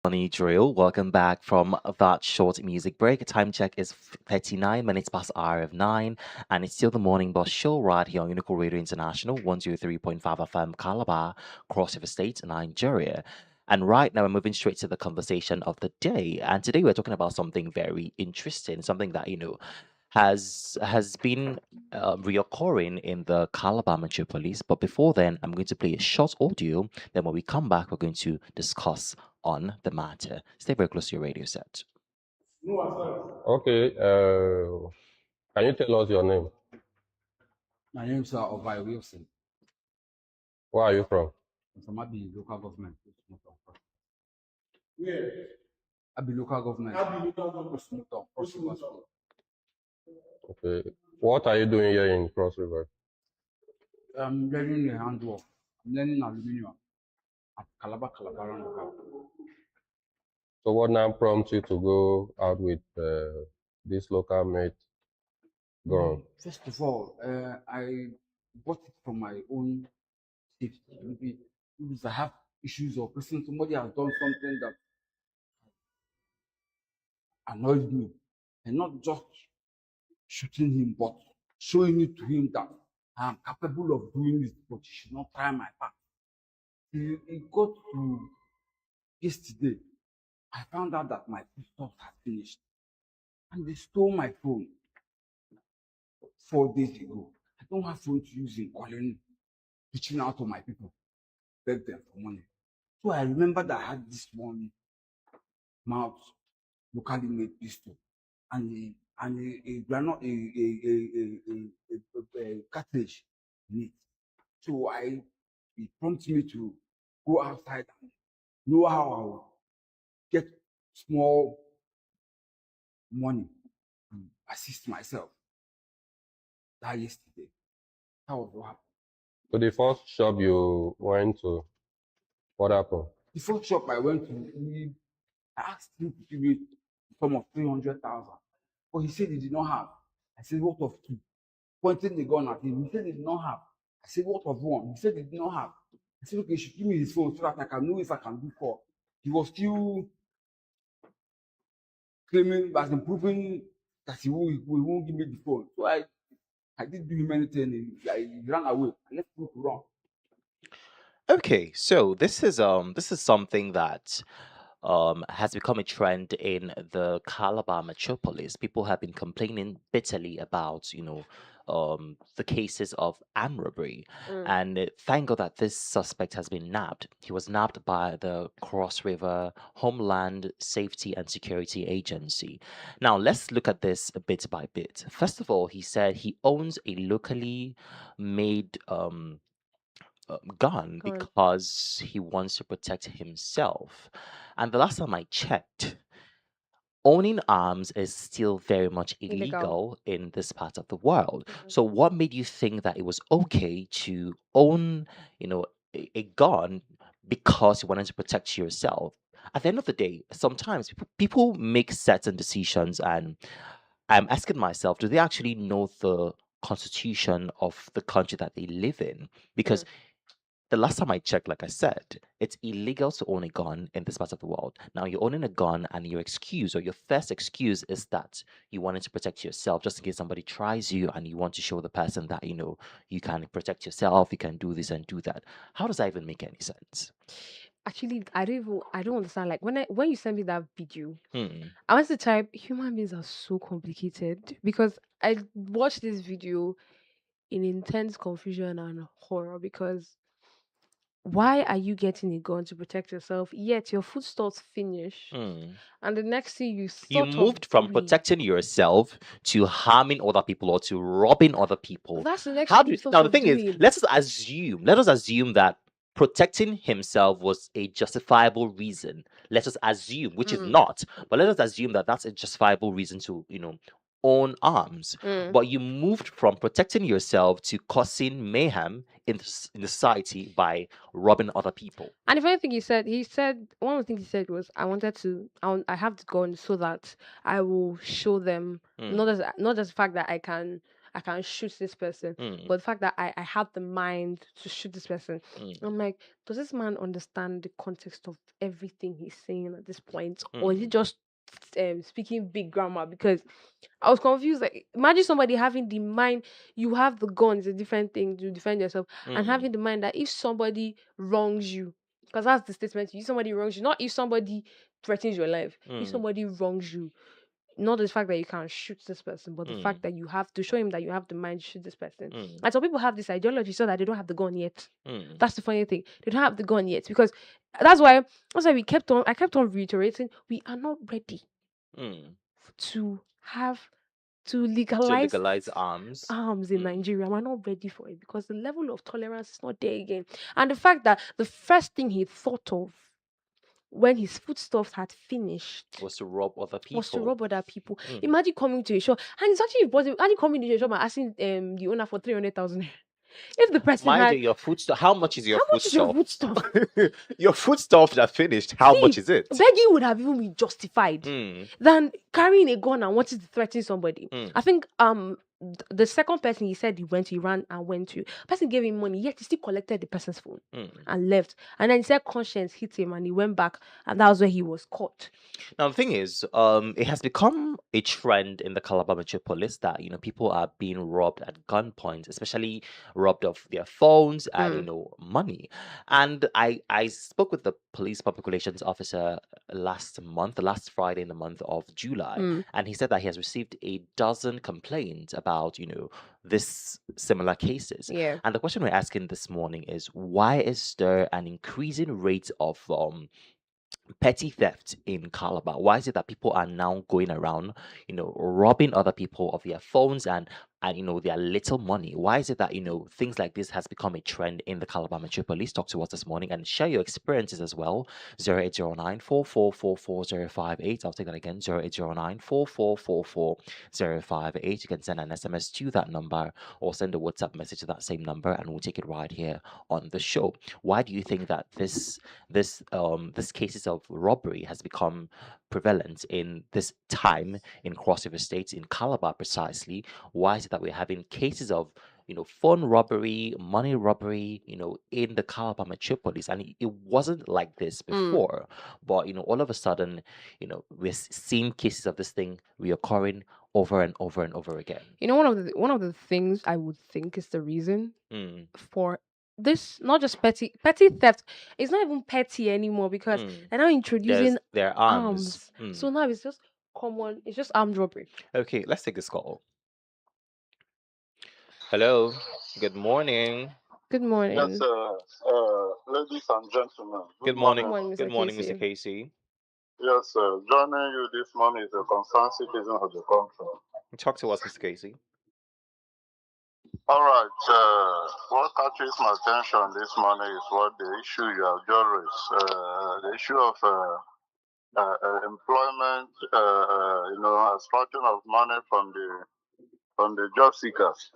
Funny drill. Welcome back from that short music break. Time check is 39 minutes past hour of 9, and it's still the morning bus show right here on Unical Radio International, 103.5 FM, Calabar, Cross River State, Nigeria. And right now, we're moving straight to the conversation of the day. And today, we're talking about something very interesting, something that, has been reoccurring in the Calabar metropolis. But before then, I'm going to play a short audio. Then when we come back, we're going to discuss on the matter. Stay very close to your radio set. Okay, can you tell us your name? My name is Obai Wilson. Where are you from? I'm from Abi local government. Abi local government. Okay, what are you doing here in Cross River? I'm learning a handwork. I'm learning aluminium at Calabar local. So what now prompts you to go out with this local mate? Go on. First of all, I bought it from my own safety. Maybe if I have issues or person, somebody has done something that annoys me, and not just shooting him, but showing it to him that I am capable of doing this, but you should not try my part. It got to yesterday. I found out that my foodstuffs had finished, and they stole my phone 4 days ago. I don't have phone to use in calling, reaching out to my people, beg them for money. So I remember that I had this one mouth locally made pistol and a granite a cartridge in it. So it prompted me to go outside and know how I will get small money to assist myself. That yesterday. That was what happened. So the first shop you went to, what happened? The first shop I went to, I asked him to give me a sum of 300,000. But he said he did not have. I said, what of two? Pointing the gun at him. He said he did not have. I said, what of one? He said he did not have. I said, okay, you should give me his phone so that I can know if I can do call. He was still claiming, as in proving that he won't give me the phone. So I didn't do him anything. He ran away. I left him to run. Okay, so this is something that has become a trend in the Calabar metropolis. People have been complaining bitterly about, the cases of armed robbery. Mm. And thank God that this suspect has been nabbed. He was nabbed by the Cross River Homeland Safety and Security Agency. Now, let's look at this bit by bit. First of all, he said he owns a locally made gun Gun. because he wants to protect himself. And the last time I checked, owning arms is still very much Illegal. illegal in this part of the world. Mhm. So what made you think that it was okay to own, a gun because you wanted to protect yourself? At the end of the day, sometimes people make certain decisions, and I'm asking myself, do they actually know the constitution of the country that they live in? Because the last time I checked, like I said, it's illegal to own a gun in this part of the world. Now, you're owning a gun, and your excuse or your first excuse is that you wanted to protect yourself just in case somebody tries you and you want to show the person that, you can protect yourself, you can do this and do that. How does that even make any sense? Actually, I don't understand. Like when you sent me that video, Hmm. I want to type human beings are so complicated because I watched this video in intense confusion and horror because why are you getting a gun to protect yourself yet your foodstuffs finish Hmm. and the next thing you You sort of moved from do protecting yourself to harming other people or to robbing other people. that's the next How thing do you sort now the of thing is, doing. let us assume that protecting himself was a justifiable reason. Let us assume, which is Mm, not, but let us assume that that's a justifiable reason to, own arms. mm. But you moved from protecting yourself to causing mayhem in the society by robbing other people. And the funny thing he said one of the things he said was, I have the gun so that I will show them Hmm. not as the fact that I can shoot this person. Mm. But the fact that I have the mind to shoot this person, Mm. I'm like, does this man understand the context of everything he's saying at this point? Or is he Mm. just speaking big grammar? Because I was confused. Like, imagine somebody having the mind, you have the gun, it's a different thing to defend yourself, and Mm. having the mind that if somebody wrongs you, because that's the statement, if somebody wrongs you, not if somebody threatens your life, if Mm. somebody wrongs you, not the fact that you can't shoot this person, but the Mm. fact that you have to show him that you have the mind to shoot this person. Mm. And some people have this ideology so that they don't have the gun yet. Mm. That's the funny thing. They don't have the gun yet because that's why I kept on reiterating we are not ready Mm. to have to To legalize legalize arms. arms in Mm. Nigeria. We're not ready for it because the level of tolerance is not there again. And the fact that the first thing he thought of when his foodstuffs had finished Was to rob other was to people. rob other people. Mm. Imagine coming to a shop and it's actually possible. Imagine coming to a shop and asking the owner for 300,000. If the person Mind had, you, your foodstuff. How much is your how much is your foodstuff? foodstuff? Your foodstuff that finished. How See, much is it? begging would have even been justified Mm. than carrying a gun and wanting to threaten somebody. Mm. I think the second person he said he ran and went to, person gave him money, yet he still collected the person's phone Mm. and left. And then he said conscience hit him and he went back and that was where he was caught. Now the thing is, it has become a trend in the Calabar Metropolis that people are being robbed at gunpoint, especially robbed of their phones and money. And I spoke with the police public relations officer last Friday in the month of July, and he said that he has received a dozen complaints about this similar cases. Yeah. And the question we're asking this morning is, why is there an increasing rate of petty theft in Calabar? Why is it that people are now going around, robbing other people of their phones and their little money? Why is it that things like this has become a trend in the Calabar Metropolis? Talk to us this morning and share your experiences as well. 0809 4444 I'll take that again. 0809 4444 You can send an SMS to that number or send a WhatsApp message to that same number, and we'll take it right here on the show. Why do you think that this cases of robbery has become prevalent in this time in Cross River State, in Calabar precisely? Why is it that we're having cases of phone robbery, money robbery, in the Calabar metropolis? And it wasn't like this before, but all of a sudden, we're seeing cases of this thing reoccurring over and over and over again. One of the things I would think is the reason Mm. for this, not just petty theft, it's not even petty anymore because they're now introducing Their arms. So now it's just common, it's just armed robbery. Okay, let's take this call. Hello, good morning. Good morning. Yes, ladies and gentlemen. Good morning. Good morning, Mr. Good morning, Casey. Mr. Casey. Yes, joining you this morning is a concerned citizen of the country. Talk to us, Mr. Casey. All right. What catches my attention this morning is what the issue you have just raised. The issue of employment, extraction of money from the job seekers,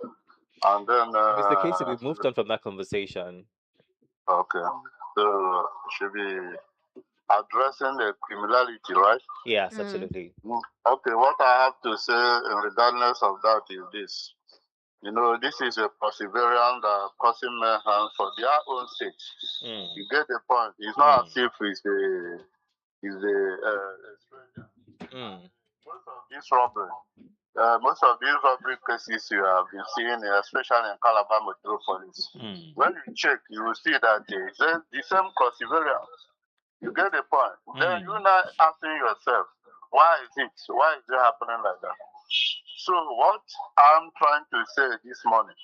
and then Mr. Casey, we've moved on from that conversation. Okay, so should be addressing the criminality, right? Yes, absolutely. Okay, what I have to say in regardless of that is this. This is a perseverance that causing mayhem for their own sake. You get the point. It's not as if it's a stranger. Most of these robbery cases you have been seeing, especially in Calabar metropolis. When you check, you will see that the same perseverance. You get the point. Then you're not asking yourself, why is it happening like that? So what I'm trying to say this morning,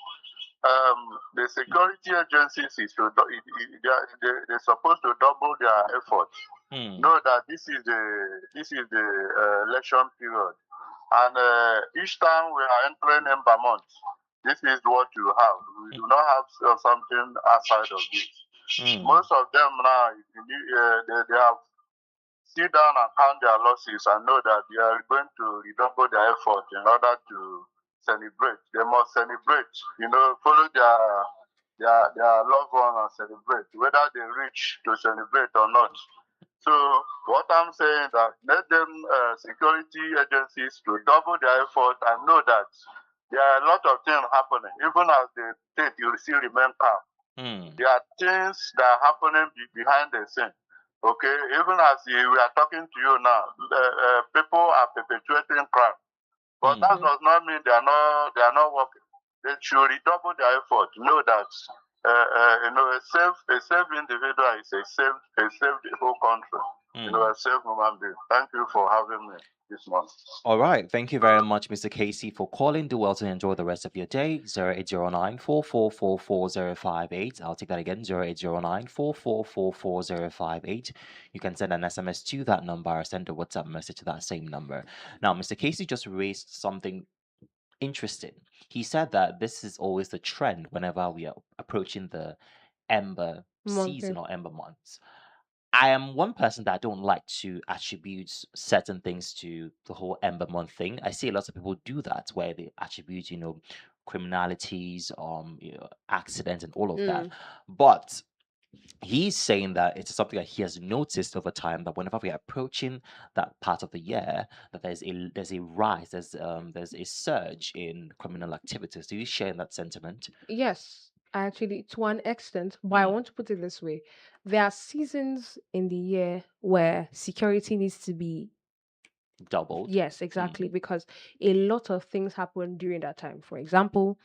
the security agencies they're supposed to double their effort. Know that this is the election period, and each time we are entering Ember month, this is what you have. We do not have something outside of this. Most of them now, they have sit down and count their losses and know that they are going to redouble their effort in order to celebrate. They must celebrate, follow their loved one and celebrate, whether they reach to celebrate or not. So what I'm saying that let them security agencies to double their effort and know that there are a lot of things happening. Even as the state, you will still remain calm. There are things that are happening behind the scene. Okay, even as we are talking to you now, people are perpetuating crime, but that does not mean they are not working. They should redouble their effort to know that a safe individual is a safe the whole country. A safe human being. Thank you for having me this month. All right. Thank you very much, Mr. Casey, for calling. Do well to enjoy the rest of your day. 0809 4444058. I'll take that again. 0809 4444058. You can send an SMS to that number or send a WhatsApp message to that same number. Now, Mr. Casey just raised something interesting. He said that this is always the trend whenever we are approaching the Ember season or Ember months. I am one person that I don't like to attribute certain things to the whole Ember Month thing. I see a lot of people do that where they attribute, criminalities, accidents and all of that. But he's saying that it's something that he has noticed over time that whenever we are approaching that part of the year, that there's a rise, there's a surge in criminal activities. Do you share that sentiment? Yes, actually, to an extent, but I want to put it this way. There are seasons in the year where security needs to be doubled. Yes, exactly, because a lot of things happen during that time. For example,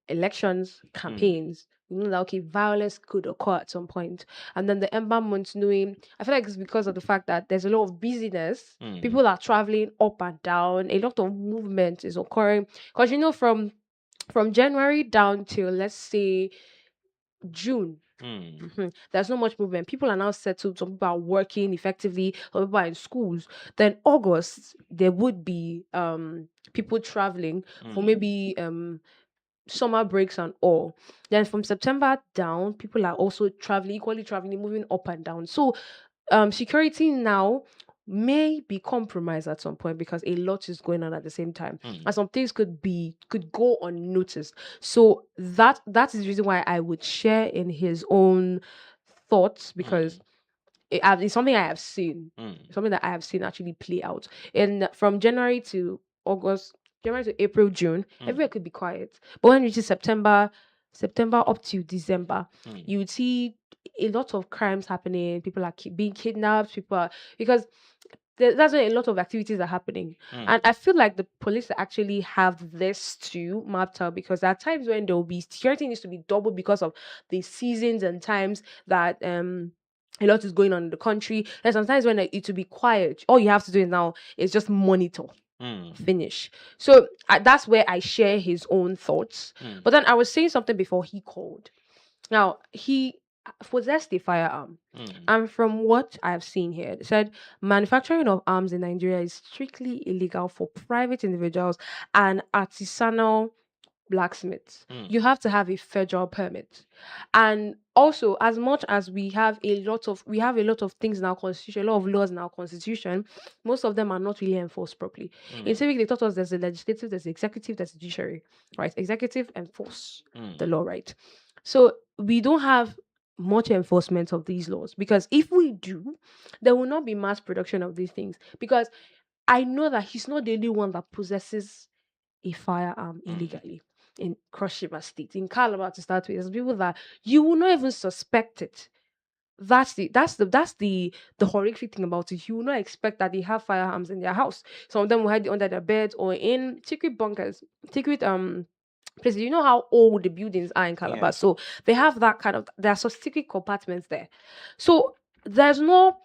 elections, campaigns. You know that okay, violence could occur at some point, and then the Ember months. Knowing, I feel like it's because of the fact that there's a lot of busyness. People are traveling up and down. A lot of movement is occurring because from January down till let's say June. There's not much movement. People are now settled. Some people are working effectively. Some people are in schools. Then August, there would be people traveling for maybe summer breaks and all. Then from September down, people are also equally traveling, moving up and down. So security now may be compromised at some point because a lot is going on at the same time, and some things could go unnoticed. So that is the reason why I would share in his own thoughts, because it's something I have seen, something that I have seen actually play out. And from January to August, January to April, June, everywhere could be quiet. But when it reaches September up to December, you would see a lot of crimes happening. People are being kidnapped. Because that's when a lot of activities are happening. And I feel like the police actually have this too mapped out, because there are times when there will be security needs to be doubled because of the seasons and times that a lot is going on in the country. And sometimes when it to be quiet, all you have to do now is just monitor. Finish. So that's where I share his own thoughts. But then I was saying something before he called. Now, he possessed a firearm. And from what I've seen here, it said manufacturing of arms in Nigeria is strictly illegal for private individuals and artisanal blacksmiths. You have to have a federal permit. And also, as much as we have a lot of things in our constitution, a lot of laws in our constitution, most of them are not really enforced properly. In civic, they taught us there's the legislative, there's the executive, there's the judiciary, right? Executive enforce the law, right? So we don't have much enforcement of these laws, because if we do, there will not be mass production of these things. Because I know that he's not the only one that possesses a firearm illegally in Cross River State, in Calabar to start with. There's people that you will not even suspect it. That's the horrific thing about it. You will not expect that they have firearms in their house. Some of them will hide it under their beds or in secret bunkers, secret places. You know how old the buildings are in Calabar, Yeah. so they have that kind of. There are some secret compartments there, so there's no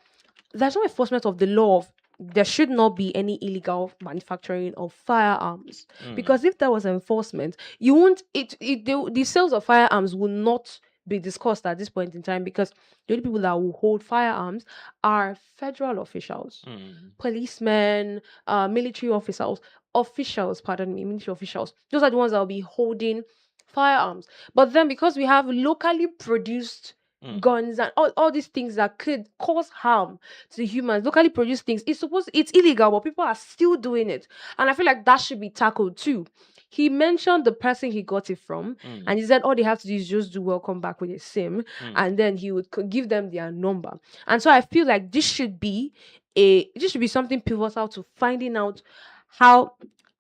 enforcement of the law of there should not be any illegal manufacturing of firearms, because if there was enforcement, you won't the sales of firearms will not be discussed at this point in time, because the only people that will hold firearms are federal officials, policemen, military officials, pardon me, military officials. Those are the ones that will be holding firearms. But then, because we have locally produced guns and all these things that could cause harm to the humans, locally produced things, it's illegal, but people are still doing it. And I feel like that should be tackled too. He mentioned the person he got it from, and he said all they have to do is just do welcome back with a SIM, and then he would give them their number. And so I feel like this should be something pivotal to finding out how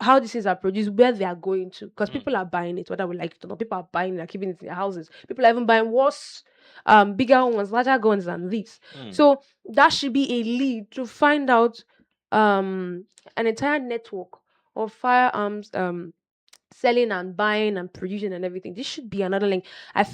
how these things are produced, where they are going to, because people are buying it, whether we like it or not. People are buying it, are keeping it in their houses. People are even buying worse, bigger ones, larger guns than these. So that should be a lead to find out an entire network of firearms selling and buying and producing and everything. This should be another link. I feel